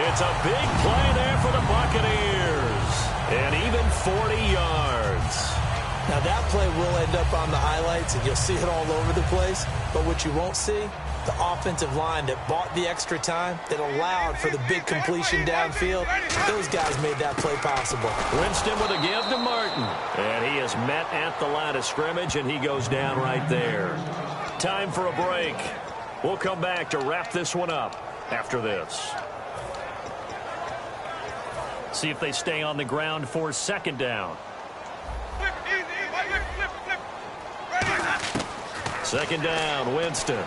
It's a big play there for the Buccaneers. And even 40 yards. Now that play will end up on the highlights, and you'll see it all over the place. But what you won't see, the offensive line that bought the extra time, that allowed for the big completion downfield, those guys made that play possible. Winston with a give to Martin. And he is met at the line of scrimmage, and he goes down right there. Time for a break. We'll come back to wrap this one up. after this. See if they stay on the ground for second down. Second down, Winston.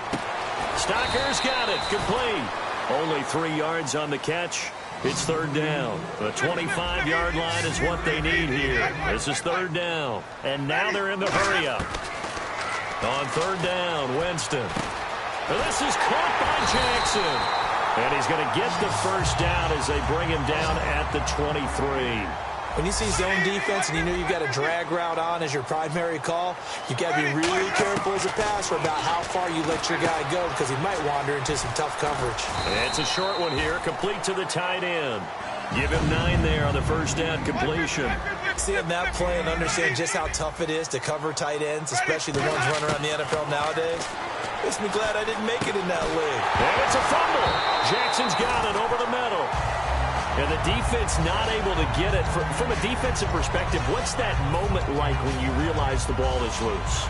Stocker's got it, complete. Only 3 yards on the catch. It's third down. The 25-yard line is what they need here. This is third down. And now they're in the hurry up. On third down, Winston. This is caught by Jackson. And he's going to get the first down as they bring him down at the 23. When you see zone defense and you know you've got a drag route on as your primary call, you've got to be really careful as a passer about how far you let your guy go because he might wander into some tough coverage. And it's a short one here, complete to the tight end. Give him 9 there on the first down completion. Seeing that play and understand just how tough it is to cover tight ends, especially the ones running around the NFL nowadays, makes me glad I didn't make it in that league. And it's a fumble. Jackson's got it over the middle. And the defense not able to get it. From a defensive perspective, what's that moment like when you realize the ball is loose?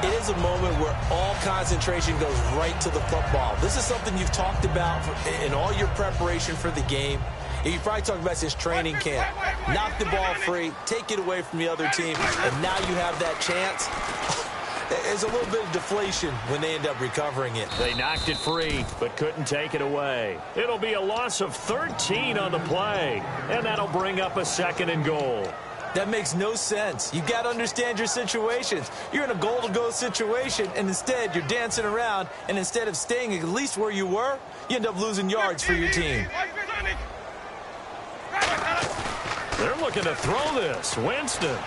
It is a moment where all concentration goes right to the football. This is something you've talked about in all your preparation for the game. You probably talked about since training camp. Knock the ball free, take it away from the other team, and now you have that chance. There's a little bit of deflation when they end up recovering it. They knocked it free, but couldn't take it away. It'll be a loss of 13 on the play, and that'll bring up a second and goal. That makes no sense. You've got to understand your situations. You're in a goal-to-go situation, and instead you're dancing around, and instead of staying at least where you were, you end up losing yards for your team. They're looking to throw this. Winston.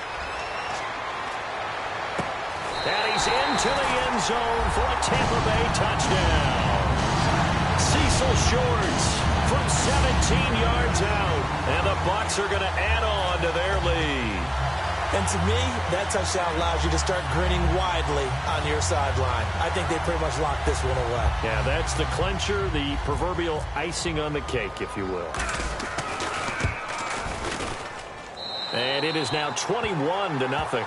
And he's into the end zone for a Tampa Bay touchdown. Cecil Shorts from 17 yards out. And the Bucs are going to add on to their lead. And to me, that touchdown allows you to start grinning widely on your sideline. I think they pretty much locked this one away. Yeah, that's the clincher, the proverbial icing on the cake, if you will. And it is now 21-0.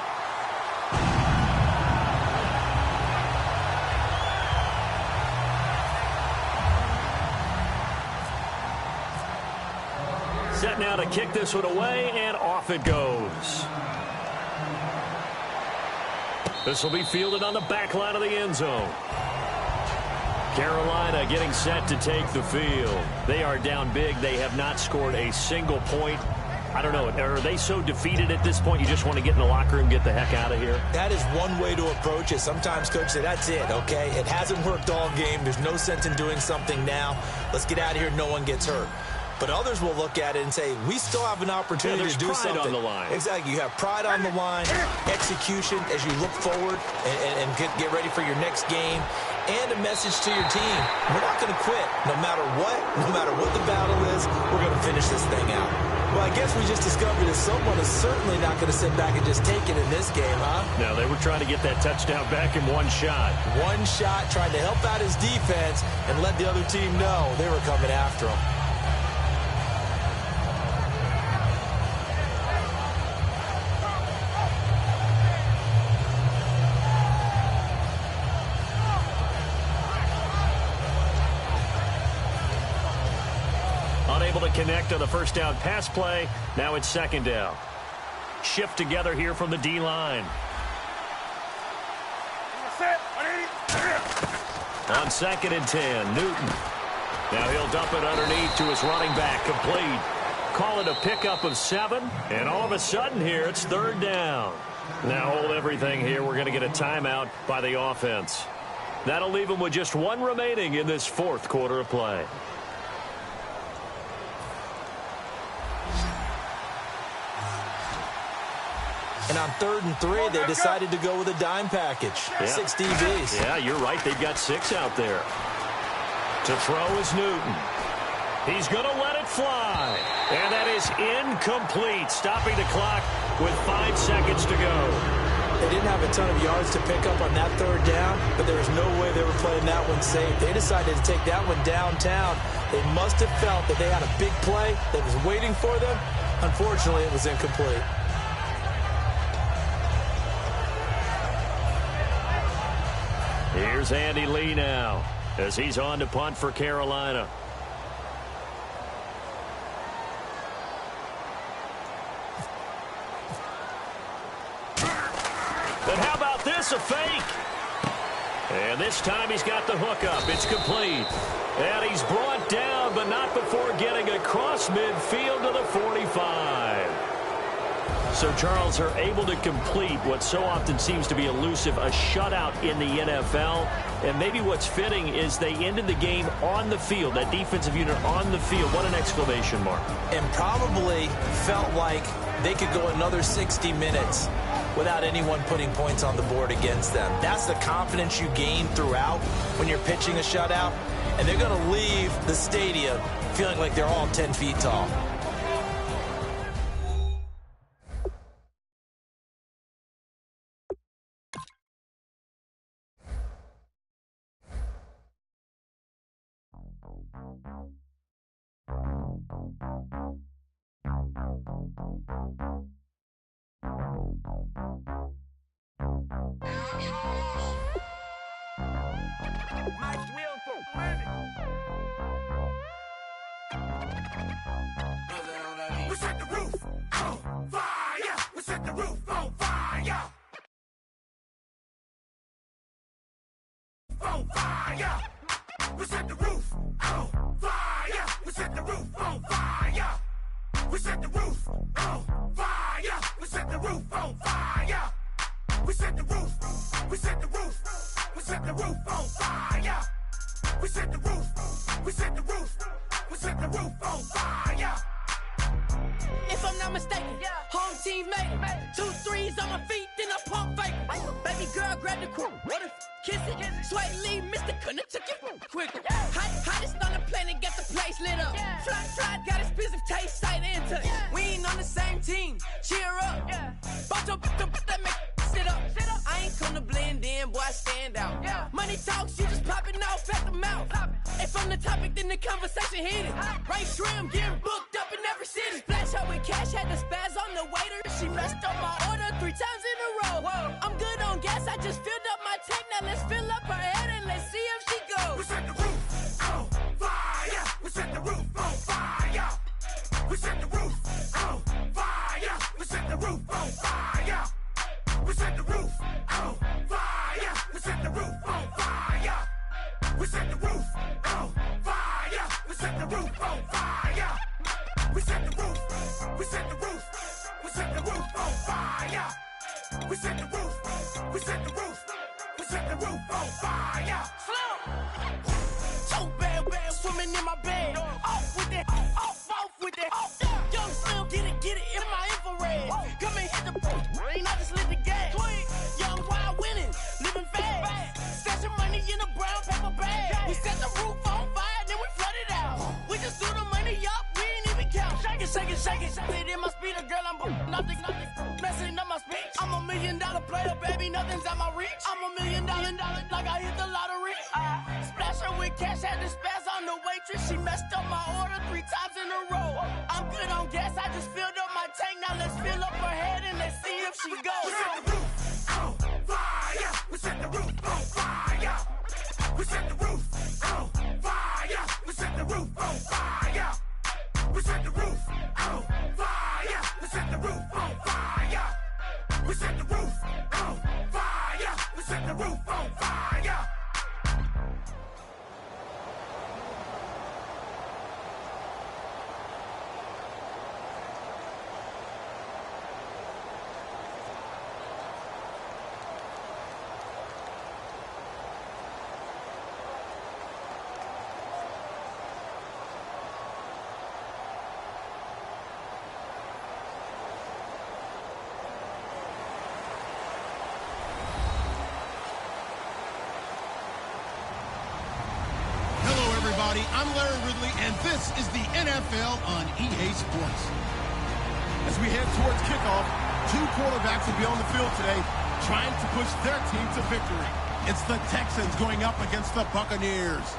Set now to kick this one away, and off it goes. This will be fielded on the back line of the end zone. Carolina getting set to take the field. They are down big. They have not scored a single point. I don't know. Are they so defeated at this point you just want to get in the locker room and get the heck out of here? That is one way to approach it. Sometimes coaches say, that's it, okay? It hasn't worked all game. There's no sense in doing something now. Let's get out of here. No one gets hurt. But others will look at it and say, we still have an opportunity to do something. Pride on the line. Exactly. You have pride on the line, execution as you look forward and get ready for your next game, and a message to your team. We're not going to quit. No matter what the battle is, we're going to finish this thing out. Well, I guess we just discovered that someone is certainly not going to sit back and just take it in this game, huh? No, they were trying to get that touchdown back in one shot. One shot, trying to help out his defense and let the other team know they were coming after him. Unable to connect on the first down pass play. Now it's second down. Shift together here from the D-line. On 2nd and 10, Newton. Now he'll dump it underneath to his running back, complete. Call it a pickup of 7, and all of a sudden here it's third down. Now hold everything here. We're going to get a timeout by the offense. That'll leave them with just 1 remaining in this fourth quarter of play. And on 3rd and 3, they decided to go with a dime package. Yeah. 6 DBs. Yeah, you're right. They've got 6 out there. To throw is Newton. He's going to let it fly. And that is incomplete. Stopping the clock with 5 seconds to go. They didn't have a ton of yards to pick up on that 3rd down, but there was no way they were playing that one safe. They decided to take that one downtown. They must have felt that they had a big play that was waiting for them. Unfortunately, it was incomplete. Here's Andy Lee now as he's on to punt for Carolina. this a fake? And this time he's got the hook up. It's complete. And he's brought down, but not before getting across midfield to the 45. So, Charles, are able to complete what so often seems to be elusive, a shutout in the NFL. And maybe what's fitting is they ended the game on the field, that defensive unit on the field. What an exclamation mark. And probably felt like they could go another 60 minutes without anyone putting points on the board against them. That's the confidence you gain throughout when you're pitching a shutout. And they're going to leave the stadium feeling like they're all 10 feet tall. We set the roof on fire. We set the roof on fire. On fire. We set the roof on fire. We set the roof on fire. We set the roof on fire. We set the roof on fire. We set the roof. We set the roof. We set the roof on fire. We set the roof. We set the roof. We set the roof on fire. If I'm not mistaken, home team made it. 2 threes on my feet, then I pump fake. Baby girl, grab the quote. What if kiss it? Sway Lee, Mr. Couldn't took it quicker. Hottest on the planet, got the place lit up. Fly, got expensive taste, sight and touch. We ain't on the same team. Cheer up. Bunch of that make sit up. I ain't come to blend in, boy, I stand out. Money talks, you just popping off at the mouth. If I'm the topic, then the conversation hit it. Right shrimp, getting booked up in every city. Splash out with cash, had the spaz on the waiter. She messed up my order 3 times in a row. I'm good on gas, I just filled up my tank. Now let's fill up her head and let's see if she goes. We set the roof on fire. We set the roof on fire. We set the roof on fire. We set the roof on fire. We set the roof on fire. We set the roof on fire. We set the roof on fire. We set the roof on fire. We set the roof. We set the roof. We set the roof on fire. We set the roof. We set the roof. We set the roof on fire. So bad, swimming in my bed. Off with that, off with that. Young Slim, get it in my infrared. Come and hit the brain, I just lit the gas. Young wild winning, living fast. Stash your money in a brown paper bag. We set the roof on fire, then we flood it out. We just threw the money up, we ain't even count. Shake it, shake it, shake it. It in my speeder, girl, I'm nothing, messing up my speech. I'm $1 million player, baby, nothing's at my reach. I'm $1 million, like I hit the lottery. Splash her with cash, had the spaz on the waitress. She messed up my order 3 times in a row. I'm good on gas, I just filled up my tank. Now let's fill up her head and let's see if she goes. We set the roof on fire. We set the roof on fire. We set the roof on fire. We set the roof on fire. We set the roof on fire. We set the roof on fire. We set the roof on fire. We set the roof on fire. I'm Larry Ridley, and this is the NFL on EA Sports. As we head towards kickoff, 2 quarterbacks will be on the field today trying to push their team to victory. It's the Texans going up against the Buccaneers.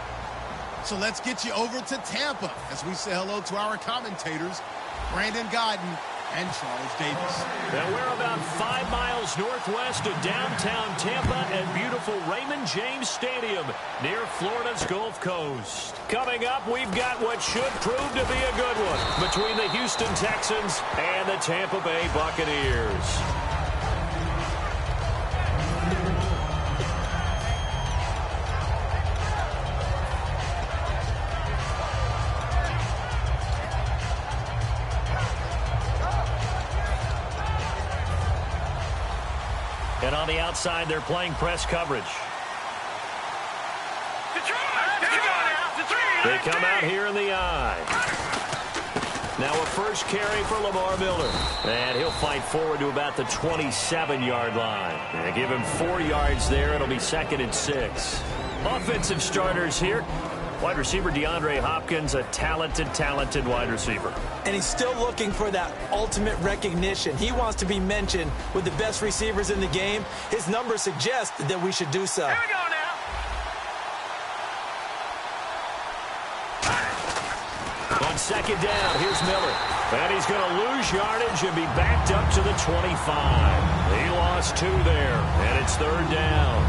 So let's get you over to Tampa as we say hello to our commentators, Brandon Godden and Charles Davis. Now we're about 5 miles northwest of downtown Tampa at beautiful Raymond James Stadium near Florida's Gulf Coast. Coming up, we've got what should prove to be a good one between the Houston Texans and the Tampa Bay Buccaneers. And on the outside, they're playing press coverage. They come out here in the eye. Now a first carry for Lamar Miller. And he'll fight forward to about the 27-yard line. And give him 4 yards there. It'll be 2nd and 6. Offensive starters here. Wide receiver DeAndre Hopkins, a talented wide receiver. And he's still looking for that ultimate recognition. He wants to be mentioned with the best receivers in the game. His numbers suggest that we should do so. Here we go now. On 2nd down, here's Miller. And he's going to lose yardage and be backed up to the 25. He lost 2 there, and it's 3rd down.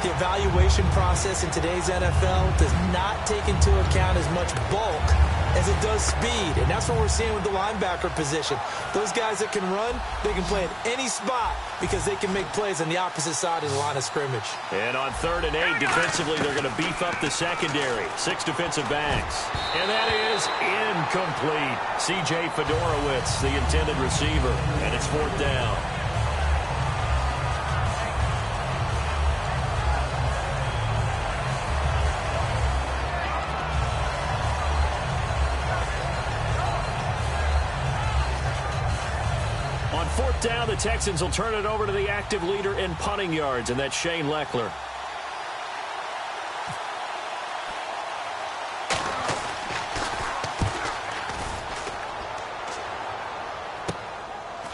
The evaluation process in today's NFL does not take into account as much bulk as it does speed. And that's what we're seeing with the linebacker position. Those guys that can run, they can play at any spot because they can make plays on the opposite side of the line of scrimmage. And on 3rd and 8, defensively, they're going to beef up the secondary. 6 defensive backs. And that is incomplete. C.J. Fedorowicz, the intended receiver. And it's 4th down. On 4th down, the Texans will turn it over to the active leader in punting yards, and that's Shane Leckler.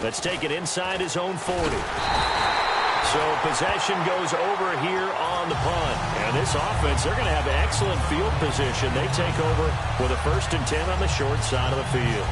Let's take it inside his own 40. So possession goes over here on the punt. And this offense, they're going to have excellent field position. They take over with a 1st and 10 on the short side of the field.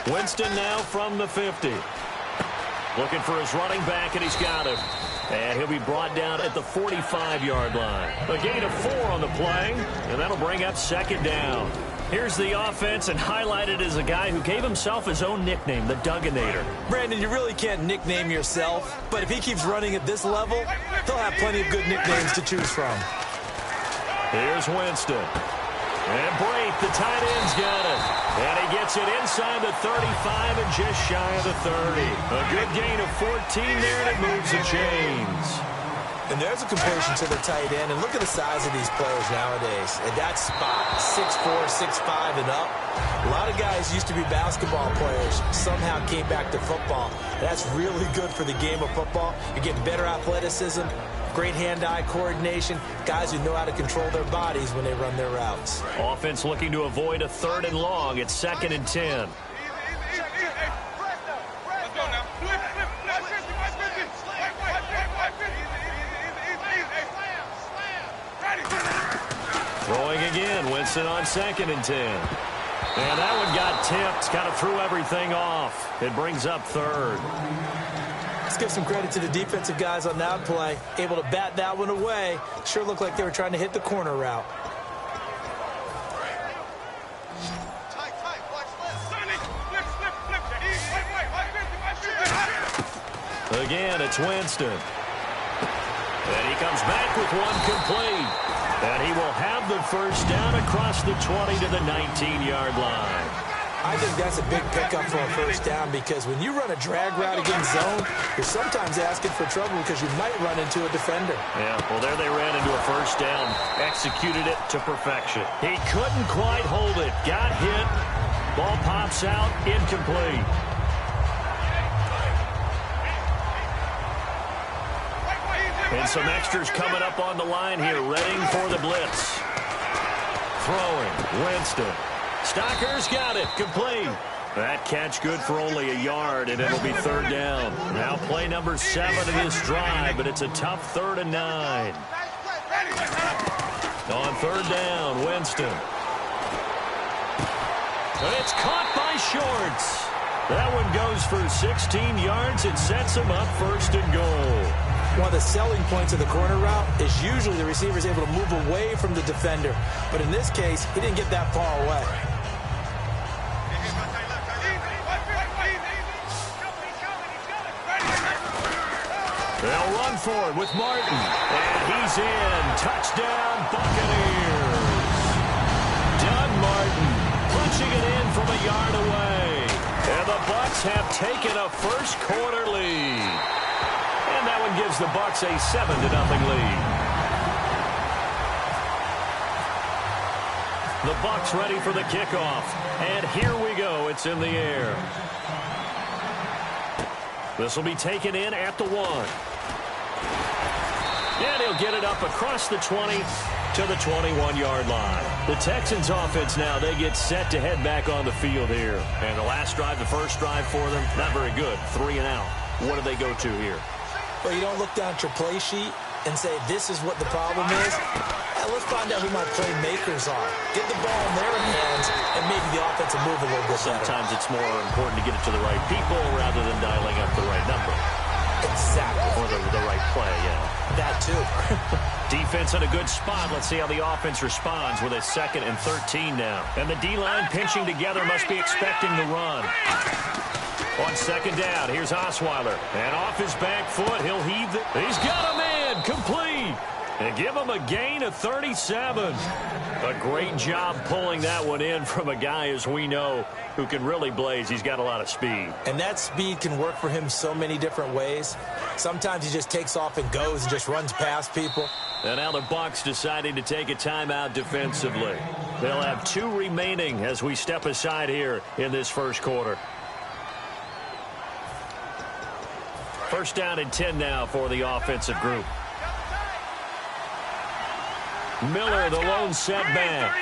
Winston now from the 50. Looking for his running back, and he's got him. And he'll be brought down at the 45-yard line. A gain of 4 on the play, and that'll bring up 2nd down. Here's the offense, and highlighted as a guy who gave himself his own nickname, the Dugginator. Brandon, you really can't nickname yourself, but if he keeps running at this level, he'll have plenty of good nicknames to choose from. Here's Winston. And Brate, the tight end's got it. And he gets it inside the 35 and just shy of the 30. A good gain of 14 there, and it moves the chains. And there's a completion to the tight end. And look at the size of these players nowadays. At that spot, 6'4", 6'5", and up. A lot of guys used to be basketball players, somehow came back to football. That's really good for the game of football. You're getting better athleticism, great hand-eye coordination, guys who know how to control their bodies when they run their routes. Offense looking to avoid a 3rd and long. It's 2nd and 10. Throwing again, Winston on 2nd and 10. And that one got tipped, kind of threw everything off. It brings up 3rd. Let's give some credit to the defensive guys on that play. Able to bat that one away. Sure looked like they were trying to hit the corner route. Again, it's Winston. And he comes back with one complete. And he will have the 1st down across the 20 to the 19-yard line. I think that's a big pickup for a 1st down because when you run a drag route against zone, you're sometimes asking for trouble because you might run into a defender. Yeah, well, there they ran into a 1st down. Executed it to perfection. He couldn't quite hold it. Got hit. Ball pops out. Incomplete. And some extras coming up on the line here, readying for the blitz. Throwing, Winston. Stocker's got it. Complete. That catch good for only a yard, and it'll be third down. Now play number 7 of this drive, but it's a tough 3rd and 9. On third down, Winston. And it's caught by Shorts. That one goes for 16 yards. It sets him up 1st and goal. One of the selling points of the corner route is usually the receiver is able to move away from the defender. But in this case, he didn't get that far away. They'll run for it with Martin. And he's in. Touchdown, Buccaneers. Doug Martin punching it in from a yard away. And the Bucs have taken a first-quarter lead. And that one gives the Bucs a 7-0 lead. The Bucs ready for the kickoff. And here we go. It's in the air. This will be taken in at the 1. And he'll get it up across the 20 to the 21-yard line. The Texans offense now, they get set to head back on the field here. And the last drive, the first drive for them, not very good. 3 and out. What do they go to here? Well, you don't look down at your play sheet and say, this is what the problem is. Let's find out who my playmakers are. Get the ball in their hands, and maybe the offense will move a little bit better. Sometimes it's more important to get it to the right people rather than dialing up the right number. Exactly. Or the right play, yeah. That too. Defense in a good spot. Let's see how the offense responds with a 2nd and 13 now. And the D-line pinching together must be expecting the run. On 2nd down, here's Osweiler. And off his back foot, he'll heave it. He's got a man. Complete. And give him a gain of 37. A great job pulling that one in from a guy, as we know, who can really blaze. He's got a lot of speed. And that speed can work for him so many different ways. Sometimes he just takes off and goes and just runs past people. And now the Bucs deciding to take a timeout defensively. They'll have 2 remaining as we step aside here in this first quarter. First down and 10 now for the offensive group. Miller, the lone setback.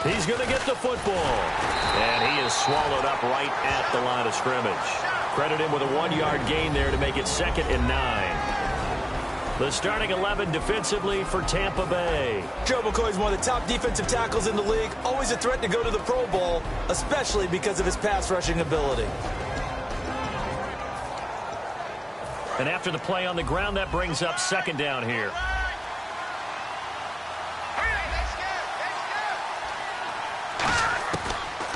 He's going to get the football. And he is swallowed up right at the line of scrimmage. Credit him with a 1-yard gain there to make it 2nd and 9. The starting 11 defensively for Tampa Bay. Joe McCoy is one of the top defensive tackles in the league. Always a threat to go to the Pro Bowl, especially because of his pass rushing ability. And after the play on the ground, that brings up 2nd down here.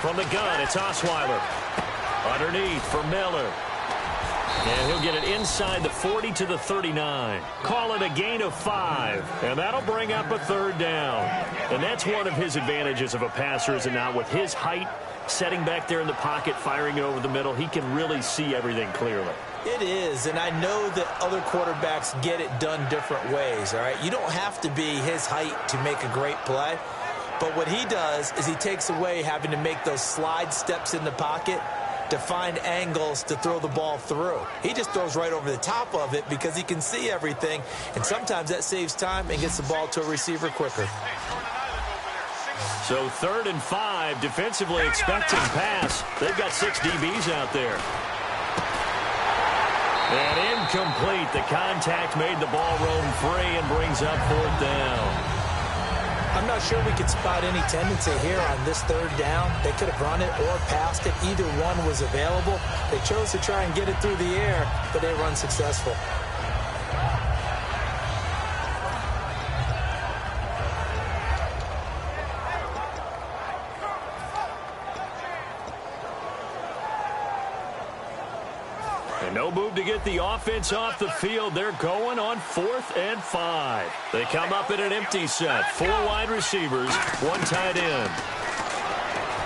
From the gun, it's Osweiler. Underneath for Miller. And he'll get it inside the 40 to the 39. Call it a gain of 5. And that'll bring up a 3rd down. And that's one of his advantages of a passer, is it not? With his height, setting back there in the pocket, firing it over the middle, he can really see everything clearly. It is, and I know that other quarterbacks get it done different ways, all right? You don't have to be his height to make a great play. But what he does is he takes away having to make those slide steps in the pocket to find angles to throw the ball through. He just throws right over the top of it because he can see everything, and sometimes that saves time and gets the ball to a receiver quicker. So 3rd and 5, defensively expecting pass. They've got 6 DBs out there. And incomplete. The contact made the ball roam free and brings up 4th down. I'm not sure we could spot any tendency here on this 3rd down. They could have run it or passed it. Either one was available. They chose to try and get it through the air, but they run successful. And no move to get the offense off the field. They're going on 4th and 5. They come up in an empty set. 4 wide receivers, 1 tight end.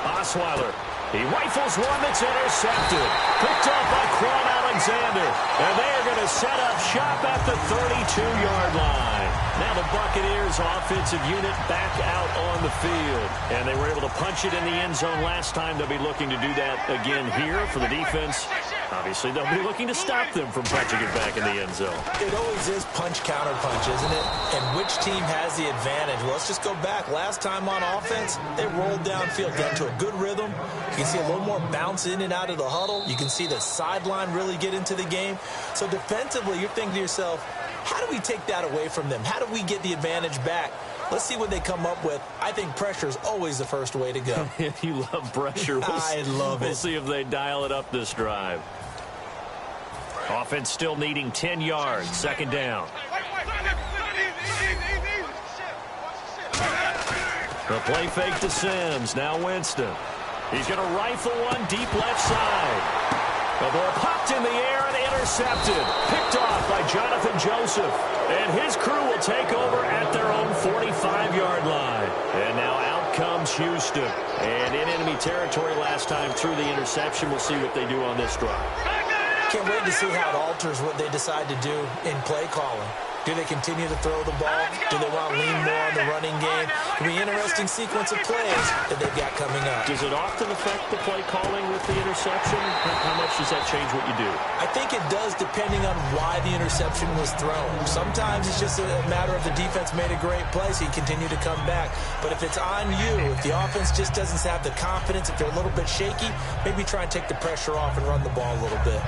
Osweiler, he rifles one that's intercepted. Picked off by Quan Alexander. And they're going to set up shop at the 32-yard line. Now the Buccaneers offensive unit back out on the field. And they were able to punch it in the end zone last time. They'll be looking to do that again here for the defense. Obviously, they'll be looking to stop them from punching it back in the end zone. It always is punch-counter-punch, isn't it? And which team has the advantage? Well, let's just go back. Last time on offense, they rolled downfield, got into a good rhythm. You can see a little more bounce in and out of the huddle. You can see the sideline really get into the game. So defensively, you're thinking to yourself, how do we take that away from them? How do we get the advantage back? Let's see what they come up with. I think pressure is always the first way to go. You love pressure. I love it. We'll see if they dial it up this drive. Offense still needing 10 yards. Second down. The play fake to Sims. Now Winston. He's going to rifle one deep left side. The ball popped in the air and intercepted. Picked off by Jonathan Joseph. And his crew will take over at their own 45-yard line. And now out comes Houston. And in enemy territory last time through the interception. We'll see what they do on this drive. Can't wait to see how it alters what they decide to do in play calling. Do they continue to throw the ball? Do they want to lean more on the running game? It'll be an interesting sequence of plays that they've got coming up. Does it often affect the play calling with the interception? How much does that change what you do? I think it does depending on why the interception was thrown. Sometimes it's just a matter of the defense made a great play, so you continue to come back. But if it's on you, if the offense just doesn't have the confidence, if they're a little bit shaky, maybe try and take the pressure off and run the ball a little bit.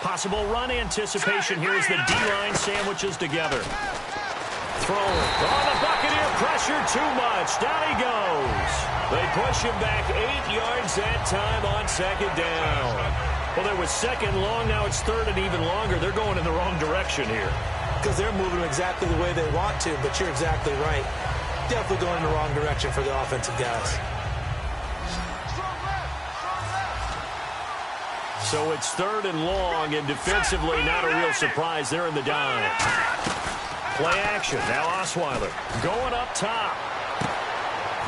Possible run anticipation. Here's the D-line sandwiches together. Throwing. Oh, the Buccaneer pressure too much. Down he goes. They push him back 8 yards that time on second down. Well, there was second long. Now it's third and even longer. They're going in the wrong direction here. Because they're moving exactly the way they want to, but you're exactly right. Definitely going in the wrong direction for the offensive guys. So it's third and long, and defensively not a real surprise. They're in the dime. Play action. Now Osweiler going up top.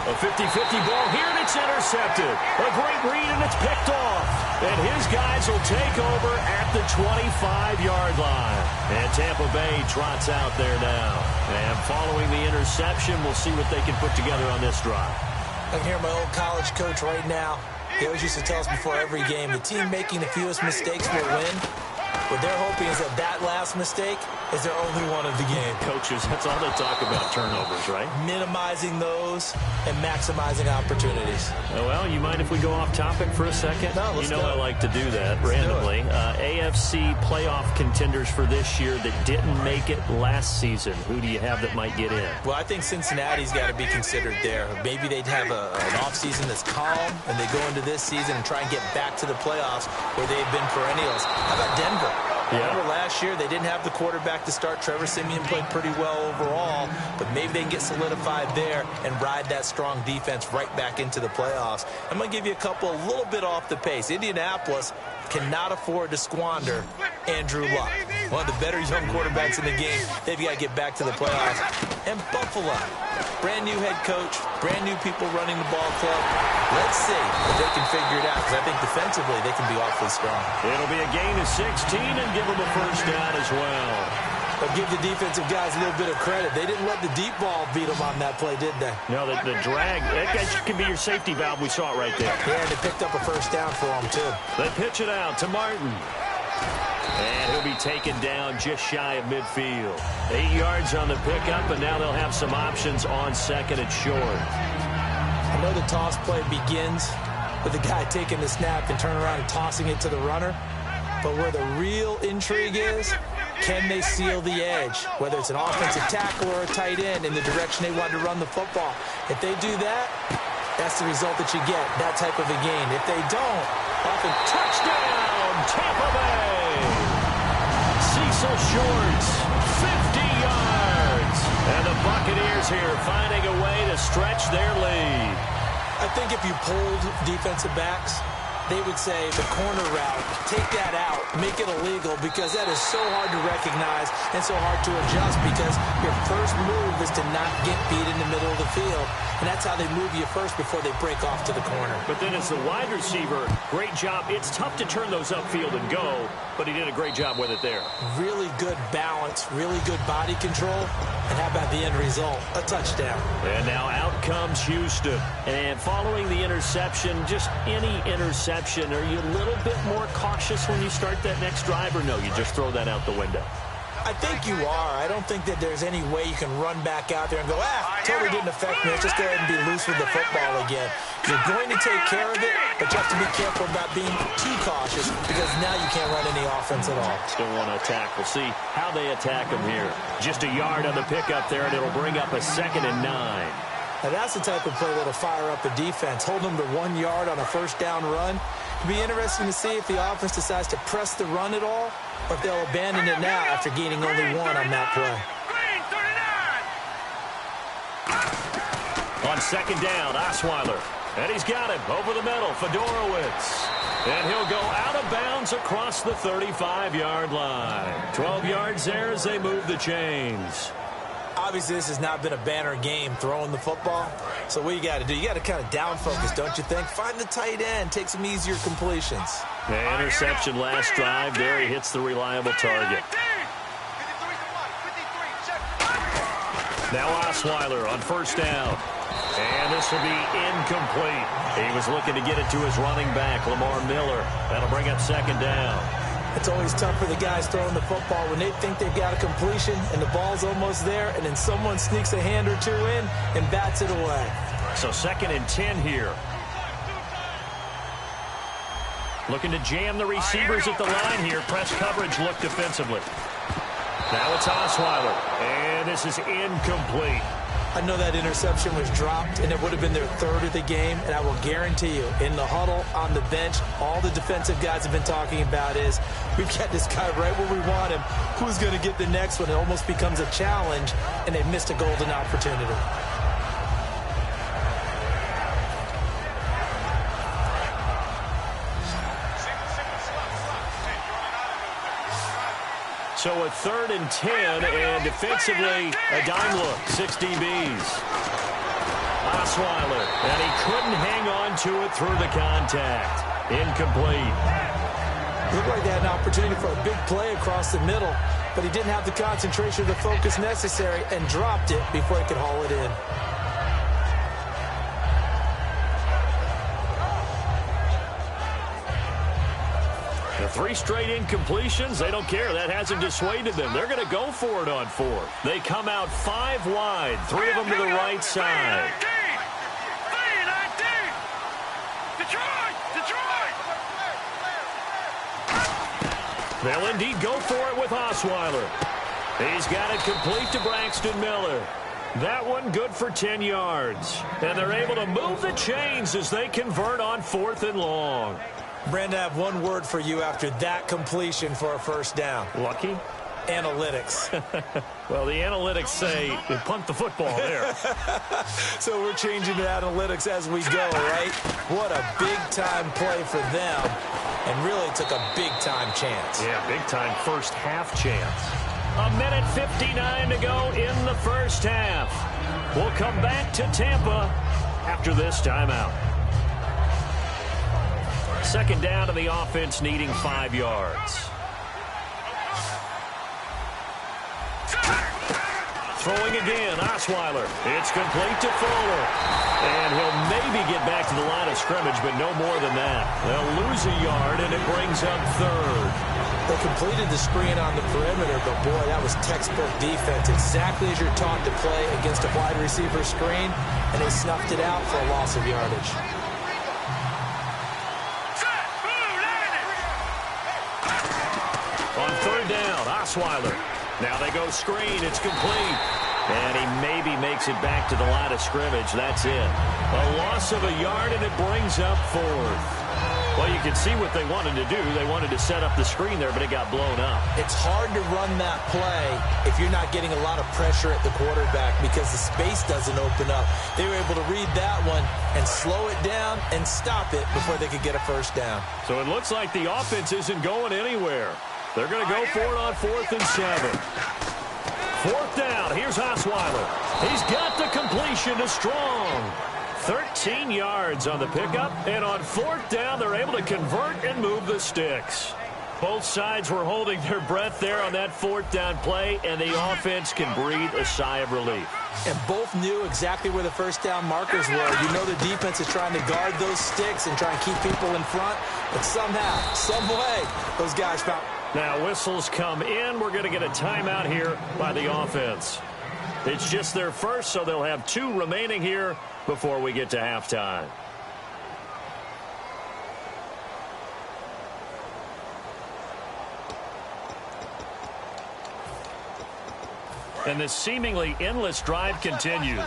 A 50-50 ball here, and it's intercepted. A great read, and it's picked off. And his guys will take over at the 25-yard line. And Tampa Bay trots out there now. And following the interception, we'll see what they can put together on this drive. I can hear my old college coach right now. He always used to tell us before every game, the team making the fewest mistakes will win. What they're hoping is that last mistake is their only one of the game. Coaches, that's all they talk about, turnovers, right? Minimizing those and maximizing opportunities. Well, you mind if we go off topic for a second? No, let's go. I like to do that randomly. AFC playoff contenders for this year that didn't make it last season. Who do you have that might get in? Well, I think Cincinnati's got to be considered there. Maybe they'd have an offseason that's calm, and they go into this season and try and get back to the playoffs where they've been perennials. How about Denver? Yeah. Remember last year, they didn't have the quarterback to start. Trevor Siemian played pretty well overall, but maybe they can get solidified there and ride that strong defense right back into the playoffs. I'm going to give you a couple a little bit off the pace. Indianapolis cannot afford to squander Andrew Luck, one of the better young quarterbacks in the game. They've got to get back to the playoffs. And Buffalo, brand new head coach, brand new people running the ball club. Let's see if they can figure it out, because I think defensively they can be awfully strong. It'll be a gain of 16 and give them a first down as well. But give the defensive guys a little bit of credit. They didn't let the deep ball beat them on that play, did they? No, the drag, that could be your safety valve. We saw it right there. Yeah, and they picked up a first down for them, too. They pitch it out to Martin. And he'll be taken down just shy of midfield. 8 yards on the pickup, and now they'll have some options on second and short. I know the toss play begins with the guy taking the snap and turning around and tossing it to the runner. But where the real intrigue is, can they seal the edge? Whether it's an offensive tackle or a tight end in the direction they want to run the football. If they do that, that's the result that you get, that type of a game. If they don't, often touchdown, Tampa Bay! Cecil Shorts, 50 yards. And the Buccaneers here finding a way to stretch their lead. I think if you pulled defensive backs, they would say the corner route, take that out, make it illegal, because that is so hard to recognize and so hard to adjust, because your first move is to not get beat in the middle of the field. And that's how they move you first before they break off to the corner. But then as the wide receiver, great job. It's tough to turn those upfield and go, but he did a great job with it there. Really good balance, really good body control. And how about the end result? A touchdown. And now out comes Houston. And following the interception, just any interception, are you a little bit more cautious when you start that next drive, or no, you just throw that out the window? I think you are. I don't think that there's any way you can run back out there and go, totally didn't affect me. Let's just go ahead and be loose with the football again. You're going to take care of it, but you have to be careful about being too cautious, because now you can't run any offense at all. Still want to attack. We'll see how they attack them here. Just a yard on the pickup there, and it'll bring up a 2nd and 9. Now that's the type of play that'll fire up the defense. Hold them to 1 yard on a first down run. It'll be interesting to see if the offense decides to press the run at all, or if they'll abandon it now after gaining only 1 on that play. On 2nd down, Osweiler. And he's got him over the middle, Fedorowicz. And he'll go out of bounds across the 35-yard line. 12 yards there as they move the chains. Obviously, this has not been a banner game throwing the football. So what you got to do, you got to kind of down focus, don't you think? Find the tight end, take some easier completions. The interception last drive there. He hits the reliable target. Now Osweiler on 1st down. And this will be incomplete. He was looking to get it to his running back, Lamar Miller. That'll bring up 2nd down. It's always tough for the guys throwing the football when they think they've got a completion and the ball's almost there, and then someone sneaks a hand or two in and bats it away. So 2nd and 10 here. Looking to jam the receivers at the line here. Press coverage look defensively. Now it's Osweiler, and this is incomplete. I know that interception was dropped, and it would have been their 3rd of the game, and I will guarantee you, in the huddle, on the bench, all the defensive guys have been talking about is, we've got this guy right where we want him. Who's going to get the next one? It almost becomes a challenge, and they missed a golden opportunity. So a 3rd and 10, and defensively, a dime look, 6 DBs. Osweiler, and he couldn't hang on to it through the contact. Incomplete. Looked like they had an opportunity for a big play across the middle, but he didn't have the concentration or the focus necessary and dropped it before he could haul it in. The 3 straight incompletions, they don't care. That hasn't dissuaded them. They're going to go for it on 4th. They come out 5 wide, 3 of them to the right side. They'll indeed go for it with Osweiler. He's got it complete to Braxton Miller. That one good for 10 yards. And they're able to move the chains as they convert on 4th and long. Brandon, I have one word for you after that completion for a first down. Lucky? Analytics. Well, the analytics say punt the football there. So we're changing to analytics as we go, right? What a big-time play for them, and really took a big-time chance. Yeah, big-time first half chance. 1:59 to go in the first half. We'll come back to Tampa after this timeout. 2nd down to the offense, needing 5 yards. Throwing again, Osweiler. It's complete to Fuller. And he'll maybe get back to the line of scrimmage, but no more than that. They'll lose a yard, and it brings up 3rd. They completed the screen on the perimeter, but boy, that was textbook defense. Exactly as you're taught to play against a wide receiver screen, and they snuffed it out for a loss of yardage. On 3rd down, Osweiler. Now they go screen. It's complete. And he maybe makes it back to the line of scrimmage. That's it. A loss of a yard, and it brings up 4th. Well, you can see what they wanted to do. They wanted to set up the screen there, but it got blown up. It's hard to run that play if you're not getting a lot of pressure at the quarterback because the space doesn't open up. They were able to read that one and slow it down and stop it before they could get a first down. So it looks like the offense isn't going anywhere. They're going to go for it on 4th and 7. 4th down. Here's Osweiler. He's got the completion to Strong. 13 yards on the pickup, and on 4th down, they're able to convert and move the sticks. Both sides were holding their breath there on that 4th down play, and the offense can breathe a sigh of relief. And both knew exactly where the first down markers were. You know the defense is trying to guard those sticks and try and keep people in front, but somehow, some way, those guys found. Now whistles come in. We're going to get a timeout here by the offense. It's just their first, so they'll have 2 remaining here before we get to halftime. And this seemingly endless drive continues.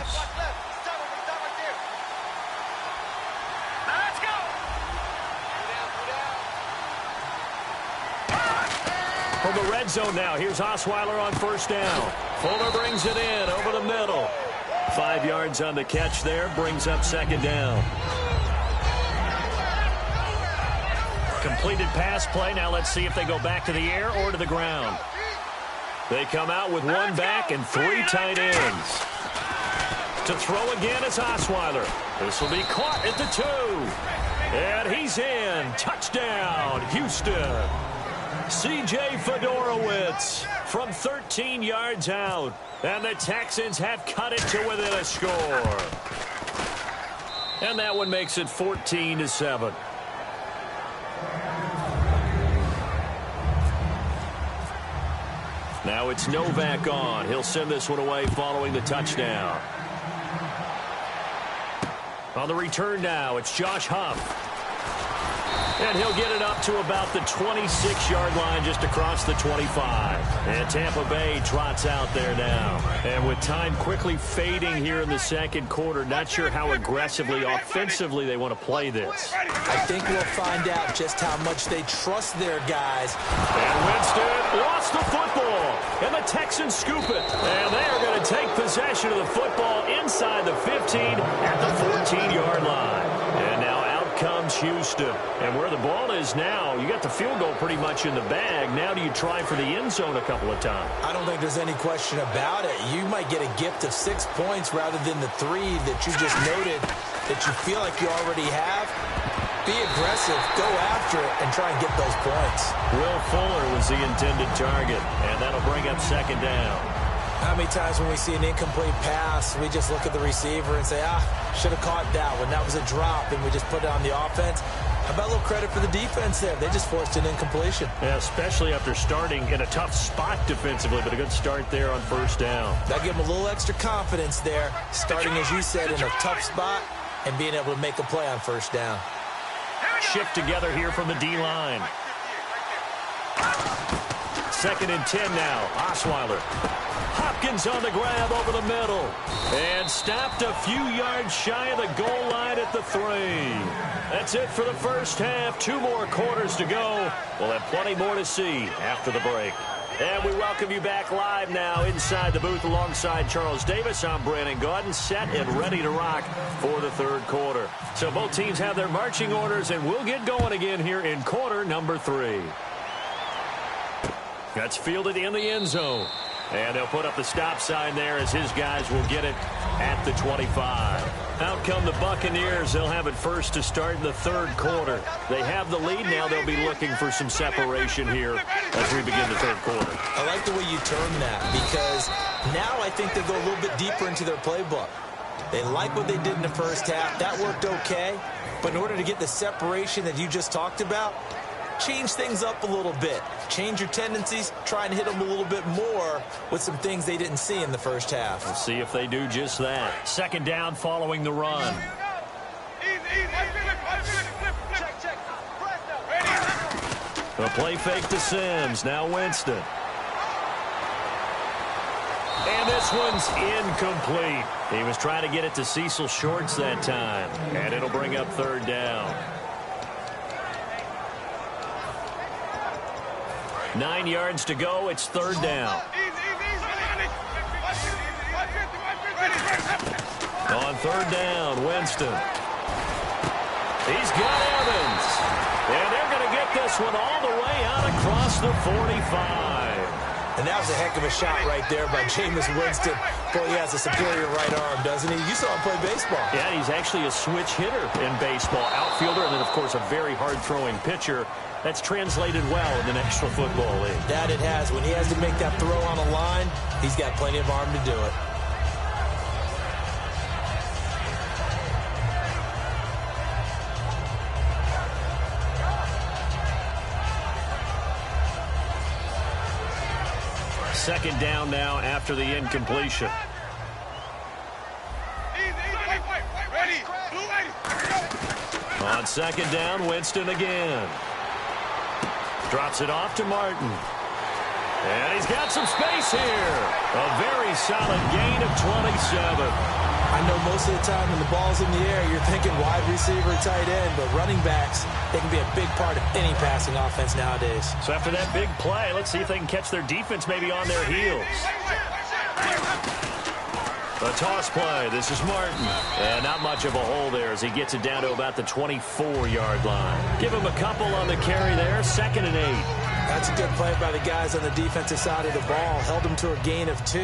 From the red zone now, here's Osweiler on 1st down. Fuller brings it in over the middle. 5 yards on the catch there, brings up 2nd down. Completed pass play. Now let's see if they go back to the air or to the ground. They come out with 1 back and 3 tight ends. To throw again is Osweiler. This will be caught at the 2. And he's in. Touchdown, Houston. C.J. Fedorowicz from 13 yards out. And the Texans have cut it to within a score. And that one makes it 14-7. Now it's Novak on. He'll send this one away following the touchdown. On the return now, it's Josh Huff. And he'll get it up to about the 26-yard line just across the 25. And Tampa Bay trots out there now. And with time quickly fading here in the 2nd quarter, not sure how aggressively, offensively they want to play this. I think we'll find out just how much they trust their guys. And Winston lost the football. And the Texans scoop it. And they are going to take possession of the football inside the 15 at the 14-yard line. And now comes Houston. And where the ball is now, you got the field goal pretty much in the bag. Now do you try for the end zone a couple of times? I don't think there's any question about it. You might get a gift of 6 points rather than the 3 that you just noted that you feel like you already have. Be aggressive, go after it, and try and get those points. Will Fuller was the intended target, and that'll bring up 2nd down. How many times when we see an incomplete pass, we just look at the receiver and say, should have caught that one. That was a drop, and we just put it on the offense. How about a little credit for the defense there? They just forced an incompletion. Yeah, especially after starting in a tough spot defensively, but a good start there on 1st down. That gave them a little extra confidence there, starting, as you said, in a tough spot and being able to make a play on 1st down. Shift together here from the D-line. 2nd and 10 now. Osweiler. Hopkins on the grab over the middle. And stopped a few yards shy of the goal line at the 3. That's it for the first half. 2 more quarters to go. We'll have plenty more to see after the break. And we welcome you back live now inside the booth alongside Charles Davis. I'm Brandon Gaudin, set and ready to rock for the 3rd quarter. So both teams have their marching orders, and we'll get going again here in quarter number 3. That's fielded in the end zone. And they'll put up the stop sign there as his guys will get it at the 25. Out come the Buccaneers. They'll have it first to start in the 3rd quarter. They have the lead now. They'll be looking for some separation here as we begin the 3rd quarter. I like the way you term that, because now I think they go a little bit deeper into their playbook. They like what they did in the first half. That worked okay. But in order to get the separation that you just talked about, change things up a little bit. Change your tendencies. Try and hit them a little bit more with some things they didn't see in the first half. We'll see if they do just that. 2nd down following the run. A play fake to Sims. Now Winston. And this one's incomplete. He was trying to get it to Cecil Shorts that time. And it'll bring up 3rd down. 9 yards to go. It's third down. On third down, Winston. He's got Evans. And they're going to get this one all the way out across the 45. And that was a heck of a shot right there by Jameis Winston. Boy, he has a superior right arm, doesn't he? You saw him play baseball. Yeah, he's actually a switch hitter in baseball. Outfielder, and then, of course, a very hard-throwing pitcher. That's translated well in the National Football League. That it has. When he has to make that throw on a line, he's got plenty of arm to do it. Second down now after the incompletion. On second down, Winston again. Drops it off to Martin. And he's got some space here. A very solid gain of 27. I know most of the time when the ball's in the air, you're thinking wide receiver, tight end, but running backs, they can be a big part of any passing offense nowadays. So after that big play, let's see if they can catch their defense maybe on their heels. A toss play. This is Martin. And not much of a hole there as he gets it down to about the 24-yard line. Give him a couple on the carry there. 2nd and 8. That's a good play by the guys on the defensive side of the ball. Held him to a gain of 2.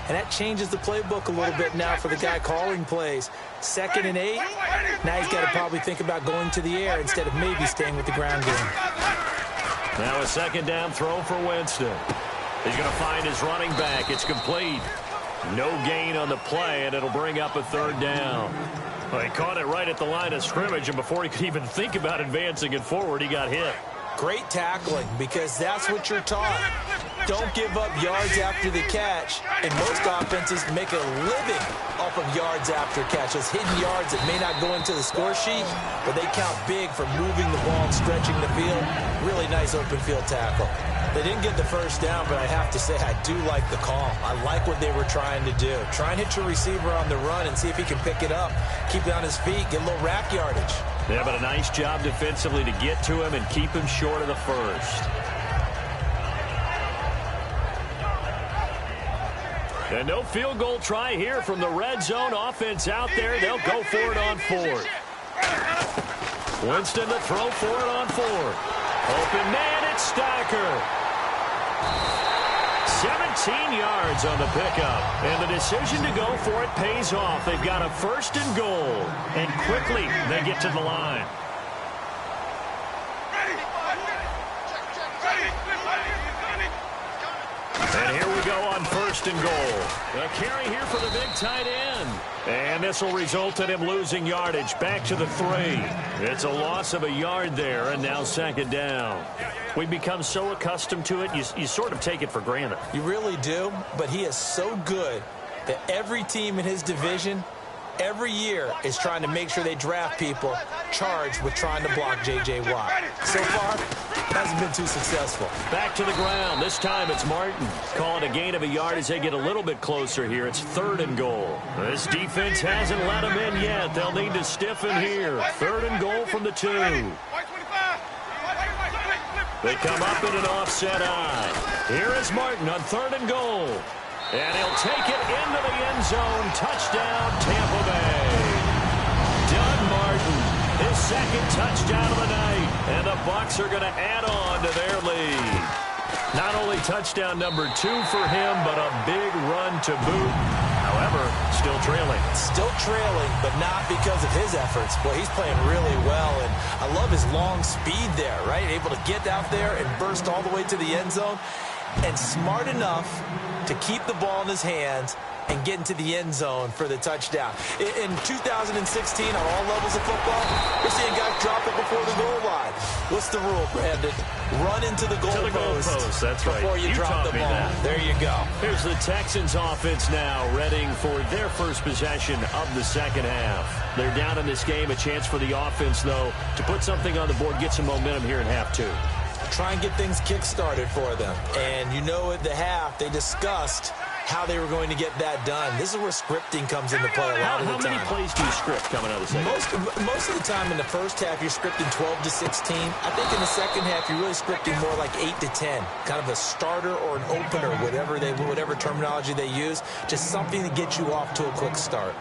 And that changes the playbook a little bit now for the guy calling plays. 2nd and 8. Now he's got to probably think about going to the air instead of maybe staying with the ground game. Now a second down throw for Winston. He's going to find his running back. It's complete. No gain on the play, and it'll bring up a third down. Well, he caught it right at the line of scrimmage, and before he could even think about advancing it forward, he got hit. Great tackling, because that's what you're taught. Don't give up yards after the catch, and most offenses make a living off of yards after catches, hidden yards that may not go into the score sheet, but they count big for moving the ball and stretching the field. Really nice open field tackle. They didn't get the first down, but I have to say I do like the call. I like what they were trying to do. Try and hit your receiver on the run and see if he can pick it up, keep it on his feet, get a little rack yardage. Yeah, but a nice job defensively to get to him and keep him short of the first. And no field goal try here from the red zone offense out there. They'll go for it on 4th. Winston to throw for it on 4th. Open man, it's Stacker. 17 yards on the pickup. And the decision to go for it pays off. They've got a 1st and goal. And quickly they get to the line. And here we go on 1st and goal. A carry here for the big tight end. And this will result in him losing yardage back to the 3. It's a loss of a yard there, and now 2nd down. We've become so accustomed to it, you sort of take it for granted. You really do, but he is so good that every team in his division every year is trying to make sure they draft people charged with trying to block J.J. Watt. So far, hasn't been too successful. Back to the ground. This time it's Martin. Call it a gain of a yard as they get a little bit closer here. It's 3rd and goal. This defense hasn't let them in yet. They'll need to stiffen here. 3rd and goal from the 2. They come up in an offset eye. Here is Martin on 3rd and goal. And he'll take it into the end zone. Touchdown, Tampa Bay. Doug Martin, his 2nd touchdown of the night. And the Bucs are going to add on to their lead. Not only touchdown number 2 for him, but a big run to boot. However, still trailing. Still trailing, but not because of his efforts. Boy, he's playing really well, and I love his long speed there, right? Able to get out there and burst all the way to the end zone, and smart enough to keep the ball in his hands and get into the end zone for the touchdown. In 2016, on all levels of football, we're seeing guys drop it before the goal line. What's the rule, Brandon? Run into the goal post. That's right. Before you drop the ball. That. There you go. Here's the Texans offense now, readying for their first possession of the 2nd half. They're down in this game. A chance for the offense, though, to put something on the board, get some momentum here in half 2. Try and get things kick-started for them. And you know at the half, they discussed how they were going to get that done. This is where scripting comes into play a lot of the time. How many plays do you script coming out of the second? Most of the time in the first half, you're scripting 12 to 16. I think in the second half, you're really scripting more like 8 to 10. Kind of a starter or an opener, whatever terminology they use. Just something to get you off to a quick start.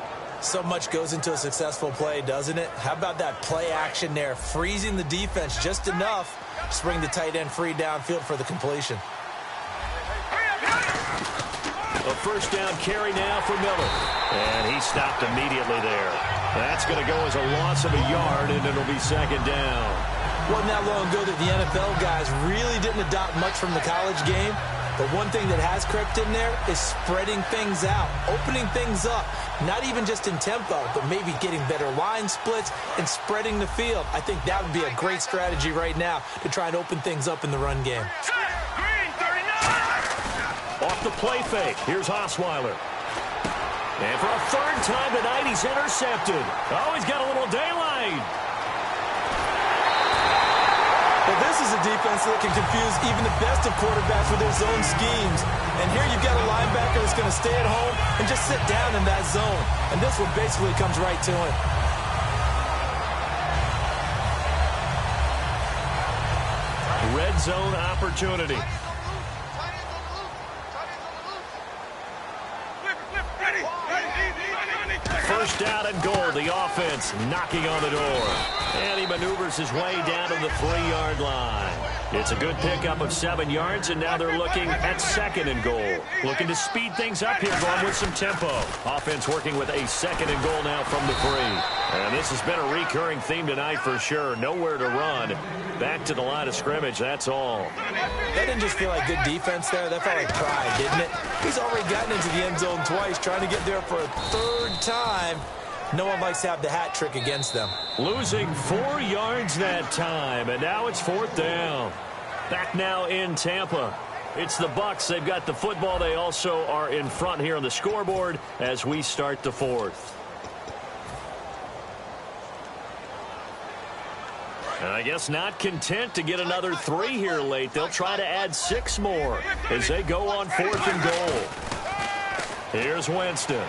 So much goes into a successful play, doesn't it? How about that play action there? Freezing the defense just enough to bring the tight end free downfield for the completion. A first down carry now for Miller. And he stopped immediately there. That's going to go as a loss of a yard, and it'll be second down. Wasn't that long ago that the NFL guys really didn't adopt much from the college game. But one thing that has crept in there is spreading things out, opening things up, not even just in tempo, but maybe getting better line splits and spreading the field. I think that would be a great strategy right now to try and open things up in the run game. Off the play fake, here's Osweiler. And for a third time tonight, he's intercepted. Oh, he's got a little daylight. Well, this is a defense that can confuse even the best of quarterbacks with their zone schemes. And here you've got a linebacker that's going to stay at home and just sit down in that zone. And this one basically comes right to him. Red zone opportunity. First down and goal. The offense knocking on the door. And he maneuvers his way down to the 3-yard line. It's a good pickup of 7 yards, and now they're looking at second and goal. Looking to speed things up here, going with some tempo. Offense working with a second and goal now from the 3. And this has been a recurring theme tonight for sure. Nowhere to run. Back to the line of scrimmage, that's all. That didn't just feel like good defense there. That felt like pride, didn't it? He's already gotten into the end zone twice, trying to get there for a third time. No one likes to have the hat trick against them. Losing 4 yards that time, and now it's fourth down. Back now in Tampa. It's the Bucs. They've got the football. They also are in front here on the scoreboard as we start the fourth. And I guess not content to get another 3 here late. They'll try to add 6 more as they go on 4th and goal. Here's Winston.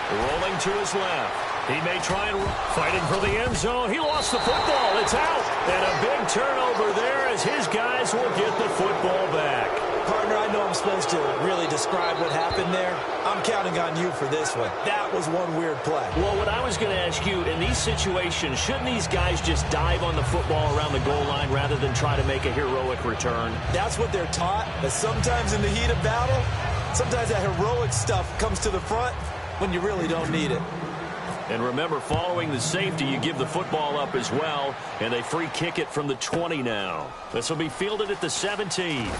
Rolling to his left. He may try and fighting for the end zone. He lost the football. It's out. And a big turnover there as his guys will get the football back. Partner, I know I'm supposed to really describe what happened there. I'm counting on you for this one. That was one weird play. Well, what I was going to ask you, in these situations, shouldn't these guys just dive on the football around the goal line rather than try to make a heroic return? That's what they're taught. But sometimes in the heat of battle, sometimes that heroic stuff comes to the front when you really don't need it. And remember, following the safety, you give the football up as well, and they free kick it from the 20 now. This will be fielded at the 17.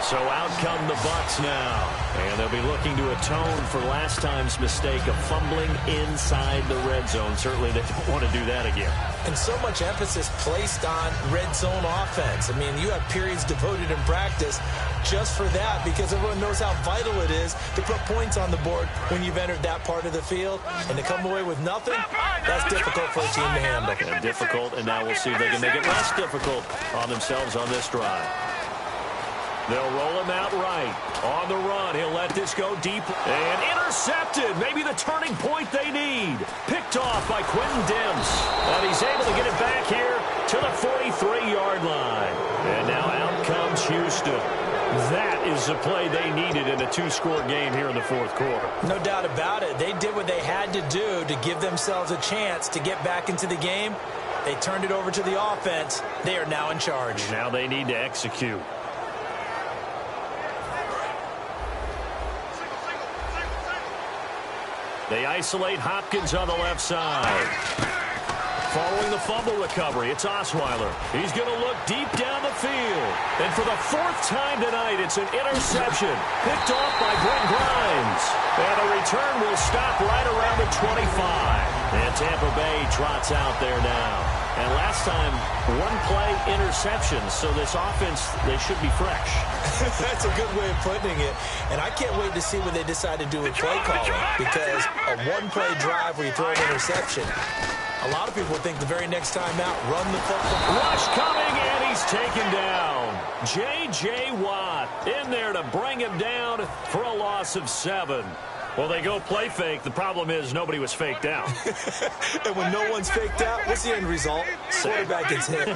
So out come the Bucs now. And they'll be looking to atone for last time's mistake of fumbling inside the red zone. Certainly they don't want to do that again. And so much emphasis placed on red zone offense. I mean, you have periods devoted in practice just for that because everyone knows how vital it is to put points on the board when you've entered that part of the field. And to come away with nothing, that's difficult for a team to handle. And difficult, and now we'll see if they can make it less difficult on themselves on this drive. They'll roll him out right. On the run, he'll let this go deep. And intercepted. Maybe the turning point they need. Picked off by Quentin Dimms. And he's able to get it back here to the 43-yard line. And now out comes Houston. That is the play they needed in a 2-score game here in the fourth quarter. No doubt about it. They did what they had to do to give themselves a chance to get back into the game. They turned it over to the offense. They are now in charge. Now they need to execute. They isolate Hopkins on the left side. Following the fumble recovery, it's Osweiler. He's going to look deep down the field. And for the 4th time tonight, it's an interception. Picked off by Brent Grimes. And the return will stop right around the 25. And Tampa Bay trots out there now. And last time, 1-play interception. So this offense, they should be fresh. That's a good way of putting it. And I can't wait to see what they decide to do with play calling. Because a 1-play drive where you throw an interception, A lot of people think the very next time out, run the football. Rush coming, and he's taken down. J.J. Watt in there to bring him down for a loss of 7. Well, they go play fake. The problem is nobody was faked out. And when no one's faked out, what's the end result? Quarterback gets hit.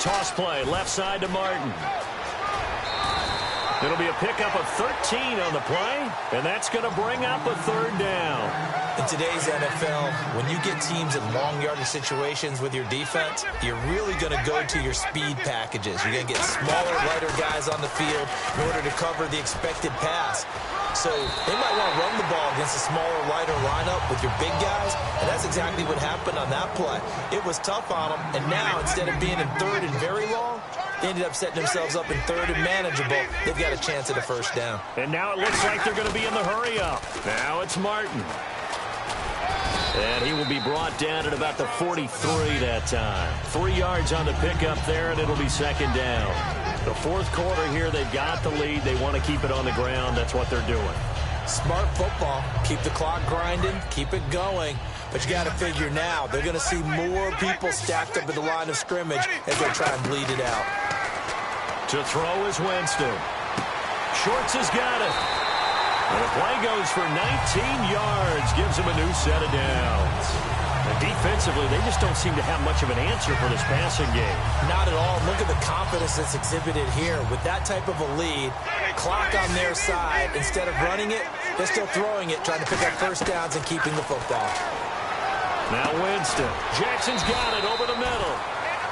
Toss play, left side to Martin. It'll be a pickup of 13 on the play, and that's going to bring up a 3rd down. In today's NFL, when you get teams in long yardage situations with your defense, you're really going to go to your speed packages. You're going to get smaller, lighter guys on the field in order to cover the expected pass. So they might want to run the ball against a smaller, lighter lineup with your big guys, and that's exactly what happened on that play. It was tough on them, and now instead of being in 3rd and very long, they ended up setting themselves up in 3rd and manageable. They've got a chance at a 1st down. And now it looks like they're going to be in the hurry-up. Now it's Martin. And he will be brought down at about the 43 that time. 3 yards on the pickup there, and it'll be 2nd down. The 4th quarter here, they've got the lead. They want to keep it on the ground. That's what they're doing. Smart football. Keep the clock grinding. Keep it going. But you got to figure now, they're going to see more people stacked up at the line of scrimmage as they try and bleed it out. To throw is Winston. Schwartz has got it. And the play goes for 19 yards. Gives him a new set of downs. And defensively, they just don't seem to have much of an answer for this passing game. Not at all. Look at the confidence that's exhibited here. With that type of a lead, clock on their side, instead of running it, they're still throwing it, trying to pick up 1st downs and keeping the football. Now Winston. Jackson's got it over the middle.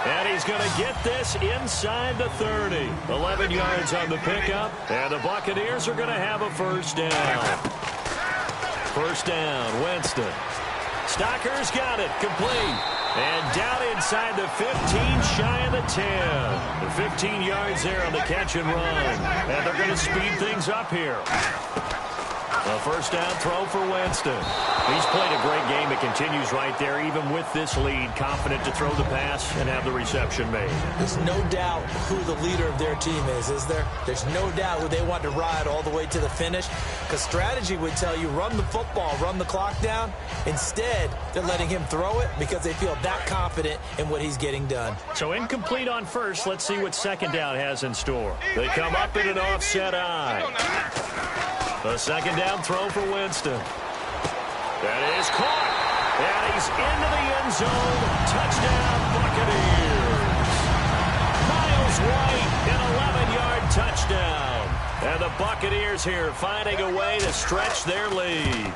And he's going to get this inside the 30. 11 yards on the pickup. And the Buccaneers are going to have a 1st down. 1st down, Winston. Stocker's got it, complete. And down inside the 15, shy of the 10. The 15 yards there on the catch and run. And they're going to speed things up here. A 1st down throw for Winston. He's played a great game. It continues right there, even with this lead. Confident to throw the pass and have the reception made. There's no doubt who the leader of their team is there? There's no doubt who they want to ride all the way to the finish. Because strategy would tell you, run the football, run the clock down. Instead, they're letting him throw it because they feel that confident in what he's getting done. So incomplete on 1st. Let's see what 2nd down has in store. They come up in an offset eye. A 2nd down throw for Winston. That is caught. And he's into the end zone. Touchdown, Buccaneers. Miles White, an 11-yard touchdown. And the Buccaneers here finding a way to stretch their lead.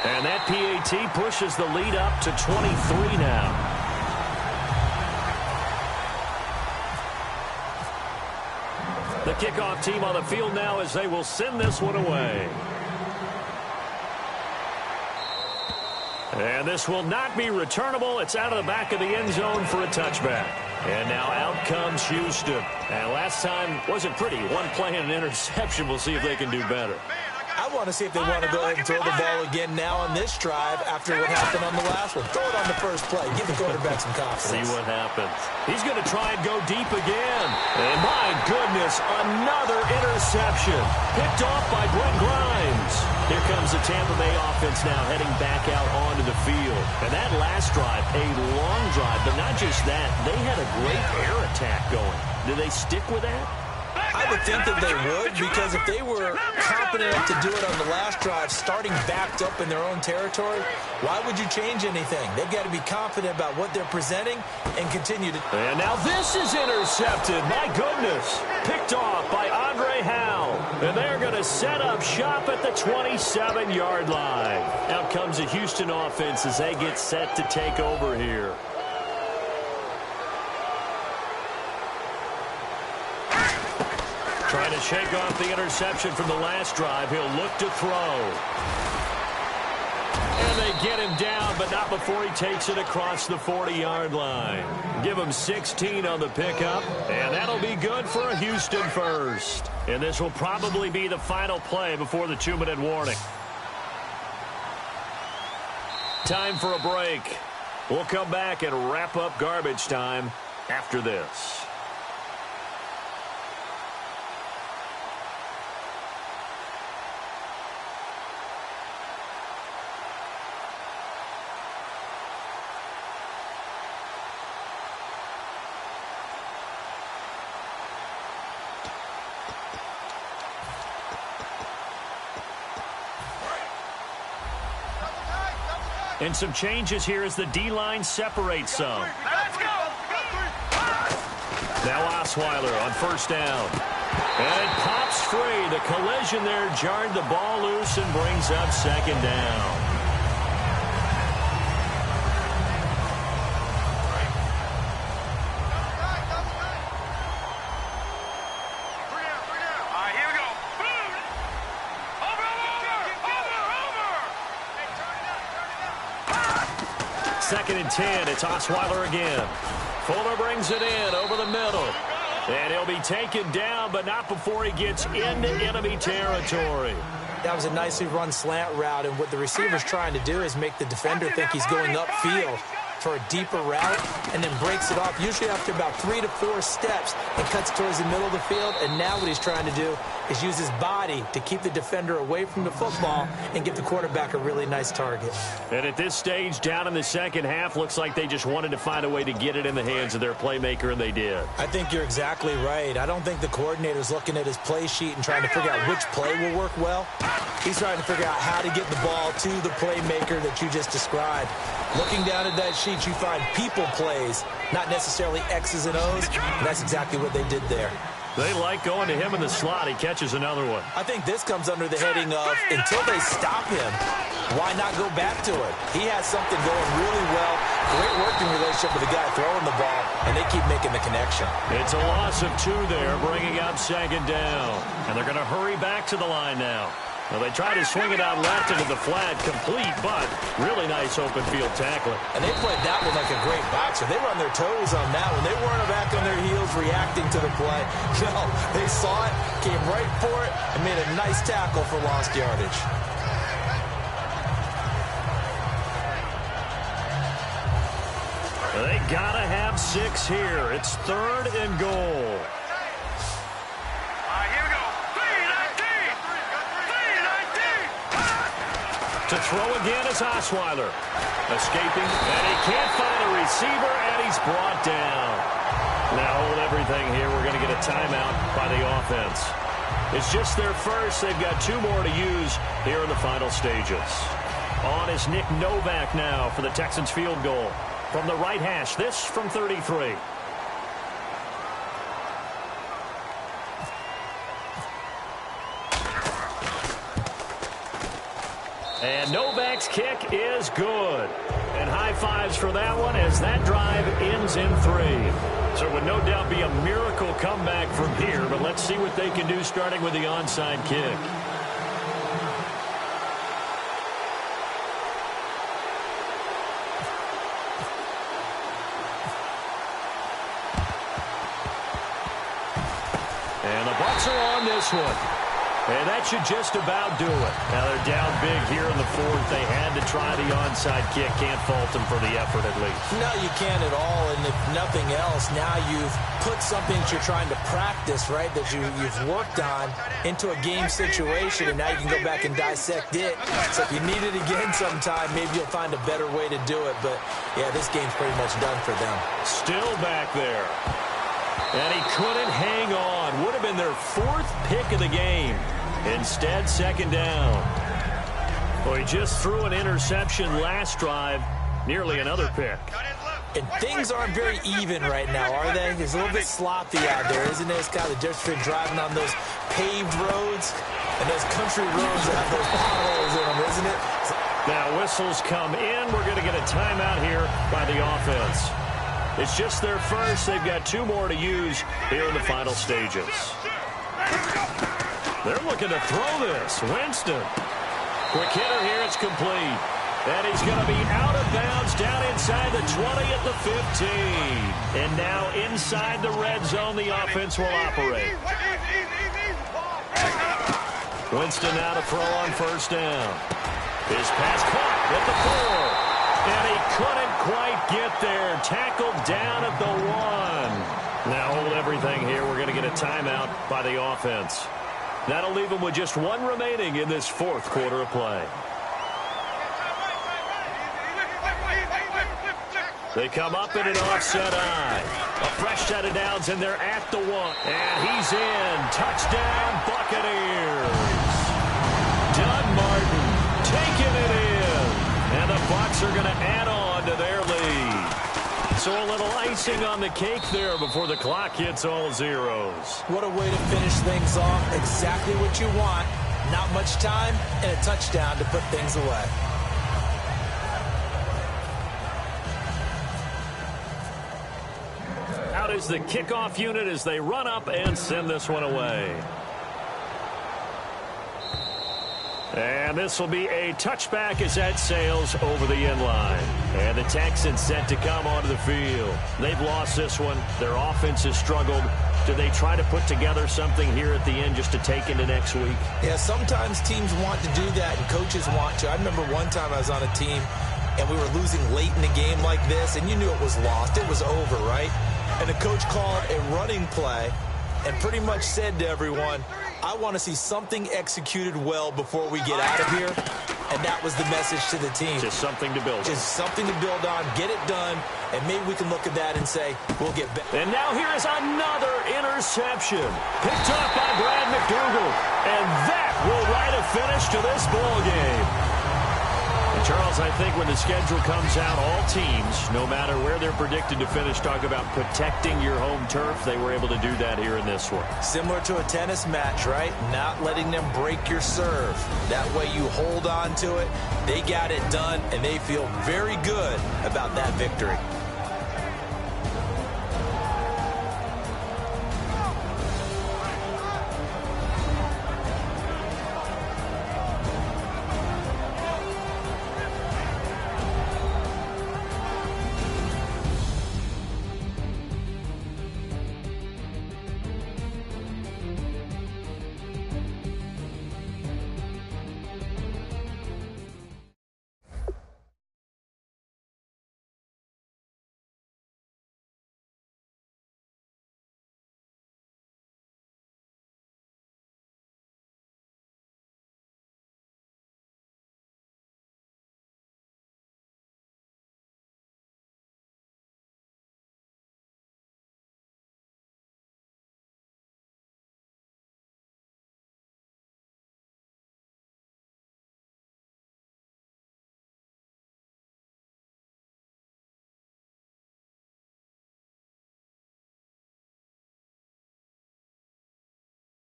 And that PAT pushes the lead up to 23 now. The kickoff team on the field now as they will send this one away. And this will not be returnable. It's out of the back of the end zone for a touchback. And now out comes Houston. And last time wasn't pretty. One play and an interception. We'll see if they can do better. I want to see if they want to go ahead and throw the ball again now on this drive after what happened on the last one. Throw it on the 1st play. Give the quarterback some confidence. See what happens. He's going to try and go deep again. And my goodness, another interception. Picked off by Brent Grimes. Here comes the Tampa Bay offense now heading back out onto the field. And that last drive, a long drive, but not just that. They had a great air attack going. Do they stick with that? I would think that they would, because if they were confident enough to do it on the last drive, starting backed up in their own territory, why would you change anything? They've got to be confident about what they're presenting and continue to... And now this is intercepted. My goodness. Picked off by Andre Howe. And they're going to set up shop at the 27-yard line. Out comes the Houston offense as they get set to take over here. Trying to shake off the interception from the last drive. He'll look to throw. And they get him down, but not before he takes it across the 40-yard line. Give him 16 on the pickup, and that'll be good for a Houston 1st. And this will probably be the final play before the 2-minute warning. Time for a break. We'll come back and wrap up garbage time after this. And some changes here as the D-line separates some. Let's go. Now Osweiler on first down. And it pops free. The collision there jarred the ball loose and brings up second down. Second and 10, it's Osweiler again. Fuller brings it in over the middle. And he'll be taken down, but not before he gets into enemy territory. That was a nicely run slant route, and what the receiver's trying to do is make the defender think he's going upfield for a deeper route, and then breaks it off, usually after about 3 to 4 steps, and cuts towards the middle of the field. And now what he's trying to do is use his body to keep the defender away from the football and give the quarterback a really nice target. And at this stage, down in the second half, looks like they just wanted to find a way to get it in the hands of their playmaker, and they did. I think you're exactly right. I don't think the coordinator's looking at his play sheet and trying to figure out which play will work well. He's trying to figure out how to get the ball to the playmaker that you just described. Looking down at that sheet, you find people plays, not necessarily X's and O's, and that's exactly what they did there. They like going to him in the slot. He catches another one. I think this comes under the heading of, until they stop him, why not go back to it? He has something going really well, great working relationship with the guy throwing the ball, and they keep making the connection. It's a loss of 2 there, bringing up second down. And they're going to hurry back to the line now. Well, they try to swing it out left into the flat, complete, but really nice open field tackling. And they played that one like a great boxer. They were on their toes on that one. They weren't back on their heels reacting to the play. No, they saw it, came right for it, and made a nice tackle for lost yardage. They gotta have 6 here. It's 3rd and goal. To throw again is Osweiler. Escaping, and he can't find a receiver, and he's brought down. Now hold everything here. We're going to get a timeout by the offense. It's just their first. They've got 2 more to use here in the final stages. On is Nick Novak now for the Texans field goal. From the right hash, this from 33. And Novak's kick is good. And high fives for that one as that drive ends in 3. So it would no doubt be a miracle comeback from here, but let's see what they can do starting with the onside kick. And the Bucs are on this one. And that should just about do it. Now they're down big here in the 4th. They had to try the onside kick. Can't fault them for the effort at least. No, you can't at all. And if nothing else, now you've put something that you're trying to practice, right, that you've worked on into a game situation, and now you can go back and dissect it. So if you need it again sometime, maybe you'll find a better way to do it. But, yeah, this game's pretty much done for them. Still back there. And he couldn't hang on. Would have been their 4th pick of the game. Instead, second down. Well, he just threw an interception last drive. Nearly another pick. And things aren't very even right now, are they? It's a little bit sloppy out there, isn't it? It's kind of the difference between driving on those paved roads and those country roads that have those potholes in them, isn't it? Now whistles come in. We're going to get a timeout here by the offense. It's just their first. They've got 2 more to use here in the final stages. They're looking to throw this. Winston. Quick hitter here. It's complete. And he's going to be out of bounds down inside the 20 at the 15. And now inside the red zone, the offense will operate. Winston now to throw on first down. His pass caught at the 4. And he couldn't quite get there. Tackled down at the 1. Now hold everything here. We're going to get a timeout by the offense. That'll leave them with just 1 remaining in this 4th quarter of play. They come up in an offset eye. A fresh set of downs, and they're at the 1. And he's in. Touchdown, Buccaneers. Doug Martin taking it in. And the Bucs are going to add on to their lead. So a little icing on the cake there before the clock hits all zeros. What a way to finish things off. Exactly what you want. Not much time and a touchdown to put things away. Out is the kickoff unit as they run up and send this one away. And this will be a touchback as that sails over the end line. And the Texans set to come onto the field. They've lost this one. Their offense has struggled. Do they try to put together something here at the end just to take into next week? Yeah, sometimes teams want to do that and coaches want to. I remember one time I was on a team and we were losing late in the game like this, and you knew it was lost. It was over, right? And the coach called a running play and pretty much said to everyone, I want to see something executed well before we get out of here. And that was the message to the team. Just something to build on. Just something to build on, get it done, and maybe we can look at that and say, we'll get better. And now here is another interception. Picked up by Brad McDougal. And that will write a finish to this ball game. And Charles, I think when the schedule comes out, all teams, no matter where they're predicted to finish, talk about protecting your home turf. They were able to do that here in this one. Similar to a tennis match, right? Not letting them break your serve. That way you hold on to it. They got it done, and they feel very good about that victory.